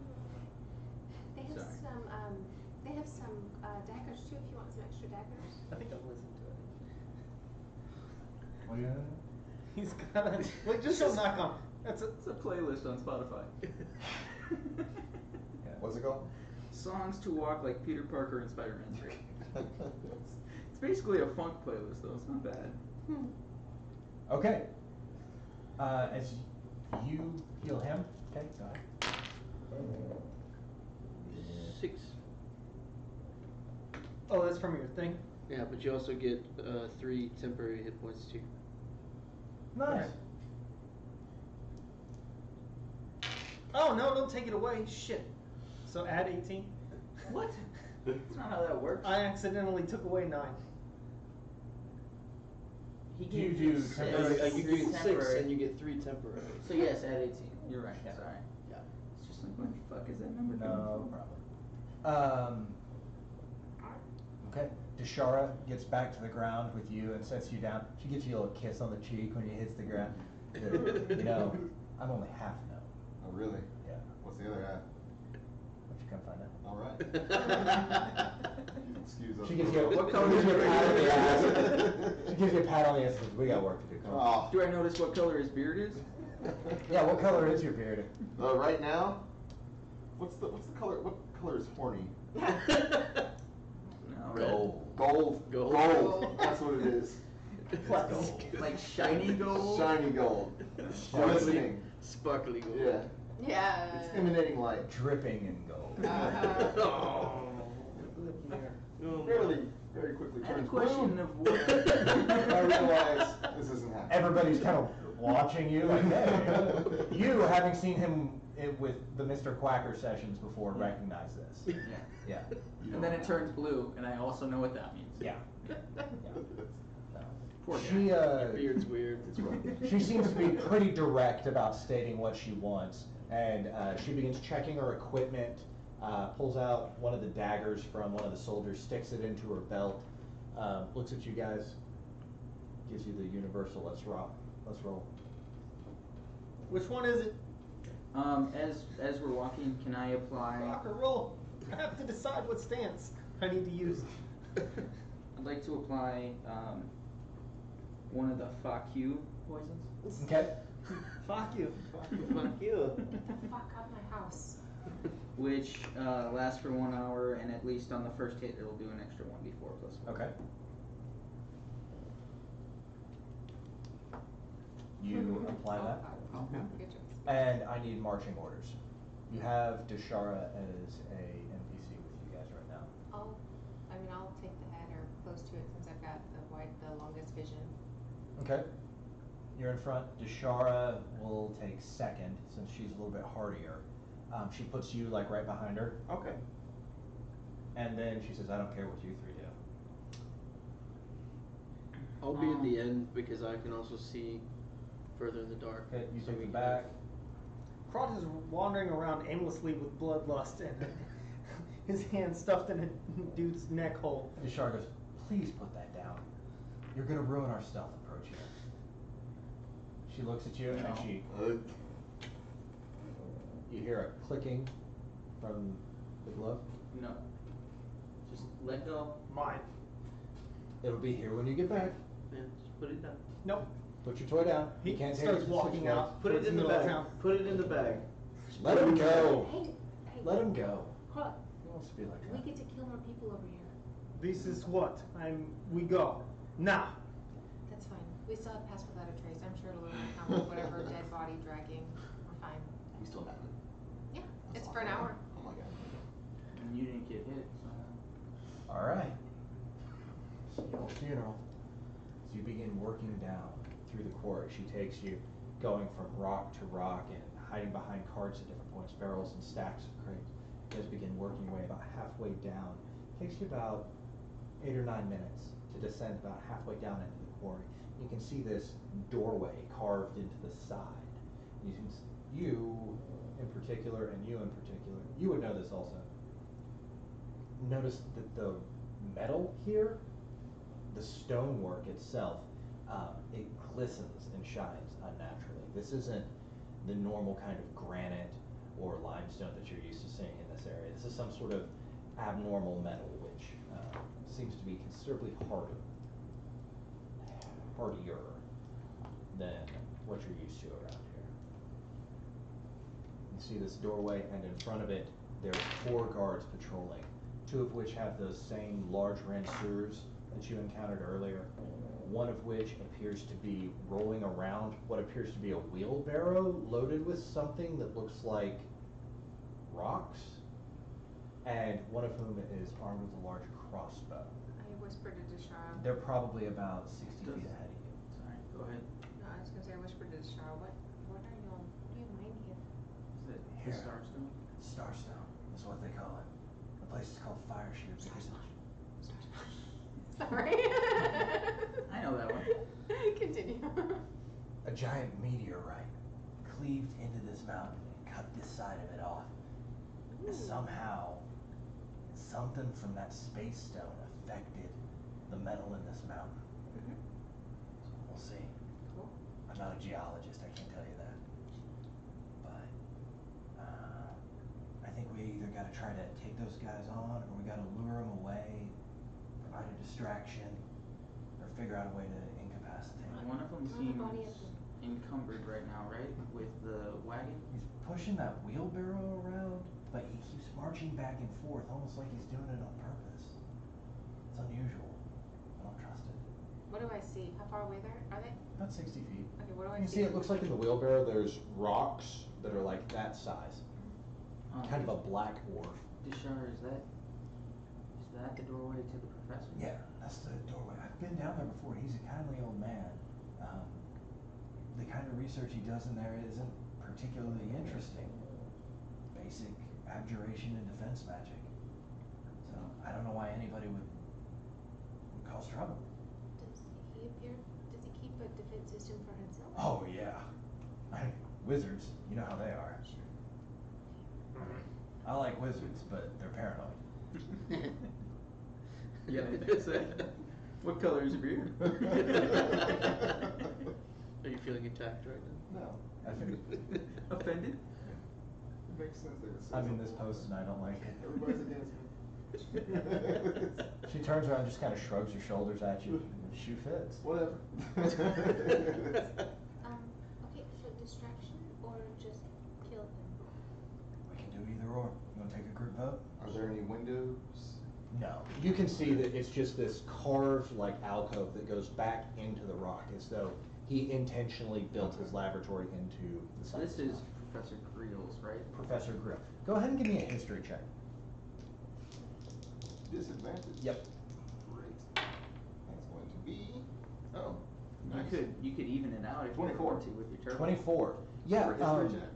Sorry. they have some daggers too. If you want some extra daggers. I think I'll listen to it. What do you have? He's got a. Wait, just don't knock on. That's a. It's a playlist on Spotify. What's it called? Songs to walk like Peter Parker in Spider-Man 3. It's basically a funk playlist, though. It's not bad. Okay. As you heal him, okay, go ahead. 6. Oh, that's from your thing. Yeah, but you also get 3 temporary hit points too. Nice. Oh no! Don't take it away. Shit. So add 18. What? That's not how that works. I accidentally took away 9. He You gave do you temporary- six. You get 6 temporary. and you get 3 temporary. So yes, add 18. You're right. Yeah. Sorry. Yeah. It's just like, where the fuck is that number No coming problem. Okay. Deshara gets back to the ground with you and sets you down. She gives you a little kiss on the cheek when you hits the ground. You know, I'm only half gnome. Oh, really? Yeah. What's the other half? Why don't you come find out? All right. Excuse us. She gives you What color gives you a is pat on the your ass. beard? She gives you a pat on the ass and says, we got work to do. Come on. Oh. Do I notice what color his beard is? Yeah, what color is your beard? Right now, what's the color? What color is horny? No, red. Gold. Gold. That's what it is. What? Like shiny gold? Shiny gold. Sparkly, Glistening. sparkly gold. Yeah. Yeah. It's emanating light. Dripping in gold. Oh. Very quickly I had a turns question blue. of what. I realize this isn't happening. Everybody's kind of watching you like, hey. You, having seen him with the Mr. Quacker sessions before, recognize this. Yeah. Yeah. And then it turns blue, and I also know what that means. Yeah. Poor guy. She, Beard's weird. It's wrong. she seems to be pretty direct about stating what she wants, and she begins checking her equipment, pulls out one of the daggers from one of the soldiers, sticks it into her belt, looks at you guys, gives you the universal, let's roll. Which one is it? As we're walking, can I apply? Rock or roll? I have to decide what stance I need to use. I'd like to apply one of the fuck you poisons. Okay. Fuck you. Fuck you. Get the fuck out of my house. Which lasts for 1 hour, and at least on the first hit, it'll do an extra 1d4 plus 4. Okay. You apply that, Oh, good choice. and I need marching orders. You have Deshara as a NPC with you guys right now. I'll take the head or close to it since I've got the longest vision. Okay. You're in front. Deshara will take second since she's a little bit hardier. She puts you like right behind her, Okay. and then she says, "I don't care what you three do." I'll be at the end because I can also see further in the dark. Okay, you So take we the can- back. Krot is wandering around aimlessly with bloodlust and his hand stuffed in a dude's neck hole. Deshara goes, "Please put that down. You're gonna ruin our stealth approach here." She looks at you and No. she. You hear a clicking from the glove. No. Just let go. Mine. It'll be here when you get back. Yeah, just put it down. Nope. Put your toy down. He You can't take starts it to walking 6 months. out. Put towards it in the middle of bag. town. Put it in the bag. Let him go. Hey, Let him go. Krot, He wants to be like we that. get to kill more people over here. This is what we go now. That's fine. We still have pass without a trace. I'm sure it'll overcome whatever dead body dragging. We're fine. We still have it. Yeah, That's it's for an awesome. hour. Oh my god. And you didn't get hit, so. All right. Your funeral. As you begin working down through the court, she takes you going from rock to rock and hiding behind carts at different points, barrels and stacks of crates. You guys begin working your way about halfway down. It takes you about 8 or 9 minutes to descend about halfway down into the quarry. You can see this doorway carved into the side. You, in particular, and you in particular, you would know this also. Notice that the metal here, the stonework itself, it glistens and shines unnaturally. This isn't the normal kind of granite or limestone that you're used to seeing in this area. This is some sort of abnormal metal which seems to be considerably hardier than what you're used to around here. You see this doorway, and in front of it there are 4 guards patrolling, 2 of which have those same large ranseurs that you encountered earlier, one of which appears to be rolling around what appears to be a wheelbarrow loaded with something that looks like rocks, and one of whom is armed with a large crossbow. I whispered to Deshara. They're probably about 60 Does- feet ahead of you. Sorry, go ahead. No, I was gonna say I whispered to Deshara. What are y'all? What do you mind here? Is it the Here. Starstone? Starstone is what they call it. The place is called Fireshield. Sorry. I know that one. Continue. A giant meteorite cleaved into this mountain and cut this side of it off. And somehow, something from that space stone affected the metal in this mountain. Mhm. So we'll see. Cool. I'm not a geologist, I can't tell you that. But I think we either got to try to take those guys on, or we got to lure them away, provide a distraction, or figure out a way to incapacitate them. One of them Throw the body seems at them. encumbered right now, right? With the wagon? He's pushing that wheelbarrow around, but he keeps marching back and forth, almost like he's doing it on purpose. It's unusual. I don't trust it. What do I see? How far away are they? About 60 feet. Okay, what do I You can see it looks like in the wheelbarrow there's rocks that are like that size. Kind of a black ore. Deshara, is that the doorway to the professor? Yeah, that's the doorway. I've been down there before. He's a kindly old man. The kind of research he does in there isn't particularly interesting. Basic abjuration and defense magic. So I don't know why anybody would cause trouble. Does he keep a defense system for himself? Oh yeah. Wizards, you know how they are. I like wizards, but they're paranoid. Yeah, it's what color is your beard? Are you feeling attacked right now? No. I think Offended? It makes sense they would say I'm in this something. post and I don't like it. Everybody's against me. She turns around, just kind of shrugs her shoulders at you, and the shoe fits. Whatever. Okay, so distraction or just kill them? We can do either or. You want to take a group vote? Are there any windows? No. You can see that it's just this carved like alcove that goes back into the rock, as though he intentionally built his laboratory into the side. This of the is rock. Professor Creel's, right? Professor Grill. Go ahead and give me a history check. Disadvantage? Yep. Great. That's going to be, oh, nice. You could even it out if 24. you wanted to with your turbo. 24. Yeah. For a history check.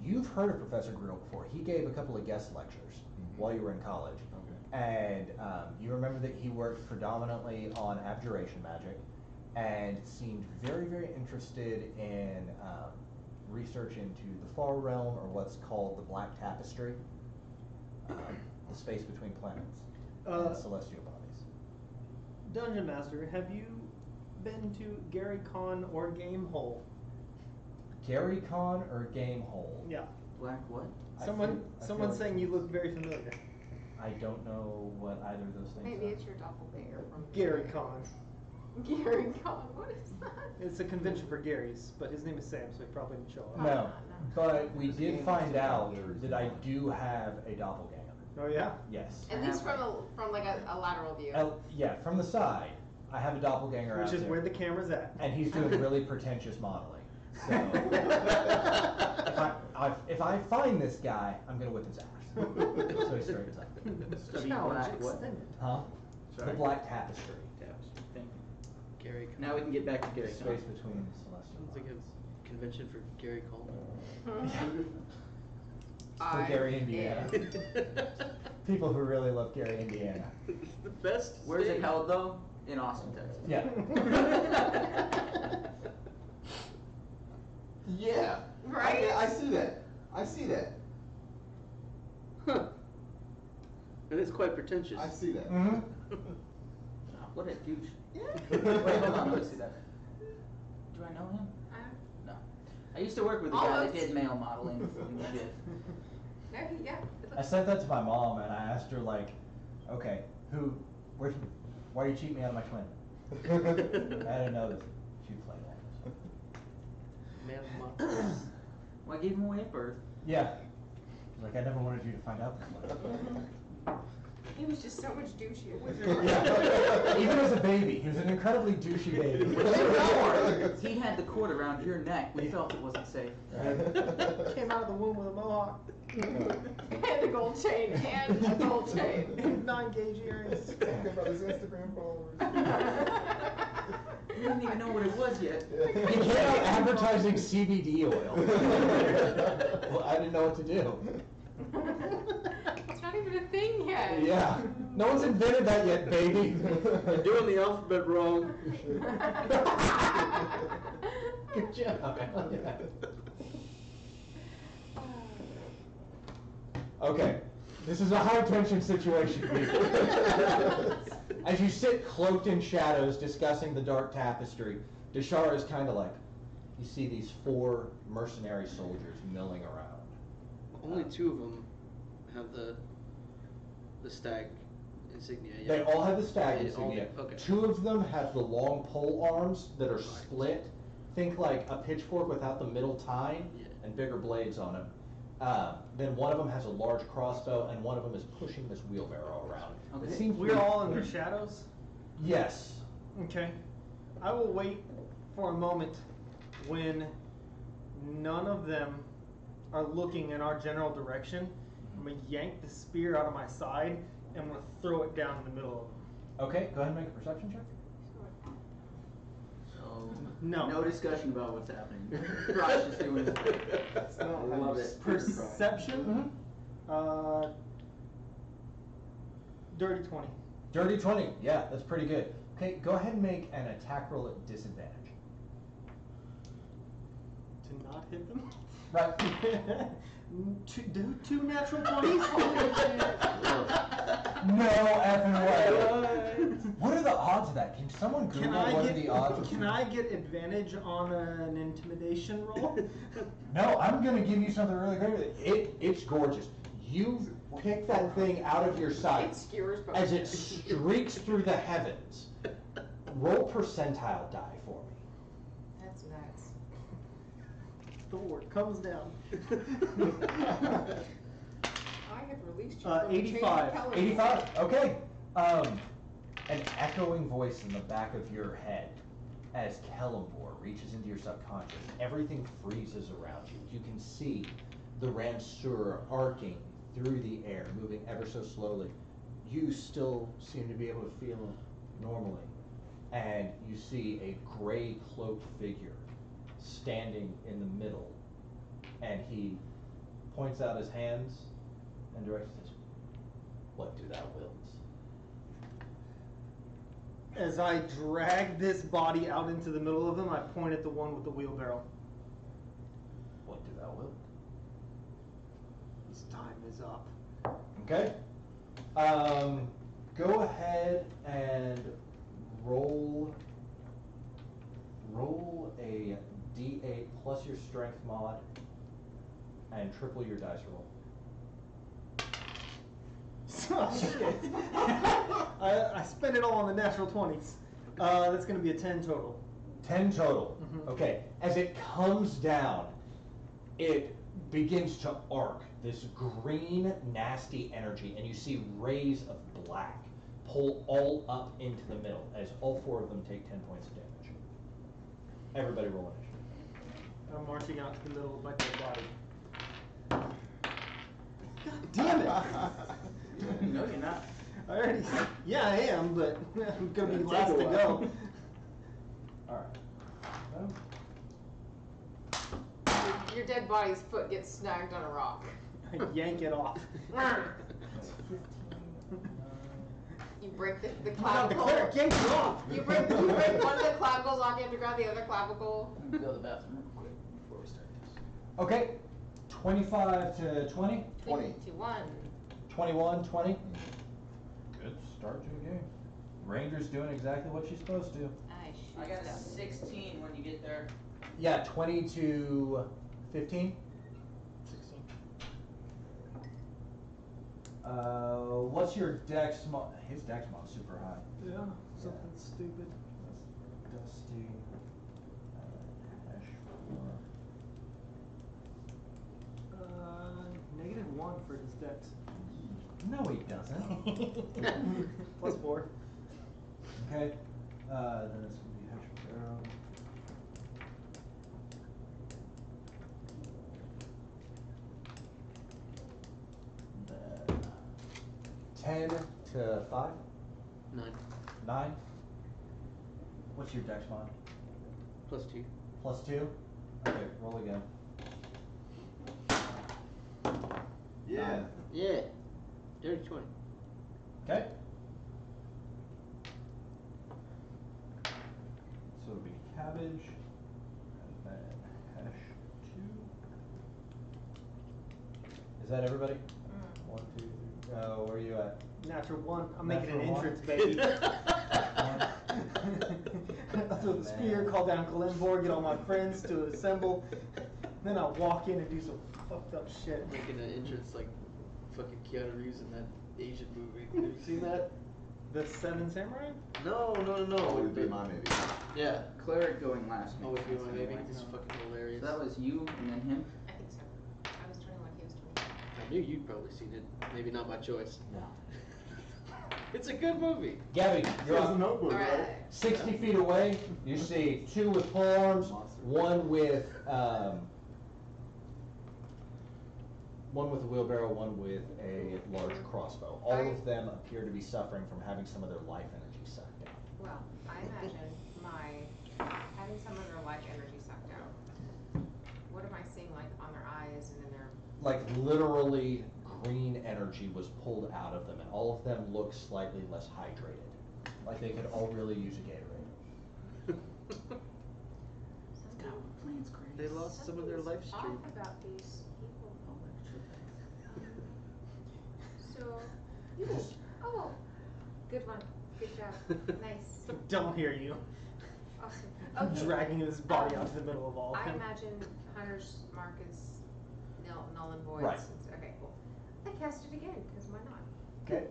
You've heard of Professor Grill before. He gave a couple of guest lectures while you were in college. Okay. And you remember that he worked predominantly on abjuration magic and seemed very, very interested in research into the far realm, or what's called the Black Tapestry, the space between planets and celestial bodies. Dungeon Master, have you been to Gary Con or Gamehole? Gary Con or Gamehole? Yeah. Black what? Someone's like saying you look very familiar. I don't know what either of those things Maybe are. it's your doppelganger from Gary Con. Gary Con. What is that? It's a convention for Garys, but his name is Sam, so he probably didn't show up. No, but we This did game find is out about that I do have a doppelganger. Oh yeah? Yes. At least from like a lateral view. Yeah, from the side, I have a doppelganger Which out is there. where the camera's at. And he's doing really pretentious modeling. So if I find this guy, I'm gonna whip his ass. So he straightens up. Study Challenge black what? extended. Huh? Sorry? The Black Tapestry. Tapestry. Thank you. Gary. Now we can get back to Gary. Space Con. between celestial Sounds like bodies. a convention for Gary Coleman. For Gary, Indiana. People who really love Gary, Indiana. It's the best. Where's it state. held though? In Austin, Texas. Yeah. Yeah. Right? I see that. I see that. Huh. It is quite pretentious. I see that. Mm-hmm. What a douche. Yeah. Wait, hold on, let me see that. Do I know him? No. I used to work with a guy that Almost. did male modeling and shit. No, yeah. I said that to my mom, and I asked her like, okay, why do you cheat me out of my twin? I didn't know this. She played all this. Man, mo- Well, I gave him away at birth. Yeah. She's like, I never wanted you to find out this way. He was just so much douchier. Yeah. Even as a baby, he was an incredibly douchey baby. He had the cord around your neck. We felt it wasn't safe. Came out of the womb with a mohawk. And a gold chain, and a gold chain. 9 gauge earrings. Talking about his Instagram followers. We didn't even know what it was yet. He came out advertising CBD oil. Well, I didn't know what to do. It's not even a thing yet. Yeah. No one's invented that yet, baby. You're doing the alphabet wrong. Good job. Okay, this is a high tension situation, people. As you sit cloaked in shadows discussing the dark tapestry, Deshara is kind of like, you see these 4 mercenary soldiers milling around. Only 2 of them have the stag insignia. Yeah. They all have the stag They all- insignia. okay. 2 of them have the long pole arms that are split. Think like a pitchfork without the middle tine Yeah. and bigger blades on them. Then one of them has a large crossbow, and one of them is pushing this wheelbarrow around. Okay. It seems We're all in the shadows. Yes. Okay. I will wait for a moment when none of them are looking in our general direction. I'm gonna yank the spear out of my side and I'm gonna throw it down in the middle of them. Okay, go ahead and make a perception check. So, No. no discussion about what's happening. Raj is doing his thing. That's not I love it. Perception? Dirty 20. Dirty 20. Yeah, that's pretty good. Okay, go ahead and make an attack roll at disadvantage. To not hit them? Right. Two natural 20s? Holy shit. No effing way. What are the odds of that? Can someone Google what are the odds? of- Can I get advantage on an intimidation roll? No, I'm gonna give you something really great. It's gorgeous. You pick that thing out of your sight It skewers both. as it streaks through the heavens. Roll percentile die for me. That's nuts. Thor comes down. I have released you from the chain of 85. Pelennor. 85. Okay. An echoing voice in the back of your head as Kellumbor reaches into your subconscious. Everything freezes around you. You can see the Ransur arcing through the air, moving ever so slowly. You still seem to be able to feel normally. And you see a gray cloaked figure standing in the middle. And he points out his hands and directs this. What do thou wilt? As I drag this body out into the middle of them, I point at the one with the wheelbarrow. What do thou wilt? His time is up. Okay. Go ahead and roll a d8 plus your strength mod and triple your dice roll. Oh, shit. I spent it all on the natural 20s. That's going to be a 10 total. 10 total. Mhm. Okay. As it comes down, it begins to arc this green, nasty energy, and you see rays of black pull all up into the middle as all 4 of them take 10 points of damage. Everybody roll initiative. I'm marching out to the middle of my dead body. God damn it! No, you're not. I already. Yeah, I am, but I'm going to be It'll last take to a go. Alright. Your dead body's foot gets snagged on a rock. I yank it off. You break the Oh my God, the clavicle. cleric yanked it off. You break one of the clavicles off, you have to grab the other clavicle. I'm gonna go to the bathroom real quick before we start this. Okay, 25 to 20? 20. 21. 21, 20? Good start to the game. Ranger's doing exactly what she's supposed to. I shoot I got a them. 16 when you get there. Yeah, 20 to 15? 16. What's your dex mod? His dex mod's super high. Yeah, something stupid. That's Dusty. Hash -1 for his dex. 4. No, he doesn't. +4. Okay. Then it's gonna be Hash Barrel. Then 10 to 5? 9 9? What's your dex mod? +2. +2? Okay, roll again. Yeah. Yeah. Dirty 20. Okay. So it'll be cabbage, and then hash 2. Is that everybody? 1, 2, 3. Where are you at? Natural 1. I'm making an Natural one. entrance, baby. I'll throw the spear, call down Glenvor, get all my friends to assemble. Then I'll walk in and do some fucked up shit. Making an entrance like fucking Keanu Reeves in that Asian movie. Have you seen that? The 7 Samurai? No. Oh, would be my maybe. Yeah. Cleric going last. Oh, with you, my baby. Anyway. This is fucking hilarious. So that was you and then him? I think so. I was 21, he was 20. I knew you'd probably seen it. Maybe not by choice. No. It's a good movie. Gabby, you're Here's the up. notebook, right? Alright. 60 feet away, you see 2 with polearms, one with a wheelbarrow, one with a large crossbow. All of them appear to be suffering from having some of their life energy sucked out. Well, I imagine having some of their life energy sucked out. What am I seeing like on their eyes and in their Like literally green energy was pulled out of them, and all of them look slightly less hydrated. Like they could all really use a Gatorade. Plants crazy. They lost some of their life Something's stream. off about these people. So, Just- oh, good one. Good job. Nice. Don't hear you. Awesome. I'm Okay. dragging his body out to the middle of all of I them. imagine Hunter's mark is null and void. Right. Since, okay, cool. I cast it again, because why not? Okay.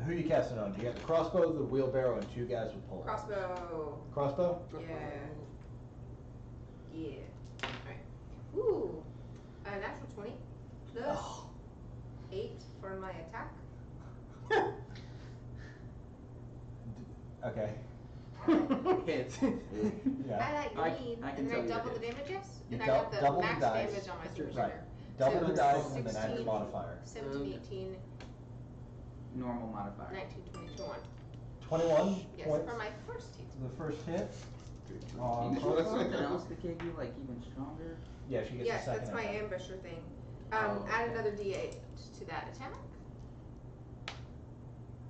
Who are you casting on? Do you have the crossbow, the wheelbarrow, and 2 guys with polearms? Crossbow. Crossbow? Yeah. Yeah. Alright. Ooh. A natural 20. Plus 8 for my attack. Okay. Hit. Yeah. I like I- green. I can and then tell I you double it the is. damage, yes? You And I got the double the max dice. damage on my super Right. trigger. Double So the dice and then add 16, your modifier. 17, 18, Normal modifier. 19, 20, 21. 21 Yes, points. for my first hit. The first hit. Do On you crossbow. have something else to give you, like even stronger? Yeah, she gets Yes, a second that's my attack. ambusher thing. Oh, Add okay. another d8 to that attack.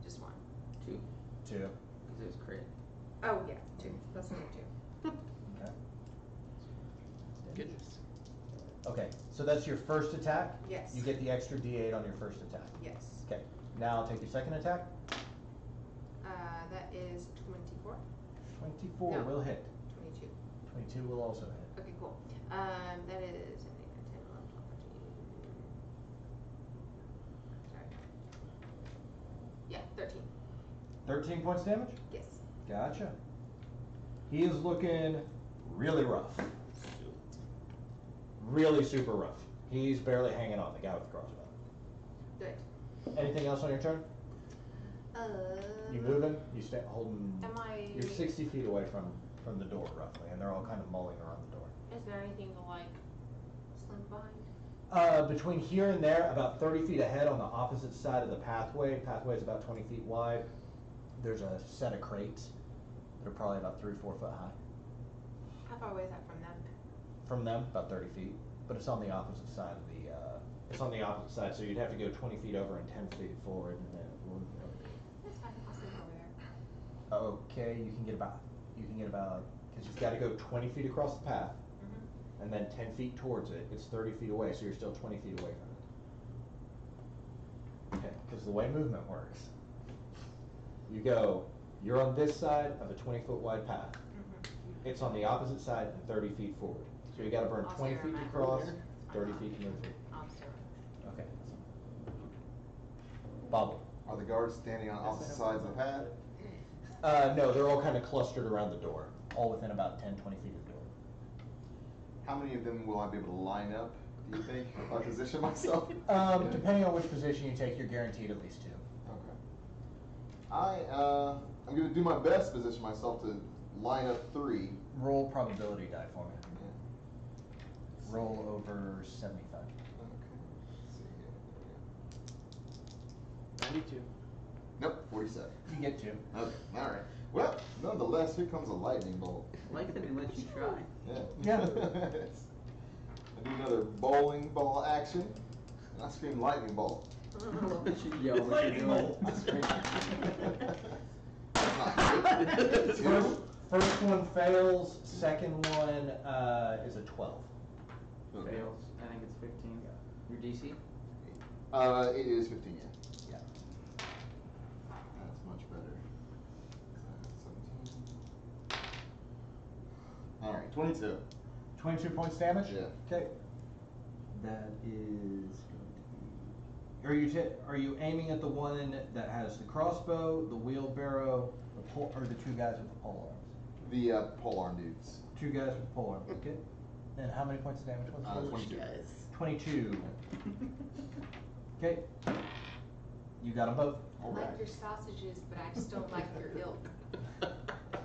Just 1. 2, 2. because it was crit. Oh, yeah, 2. That's only 2. Okay. Goodness. Okay, so that's your first attack. Yes. You get the extra D8 on your first attack. Yes. Okay, now take your second attack. That is 24. 24 No. will hit. 22. 22 will also hit. Okay, cool. That is 7, 8, 9, 10, 11, 12, 13. Sorry. Yeah, 13. 13 points damage? Yes. Gotcha. He is looking really rough. Really super rough. He's barely hanging on, the guy with the crossbow. Good. Anything else on your turn? You moving? You stay holding. Am I? You're 60 feet away from the door roughly, and they're all kind of mulling around the door. Is there anything to like slip behind? Between here and there, about 30 feet ahead on the opposite side of the pathway, pathway is about 20 feet wide, there's a set of crates that are probably about 3 or 4 foot high. How far away is that from them? From them, about 30 feet, but it's on the opposite side of the, it's on the opposite side, so you'd have to go 20 feet over and 10 feet forward, and then it wouldn't really be. That's fine. I'll sleep over there. Okay, you can get about, because you've got to go 20 feet across the path, Mm-hmm. and then 10 feet towards it, it's 30 feet away, so you're still 20 feet away from it. Okay, because the way movement works, you're on this side of a 20-foot wide path. It's on the opposite side and 30 feet forward. So you gotta burn I'll 20 stay feet around. to cross, 30 feet to move it. I'll stay around. Okay. Bobble. Are the guards standing on opposite sides of the path? No, they're all kind of clustered around the door, all within about 10, 20 feet of the door. How many of them will I be able to line up, do you think, if I position myself? Depending on which position you take, you're guaranteed at least 2. Okay. I'm gonna do my best to position myself to line up 3. Roll probability die for me. Yeah. Roll over 75. Okay. Let's see here. 92. Nope, 47. You get 2. Okay, alright. Well, nonetheless, here comes a lightning bolt. I like that they let you try. Yeah. Yeah. I do another bowling ball action, and I scream lightning bolt. I love that you yell what you're doing. That's great. That's not good. First one fails, second one is a 12. Okay. Fails. I think it's 15. Your DC? It is 15, yeah. Yeah. That's much better. 17. Alright, 22. 22 points damage? Yeah. Okay. That is going to be... Are you aiming at the one that has the crossbow, the wheelbarrow, or the 2 guys with the pole arms? The polearm dudes. 2 guys with pole arms, okay. And how many points of damage was it? 22. 22. Okay. You got them both. I like your sausages, but I just don't like your ilk.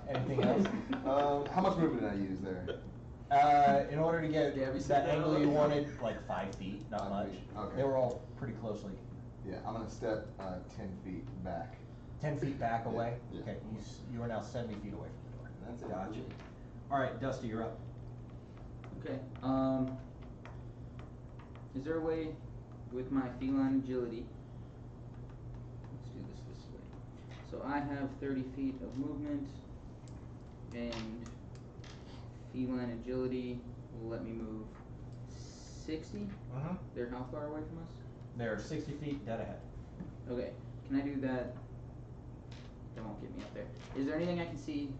Anything else? How much movement did I use there? In order to get Gabby said that that angle you earlier. wanted, like 5 feet, not 5 much. feet, okay. They were all pretty closely. Yeah, I'm gonna step 10 feet back. 10 feet back Yeah, away? yeah. Okay, you are now 70 feet away from the door. That's it. Gotcha. Alright, Dusty, you're up. Okay. Is there a way with my feline agility? Let's do this way. So I have 30 feet of movement, and feline agility will let me move 60. Mm-hmm. They're how far away from us? They're 60 feet dead ahead. Okay. Can I do that? That won't get me up there. Is there anything I can see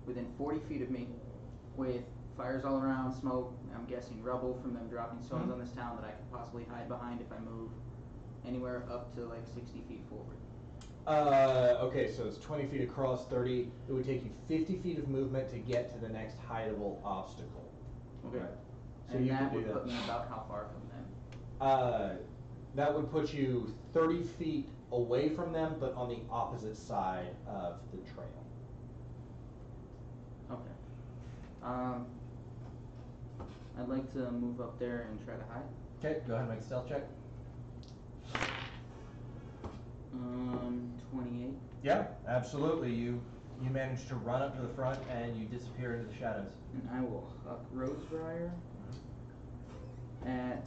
within 40 feet of me with fires all around, smoke, I'm guessing rubble from them dropping stones Mhm. on this town that I could possibly hide behind if I move anywhere up to like 60 feet forward? Okay, so it's 20 feet across, 30. It would take you 50 feet of movement to get to the next hideable obstacle. Okay. Right. So And you that could do would put that. me about how far from them? That would put you 30 feet away from them, but on the opposite side of the trail. Okay. I'd like to move up there and try to hide. Okay, go ahead and make a stealth check. 28. Yeah, absolutely. You manage to run up to the front and you disappear into the shadows. And I will huck Rosebriar at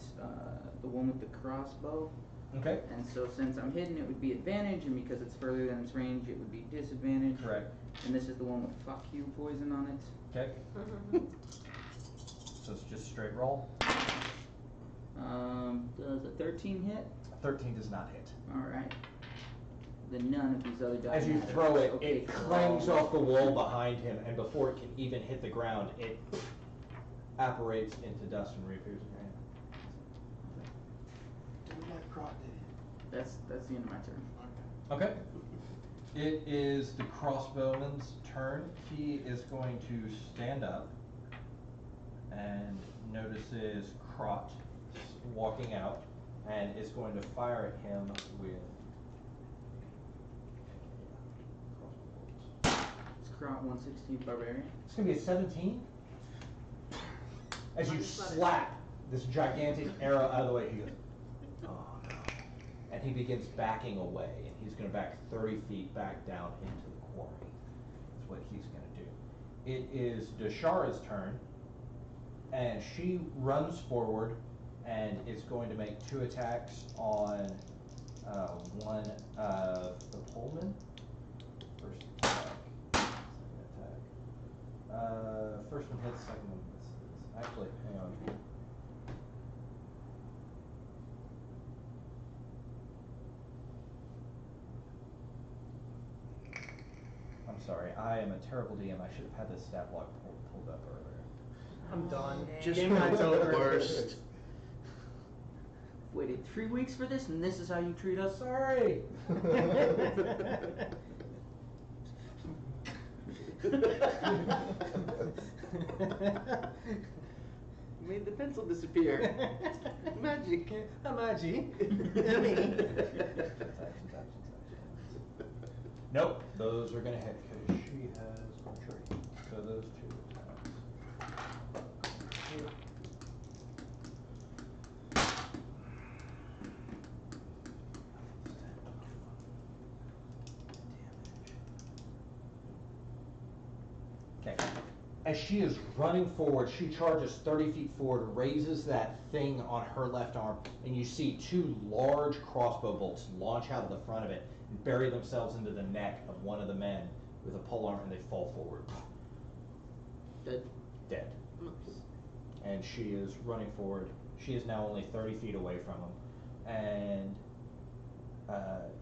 the one with the crossbow. Okay. And so since I'm hidden, it would be advantage, and because it's further than its range, it would be disadvantage. Correct. And this is the one with fuck you poison on it. Okay. So it's just straight roll. Does a 13 hit? 13 does not hit. Alright. Then none of these other dice As you matter. throw it, Okay, it for clangs all- off the wall behind him, and before it can even hit the ground, it apparates into dust and reappears in your hand. That's the end of my turn. Okay. It is the crossbowman's turn. He is going to stand up and notices Crot walking out and is going to fire at him with It's Crot 116 Barbarian. It's gonna be a 17. As you slap this gigantic arrow out of the way, he goes, oh no. And he begins backing away, and he's gonna back 30 feet back down into the quarry. That's what he's gonna do. It is Dashara's turn, and she runs forward and is going to make 2 attacks on one of the Pullman. First attack. Second attack. First one hits, second one misses. Actually, hang on. I'm sorry, I am a terrible DM. I should have had this stat block pulled up earlier. I'm done. Just Game night's over. worst. Waited 3 weeks for this, and this is how you treat us? Sorry. Made the pencil disappear. Magic. Magic. Nope, those are gonna hit because she has archery. So those two attacks. Okay. As she is running forward, she charges 30 feet forward, raises that thing on her left arm, and you see two large crossbow bolts launch out of the front of it and bury themselves into the neck of one of the men with a polearm, and they fall forward. Dead. Dead. And she is running forward. She is now only 30 feet away from him. And,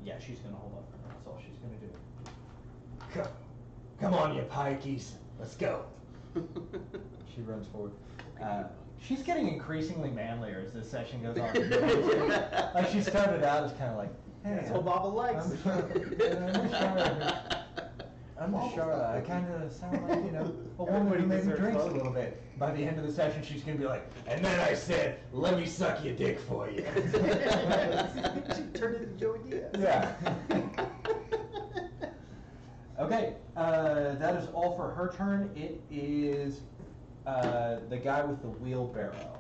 yeah, she's going to hold up. That's all she's going to do. Come on, you pikeys. Let's go. She runs forward. She's getting increasingly manlier as this session goes on. Like, she started out as kind of like, hey, That's what Baba likes. I'm Charlotte. I kind of sound like, a woman who maybe deserves drinks a love. little bit. By the end of the session, she's going to be like, and then I said, let me suck your dick for you. She turned into Joey Diaz. Yeah. Okay, that is all for her turn. It is the guy with the wheelbarrow.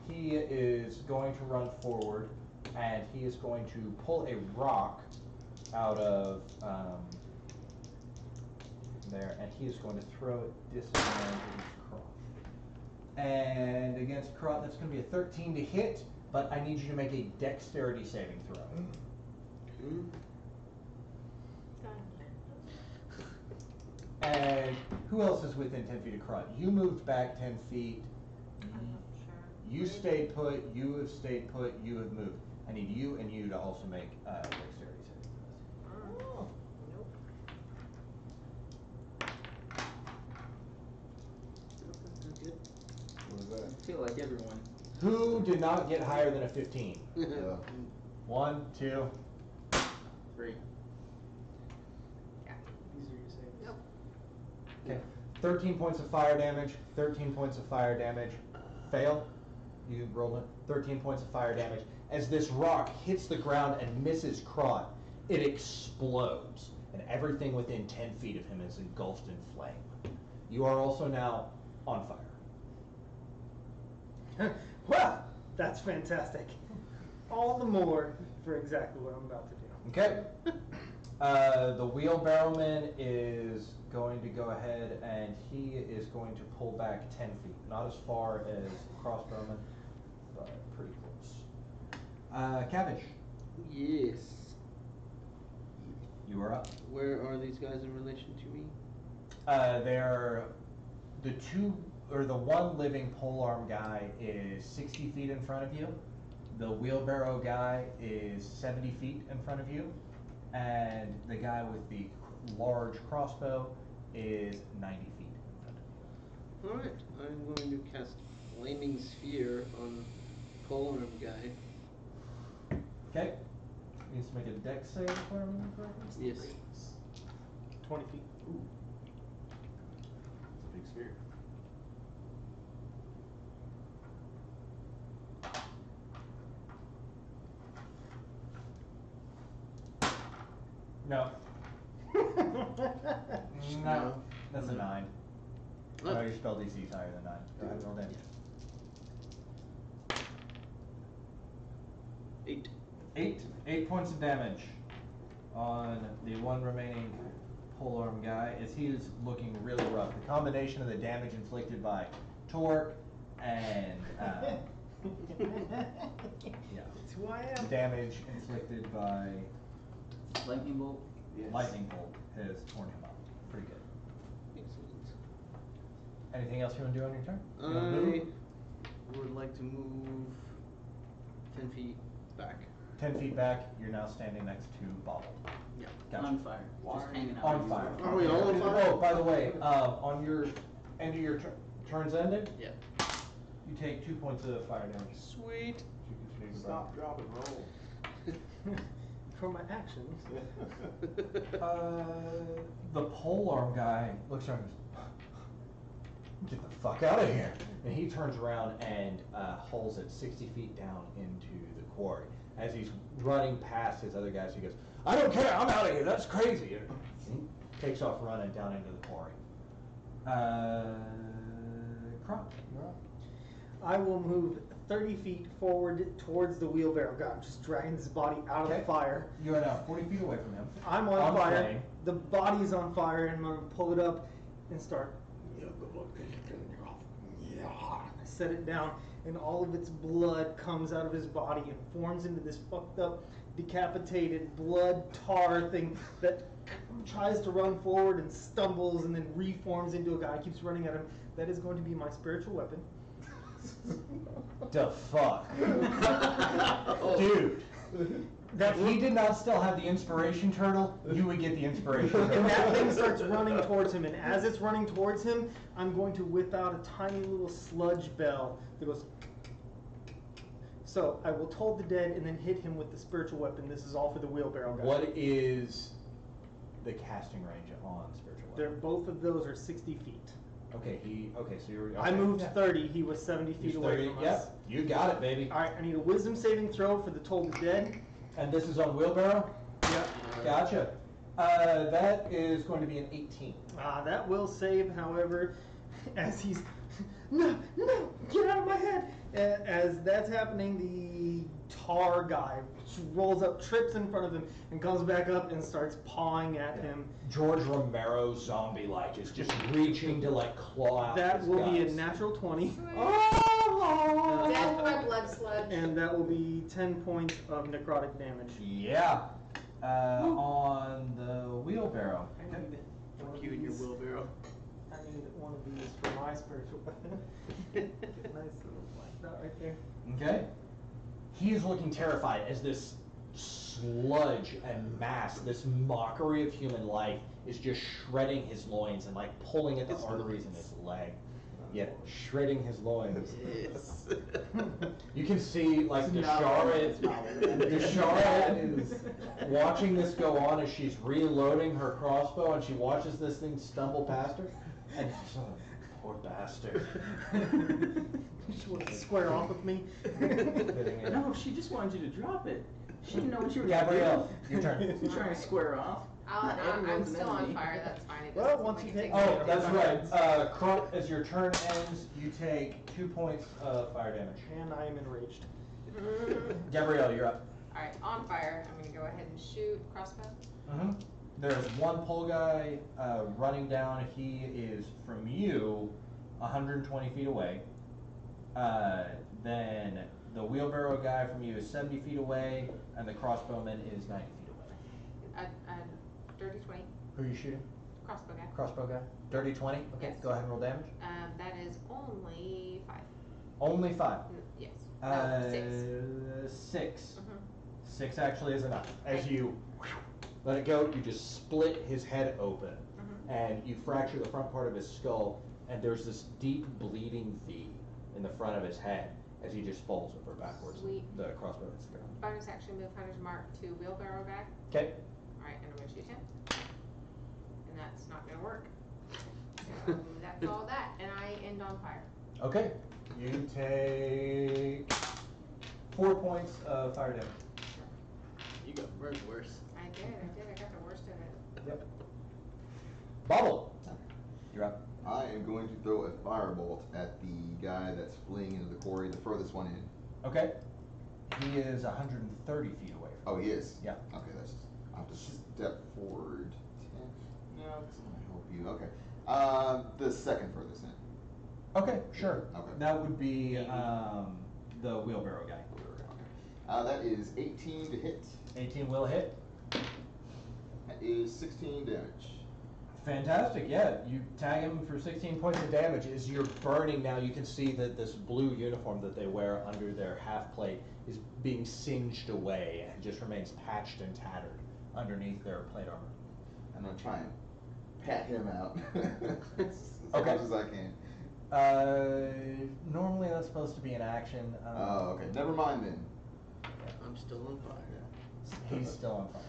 He is going to run forward, and he is going to pull a rock out of there, and he is going to throw it disadvantage against Krot. And against Krot, that's going to be a 13 to hit, but I need you to make a dexterity saving throw. And who else is within 10 feet of Krot? You moved back 10 feet. You stayed put, you have stayed put, you have moved. I need you and you to also make dexterity saving throws. Oh. What was I feel like everyone. Who did not get higher than a 15? that? 1, 2. 3. These are your savings. Nope. Okay. 13 points of fire damage, 13 points of fire damage. Fail. You rolled it. 13 points of fire damage. As this rock hits the ground and misses Krot, it explodes, and everything within 10 feet of him is engulfed in flame. You are also now on fire. Well, that's fantastic. All the more for exactly what I'm about to do. Okay. The wheelbarrowman is going to go ahead and he is going to pull back 10 feet. Not as far as crossbowman, but pretty close. Cabbage, Yes. you are up. Where are these guys in relation to me? They're the one living polearm guy is 60 feet in front of you. The wheelbarrow guy is 70 feet in front of you. And the guy with the large crossbow is 90 feet in front of Alright, I'm going to cast Flaming Sphere on Polearm guy. you. Okay. Needs to make a dex save if I remember correctly. Yes. 20 feet. Ooh. It's a big sphere. No. No. That's a 9. Oh. No, your spell DC is higher than 9. Go ahead and roll damage. 8. 8 points of damage on the one remaining polearm guy as he is looking really rough. The combination of the damage inflicted by Torque and That's who I the am. damage inflicted by Lightning bolt. Yes. lightning bolt has torn him up. Pretty good. Excellent. Anything else you want to do on your turn? You wanna I move? would like to move 10 feet back. 10 feet back, you're now standing next to Bobble. Yeah. Gotcha. On fire. Just hanging out. On fire. Are we all on fire? Oh, by the way, on your end of your turns ended, Yeah. you take 2 points of fire damage. Sweet. Stop, drop, and roll. For my actions. The polearm guy looks around and goes, "Get the fuck out of here!" And he turns around and hauls it 60 feet down into the quarry. As he's running past his other guys, he goes, "I don't care, I'm out of here, that's crazy!" And he takes off running down into the quarry. Crop, you're up. I will move 30 feet forward towards the wheelbarrow guy. I'm just dragging his body out of Okay. the fire. You are now 40 feet away from him. I'm on fire. flame. The body's on fire, and I'm gonna pull it up and start. I set it down, and all of its blood comes out of his body and forms into this fucked up, decapitated blood tar thing that tries to run forward and stumbles and then reforms into a guy. Keeps running at him. That is going to be my spiritual weapon. The fuck? Dude. If he did not still have the inspiration turtle, you would get the inspiration turtle. And that thing starts running towards him, and as it's running towards him, I'm going to whip out a tiny little sludge bell that goes. So I will toll the dead and then hit him with the spiritual weapon. This is all for the wheelbarrow guy. What is the casting range on spiritual They're, weapon? both of those are 60 feet. Okay, so you're. I okay, moved yeah. 30. He was 70 feet He's away 30, from us. yep, you got it, baby. All right, I need a wisdom saving throw for the toll the dead. And this is on wheelbarrow? Yep. Gotcha. That is going to be an 18. That will save, however, as he's no, get out of my head. As that's happening, the tar guy rolls up, trips in front of him, and comes back up and starts pawing at him. George Romero zombie-like is just reaching to like claw out That his will be a guts. natural 20. Death by blood sludge. And that will be 10 points of necrotic damage. Yeah. On the wheelbarrow. I need one of You and your these. wheelbarrow. I need one of these for my spiritual weapon. Nice little black dot right there. Okay. He is looking terrified as this sludge and mass, this mockery of human life, is just shredding his loins and like pulling at the His arteries in loins. his leg. Yeah, shredding his loins. Yes. You can see like It's the not Sharet it's is watching this go on as she's reloading her crossbow, and she watches this thing stumble past her, and she's like, poor bastard. She wants to square off with me. Hitting it. No, she just wanted you to drop it. She didn't know what you were Gabrielle, doing. your turn. You're trying to square off. I'm Everyone's an still on enemy. fire, that's fine. It Well, doesn't once seem you like take- it's Oh, that's right. Damage. Crump, as your turn ends, you take 2 points of fire damage. And I am enraged. Gabrielle, you're up. Alright, on fire. I'm gonna go ahead and shoot crossbow. Mm-hmm. There's one pole guy running down. He is from you 120 feet away. Then the wheelbarrow guy from you is 70 feet away, and the crossbowman is 90 feet away. Dirty 20. Who are you shooting? Crossbow guy. Crossbow guy? Dirty 20? Okay, Yes. go ahead and roll damage. That is only 5. Only 5. Yes. No, 6. 6. Mhm. 6 actually is enough. As Okay. you let it go, you just split his head open, Mhm. and you fracture the front part of his skull, and there's this deep bleeding V in the front of his head as he just falls over backwards. Sweet. The crossbow hits the ground. Bonus action move Hunter's Mark to wheelbarrow guy. Okay. Alright, and I'm gonna shoot him. And that's not gonna work. So that's all that, and I end on fire. Okay. You take 4 points of fire damage. You got burned worse. I did, I got the worst of it. Yep. Bobble. You're up. I am going to throw a firebolt at the guy that's fleeing into the quarry, the furthest one in. Okay. He is 130 feet away from Oh, he is? Yeah. Okay, that's, I have to step forward 10. No, because I'm going to help you. Okay. The second furthest in. Okay, sure. Okay. That would be the wheelbarrow guy. That is 18 to hit. 18 will hit. That is 16 damage. Fantastic, yeah. You tag him for 16 points of damage. As you're burning now, you can see that this blue uniform that they wear under their half plate is being singed away and just remains patched and tattered underneath their plate armor. I'm gonna try and pat him out as Okay. much as I can. Normally that's supposed to be an action. Oh, okay. Never mind then. I'm still on fire. He's still on fire.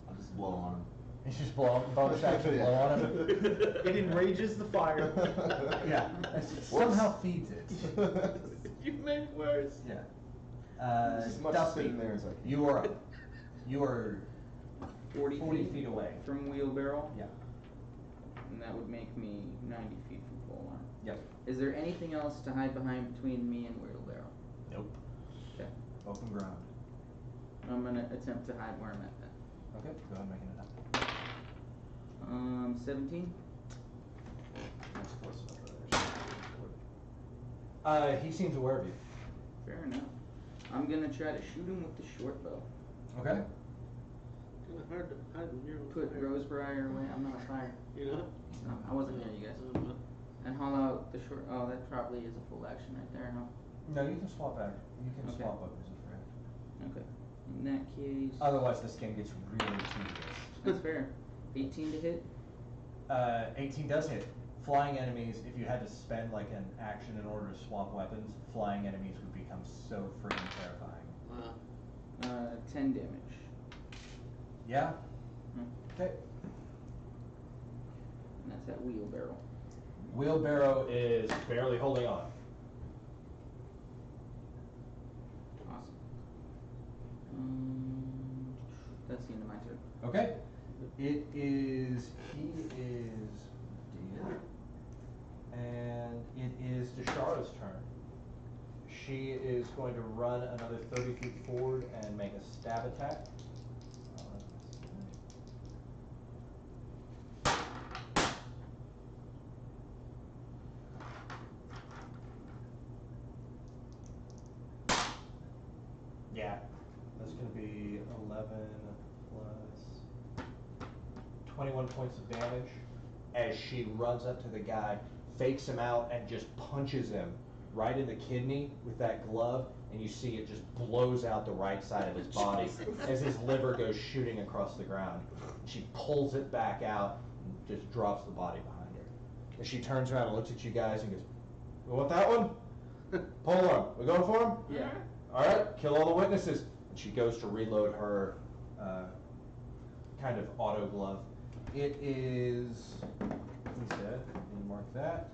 I'll just blow on him. He's just bonus action blow on him. It enrages the fire. Yeah, somehow feeds it. You made it worse. Yeah. As much Dusty, spit in there as I can. you are up. You are 40 feet away. from wheelbarrow. Yeah. And that would make me 90 feet from pole arm. Yep. Is there anything else to hide behind between me and wheelbarrow? Nope. Okay. Open ground. I'm gonna attempt to hide where I'm at then. Okay, go ahead and make an attack. 17. That's close enough. He seems aware of you. Fair enough. I'm gonna try to shoot him with the short bow. Okay. Kind of hard to hide when you're on Put fire. Rosebriar away. I'm not a fire. You know? No, I wasn't near you guys. And haul out the short. Oh, that probably is a full action right there, huh? No, you can swap back. You can Okay. swap weapons if you're Okay. In that case. Otherwise, this game gets really tedious. That's fair. 18 to hit. 18 does hit. Flying enemies, if you had to spend like an action in order to swap weapons, flying enemies would become so freaking terrifying. Wow. 10 damage. Yeah? Okay. And that's at wheelbarrow. Wheelbarrow is barely holding on. Awesome. That's the end of my turn. Okay. He is dead. And it is Deshara's turn. She is going to run another 30 feet forward and make a stab attack. Yeah, that's going to be 11 plus 21 points of damage as she runs up to the guy, fakes him out, and just punches him right in the kidney with that glove, and you see it just blows out the right side of his body as his liver goes shooting across the ground. She pulls it back out and just drops the body behind her. And she turns around and looks at you guys and goes, "You want that one? Pull him. We going for him? Yeah. All right, kill all the witnesses." And she goes to reload her kind of auto glove. It is, he's dead, let me mark that.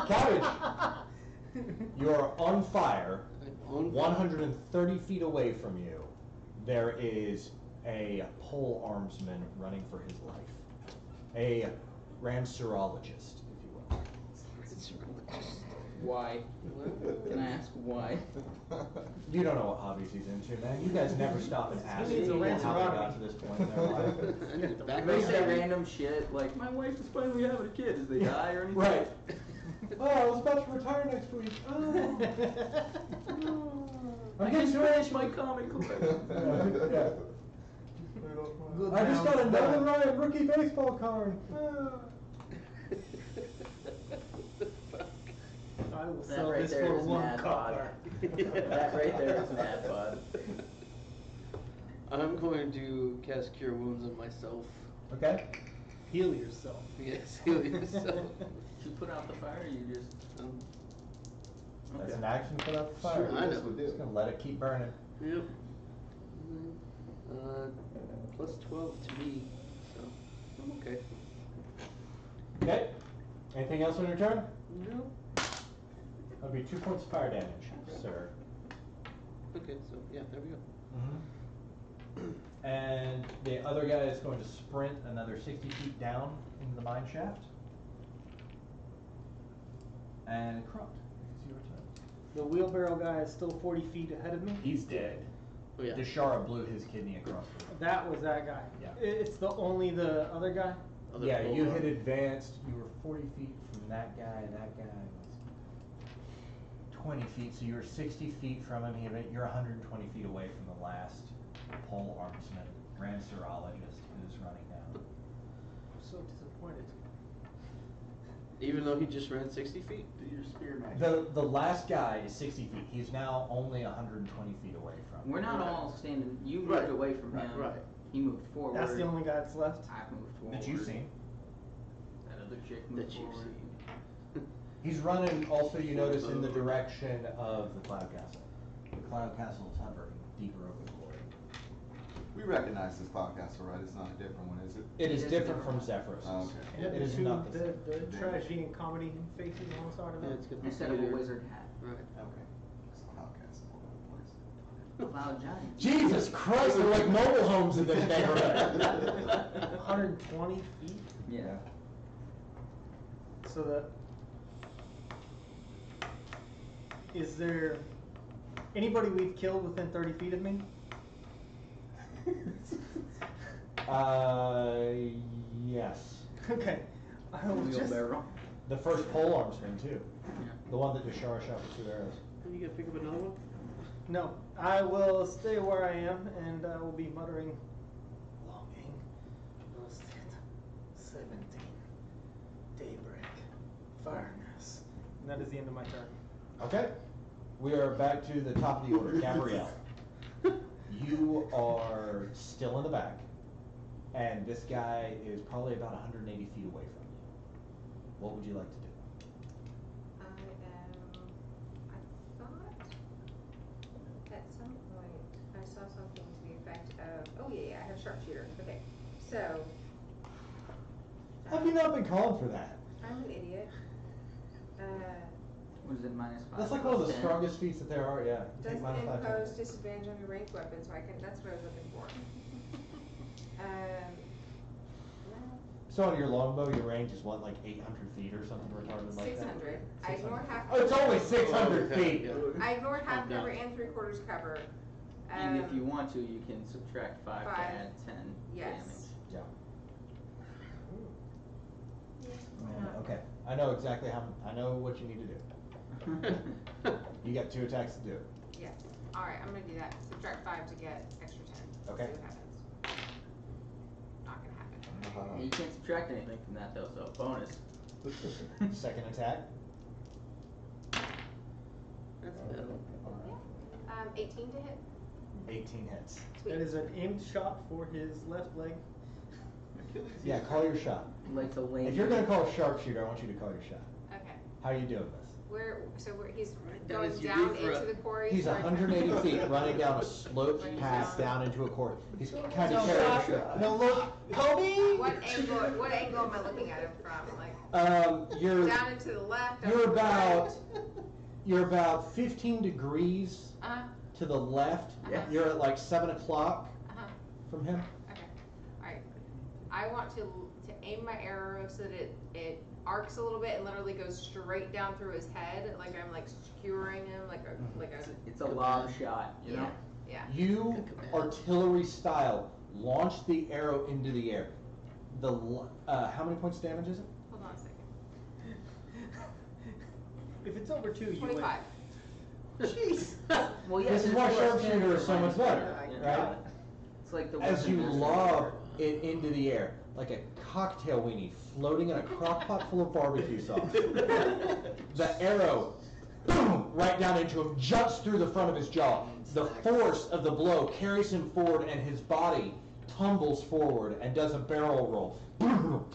Cabbage, you are on fire. On 130 feet away from you, there is a pole armsman running for his life. A rancerologist, if you will. It's really just. Why? Can I ask why? You don't know what hobbies he's into, man. You guys never stop and ask He needs a people how they Rancerati. got to this point in their life. I need to back They up. say random shit like, my wife is finally having a kid. Does they die or anything? Right. Oh, I was about to retire next week. Oh. I just finished my comic collection. Yeah. Good I just round. got a Nolan Ryan rookie baseball card. I will That sell right this there for is one mad copper. That right there is mad bod. I'm going to cast Cure Wounds on myself. Okay. Heal yourself. Yes, heal yourself. Did you put out the fire or you just... That's Okay. an action put out the fire. Sure, I know. Just gonna let it keep burning. Yep. Plus 12 to me, so I'm okay. Okay. Anything else on your turn? No. That'll be 2 points of fire damage, sir. Okay, so yeah, there we go. And the other guy is going to sprint another 60 feet down into the mine shaft. And Croft, it's your turn. The wheelbarrow guy is still 40 feet ahead of me. He's dead. Oh yeah. Deshara blew his kidney across the room. That was that guy. Yeah. It's the other guy. Other Yeah, you pole hit arm. advanced. You were 40 feet from that guy, and that guy was 20 feet. So you were 60 feet from him. You're 120 feet away from the last pole armsman. rancerologist who's running down. I'm so disappointed. Even though he just ran 60 feet? Do your spear magic. The last guy is 60 feet. He's now only 120 feet away from. We're not all standing. You moved Right, away from right, him. right. He moved forward. That's the only guy that's left. I've moved forward. That you've seen. That other chick moved That you've forward. seen. He's running. Also, you notice in the direction of the Cloud Castle. The Cloud Castle is hovering deeper over the glory. We recognize this Cloud Castle, right? It's not a different one, is it? It is It is different from different. Zephyros. Oh, okay. And It is two, not the same. the tragedy and comedy faces on the side of Yeah, it. it's got the Instead of a theater. wizard hat. Right. Okay. It's Cloud Castle all over the place. Cloud giant. Jesus Christ! They're like mobile homes in this neighborhood. 120 feet. Yeah. So that is there anybody we've killed within 30 feet of me? Yes. Okay. I will just. Wheelbarrow. The first pole arm swing too. Yeah. The one that Deshara shot with 2 arrows. You gotta pick up another one? No, I will stay where I am, and I will be muttering, longing, lost it, 17, daybreak, fireness. And that is the end of my turn. Okay. We are back to the top of the order. Gabrielle. You are still in the back, and this guy is probably about 180 feet away from you. What would you like to do? I thought at some point I saw something to the effect of, oh yeah, I have sharpshooter. Okay, so. Have you not been called for that? I'm an idiot. What is it, -5? That's like one of the 10? strongest feats that there are, yeah. You take Doesn't -5 impose damage. disadvantage on your ranged weapon, so I can, that's what I was looking for. Well, So on your longbow, your range is what, like 800 feet or something retarded like that? 600. I ignore half. Oh, it's only Oh, 600 okay, feet! yeah. I ignored half I'm done. cover and 3/4 cover. And if you want to, you can subtract 5 to 5. add 10 Yes. Yeah. Uh, Okay, I know exactly I know what you need to do. damage. You got 2 attacks to do. Yes. Alright, I'm gonna do that. Subtract 5 to get extra 10. Okay. See what happens. Not gonna happen. You can't subtract anything from that though, so bonus. Second attack. That's better. 18 to hit. 18 hits. Sweet. That is an aimed shot for his left leg. Yeah, call your shot. Like the lane. If you're gonna call a sharpshooter, I want you to call your shot. Okay. How are you doing this? So he's down going as you down do for into a- the quarry. He's so I can- 180 feet running down a sloped Running path down. down into a court. He's kind No, of stop. carrying. No, look, Toby! What angle am I looking at him from? Like You're down and to the left. up you're to the about right? you're about 15 degrees Uh-huh. to the left. Yeah. You're at like 7 o'clock Uh-huh. from him. Okay. Alright. I want to aim my arrow so that it arcs a little bit and literally goes straight down through his head, like I'm like skewering him, like a It's a lob shot, you know? yeah. You Good command. artillery style launch the arrow into the air. How many points of damage is it? Hold on a second. If it's over 2, you win. 25. Jeez. Well, yeah, This is it's why plus sharpshooter 10 is so much minus better, 1, Yeah, right? It's like the As weapon you master lob maker. it into the air, like a cocktail weenie floating in a crock pot full of barbecue sauce. The arrow, boom, right down into him, jumps through the front of his jaw. The force of the blow carries him forward, and his body tumbles forward and does a barrel roll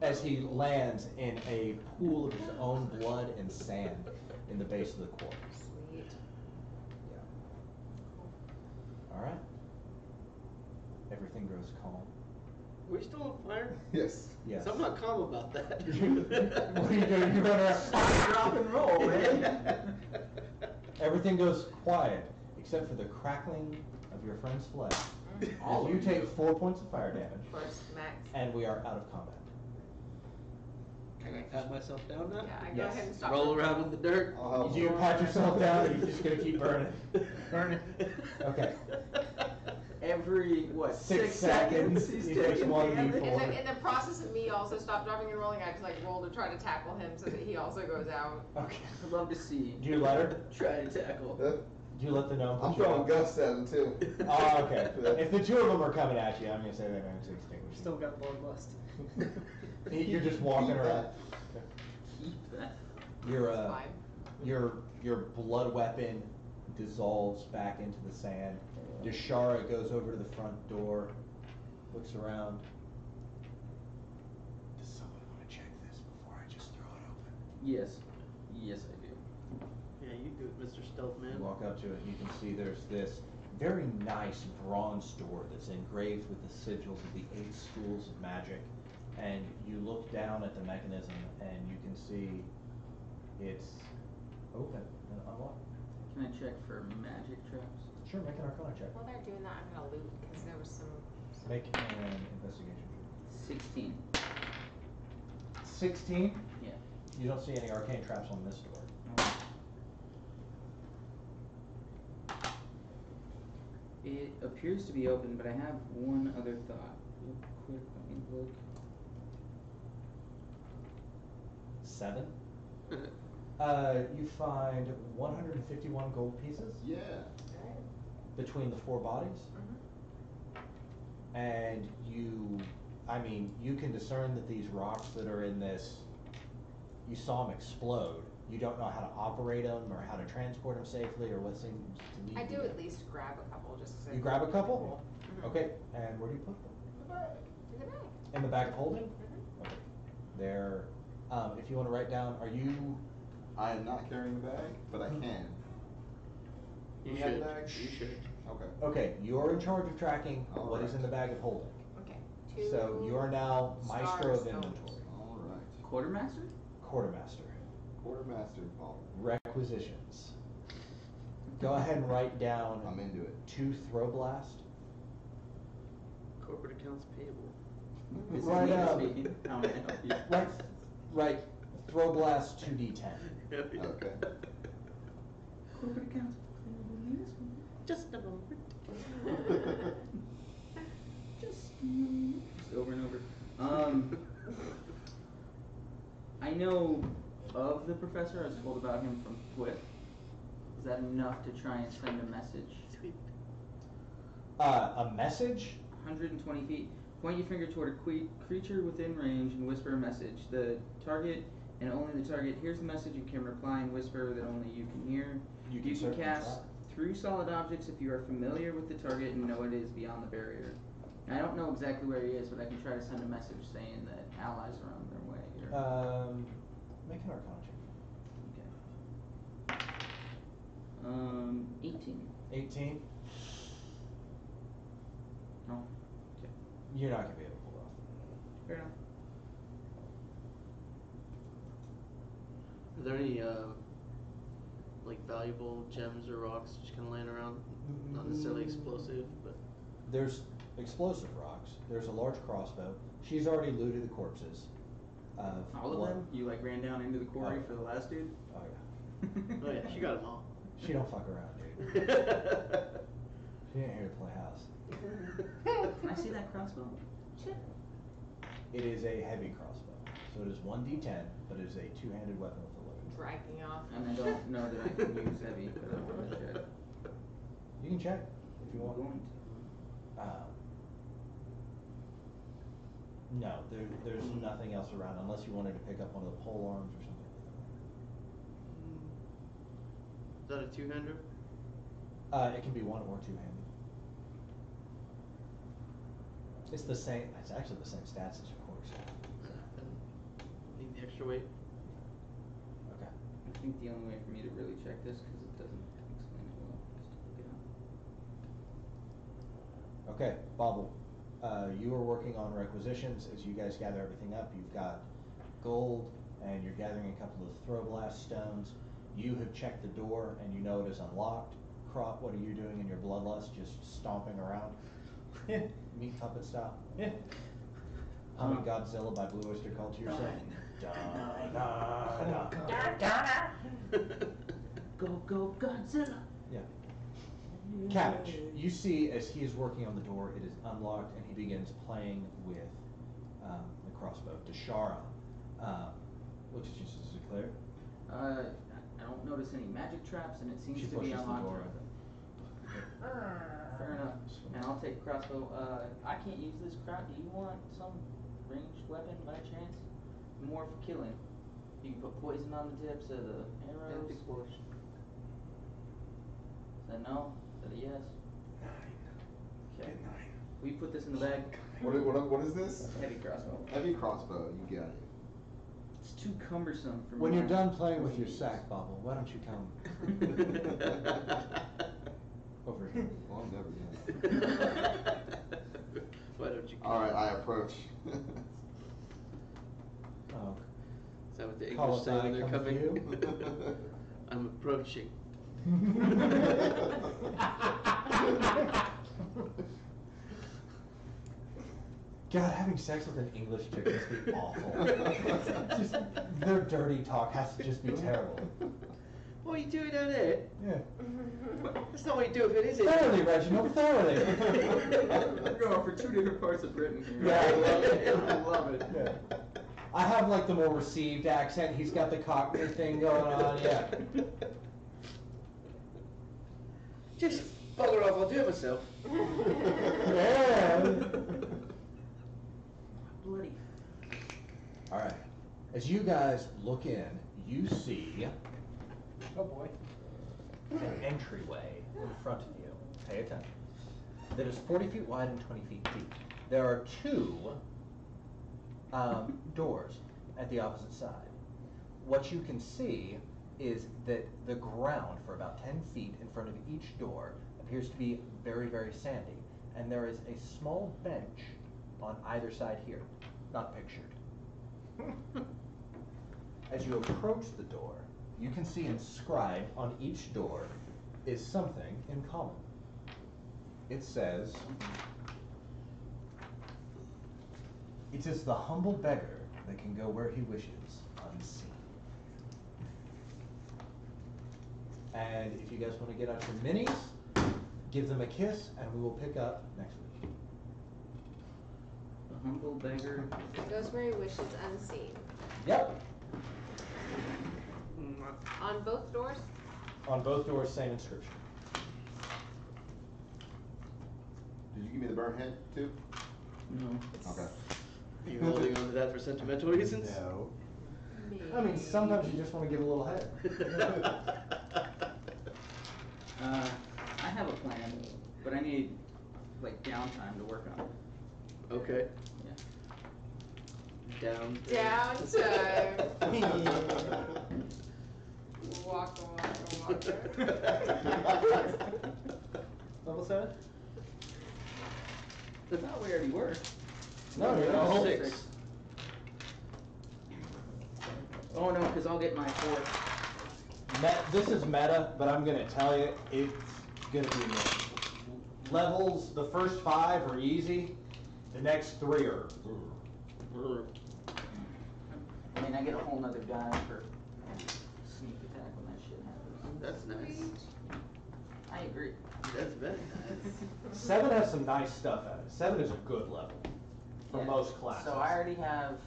as he lands in a pool of his own blood and sand in the base of the court. Sweet. All right. Everything grows calm. We still on fire? Yes. Yes. So I'm not calm about that. What are you doing? You're running around. Rock and roll, man. Everything goes quiet except for the crackling of your friend's flesh. As you take 4 points of fire damage, Of course, max. and we are out of combat. Can I pat myself down now? Yeah, I go Yes. ahead and stop. Roll around in the dirt? I'll help. Do you pat yourself down, or are you just gonna keep burning? Burning. Okay. Every, what, 6 6 seconds, he's he takes taking 1d4. damage. In the process of me also stop dropping and rolling, I just like roll to try to tackle him so that he also goes out. Okay. I'd love to see. Do you let her? Try to tackle. You let the gnome I'm put you throwing out? gust at him too. Oh, okay. If the two of them are coming at you, I'm gonna say they're going to extinguish Still got bloodlust. you. You're just walking Keep around. Keep that. Your It's fine. your blood weapon dissolves back into the sand. Deshara goes over to the front door, looks around. Does someone want to check this before I just throw it open? Yes. Yes, I do. Yeah, you do it, Mr. Stealth Man. You walk up to it and you can see there's this very nice bronze door that's engraved with the sigils of the 8 schools of magic. And you look down at the mechanism and you can see it's open and unlocked. Can I check for magic traps? Sure, make an Arcana check. While they're doing that, I'm gonna loot, because there was some. Make an investigation check. 16. 16? Yeah. You don't see any arcane traps on this door. It appears to be open, but I have one other thought. Real quick, let me look. 7? You find 151 gold pieces Yeah. between the 4 bodies. And you can discern that these rocks that are in this, you saw them explode. You don't know how to operate them or how to transport them safely or what seems to need I to be do done. at least grab a couple, just 'cause I You think grab a they're couple? cool. Okay, and where do you put them? In the bag. In the bag of holding? Mhm. Okay. They're, if you want to write down, are you, I am not carrying the bag, but I can. You We have should. bags? You should. Okay. okay, you're in charge of tracking what is Alright. in the bag of holding. Okay. So you are now maestro of Star stones. inventory, All right. Quartermaster? quartermaster. Quartermaster Paul. Requisitions. Go ahead and write down I'm into it. 2 throw blast. Corporate accounts payable. This Right, is me um, speaking. How may I help you? Right, throw blast 2d10. Okay. Corporate accounts. Just a moment. Just over and over. I know of the professor. I was told about him from Twit. Is that enough to try and send a message? Sweet. A message? 120 feet. Point your finger toward a creature within range and whisper a message. The target and only the target hears the message and can reply in whisper that only you can hear. You can You can certainly cast try. through solid objects if you are familiar with the target and know it is beyond the barrier. I don't know exactly where he is, but I can try to send a message saying that allies are on their way. Or, Make an Arcana check. okay. 18. 18? No. Okay. You're not going to be able to pull it off. Fair enough. Are there any like valuable gems or rocks just kind of laying around? Not necessarily explosive, but There's explosive rocks. There's a large crossbow. She's already looted the corpses. Of All of one- them? You like ran down into the quarry Oh. for the last dude? Oh yeah. oh yeah, she got them all. She don't fuck around, dude. She ain't here to play house. Can I see that crossbow? It is a heavy crossbow. So it is 1d10, but it is a 2-handed weapon with a load. Dragging off. And I don't know that I can use heavy, but I'm going to check. You can check if you I'm want. going to. No, there's nothing else around unless you wanted to pick up one of the pole arms or something Is that a 200? like that. It can be 1 or 2-handed. It's the same. It's actually the same stats as your horse. Need the extra weight. Okay. I think the only way for me to really check this, because it doesn't explain it well, is to look it up. Okay, Bobble. You are working on requisitions as you guys gather everything up. You've got gold, and you're gathering a couple of throw blast stones. You have checked the door, and you know it is unlocked. Crop, what are you doing in your bloodlust? Just stomping around? Meat puppet style? Humming Godzilla by Blue Oyster Cult to yourself? Go, go, Godzilla! Yeah. Cabbage, you see as he is working on the door, it is unlocked, and he begins playing with the crossbow. Deshara, what did you declare? I don't notice any magic traps, and it seems She to be pushes the unlocked. door open. Fair enough. And I'll take crossbow. I can't use this crowd. Do you want some ranged weapon by chance? More for killing. You can put poison on the tips of the arrows. Is that no? Is that a yes? 9. Okay. Get 9. We put this in the bag. What is this? Heavy crossbow. Heavy crossbow. You got it. It's too cumbersome for me. When you're done playing with your sack, Bobble, why don't you come over here? Well, I'm never done. Why don't you? All right, I approach. Oh, Is that what the Call English it say when I they're come to coming? you. I'm approaching. God, having sex with an English chick must be awful. Just, their dirty talk has to just be terrible. What are you doing down there? Yeah. That's not what you do if it is, is it? Thoroughly, Reginald, thoroughly. We're going for 2 different parts of Britain here. Yeah, I love it. I love it. Yeah. I have like the more received accent. He's got the Cockney thing going on. Yeah. Just bugger off, I'll do it myself. Yeah. Bloody. All right. As you guys look in, you see Oh boy. an entryway in front of you. Pay attention. That is 40 feet wide and 20 feet deep. There are 2 doors at the opposite side. What you can see is that the ground for about 10 feet in front of each door appears to be very, very sandy. And there is a small bench on either side here, not pictured. As you approach the door, you can see inscribed on each door is something in common. It says, "It is the humble beggar that can go where he wishes, unseen." And if you guys want to get out your minis, give them a kiss, and we will pick up next week. The humble beggar. Goes where he wishes unseen. Yep. On both doors? On both doors, same inscription. Did you give me the burn head too? No. Okay. Are you holding on to that for sentimental reasons? No. I mean, sometimes you just want to give a little head. I have a plan, but I need like downtime to work on it. Okay. Yeah. Downtime. Waka, waka, waka. Level 7? I thought we already were. No, you're Oh, not. 6. Oh no, because I'll get my 4. This is meta, but I'm gonna tell you, it's gonna be meta. Levels, the first 5 are easy, the next 3 are. I mean, I get a whole nother die for sneak attack when that shit happens. That's nice. I agree. That's very nice. 7 has some nice stuff at it. 7 is a good level for Yeah. most classes. So I already have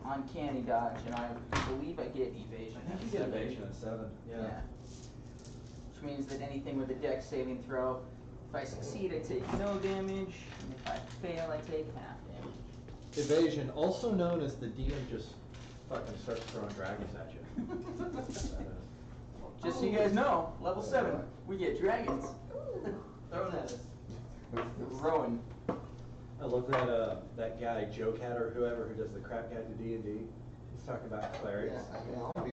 uncanny dodge, and I believe I get evasion. I think you at get 7. evasion at 7. Yeah. Which means that anything with a dex saving throw, if I succeed, I take no damage, and if I fail, I take half damage. Evasion, also known as the DM just fucking starts throwing dragons at you. Just so you guys know, level 7, we get dragons thrown at us. Rowan. I love that guy Joe Cat or whoever who does the crap guide to D&D. He's talking about clerics. Yeah, I'll be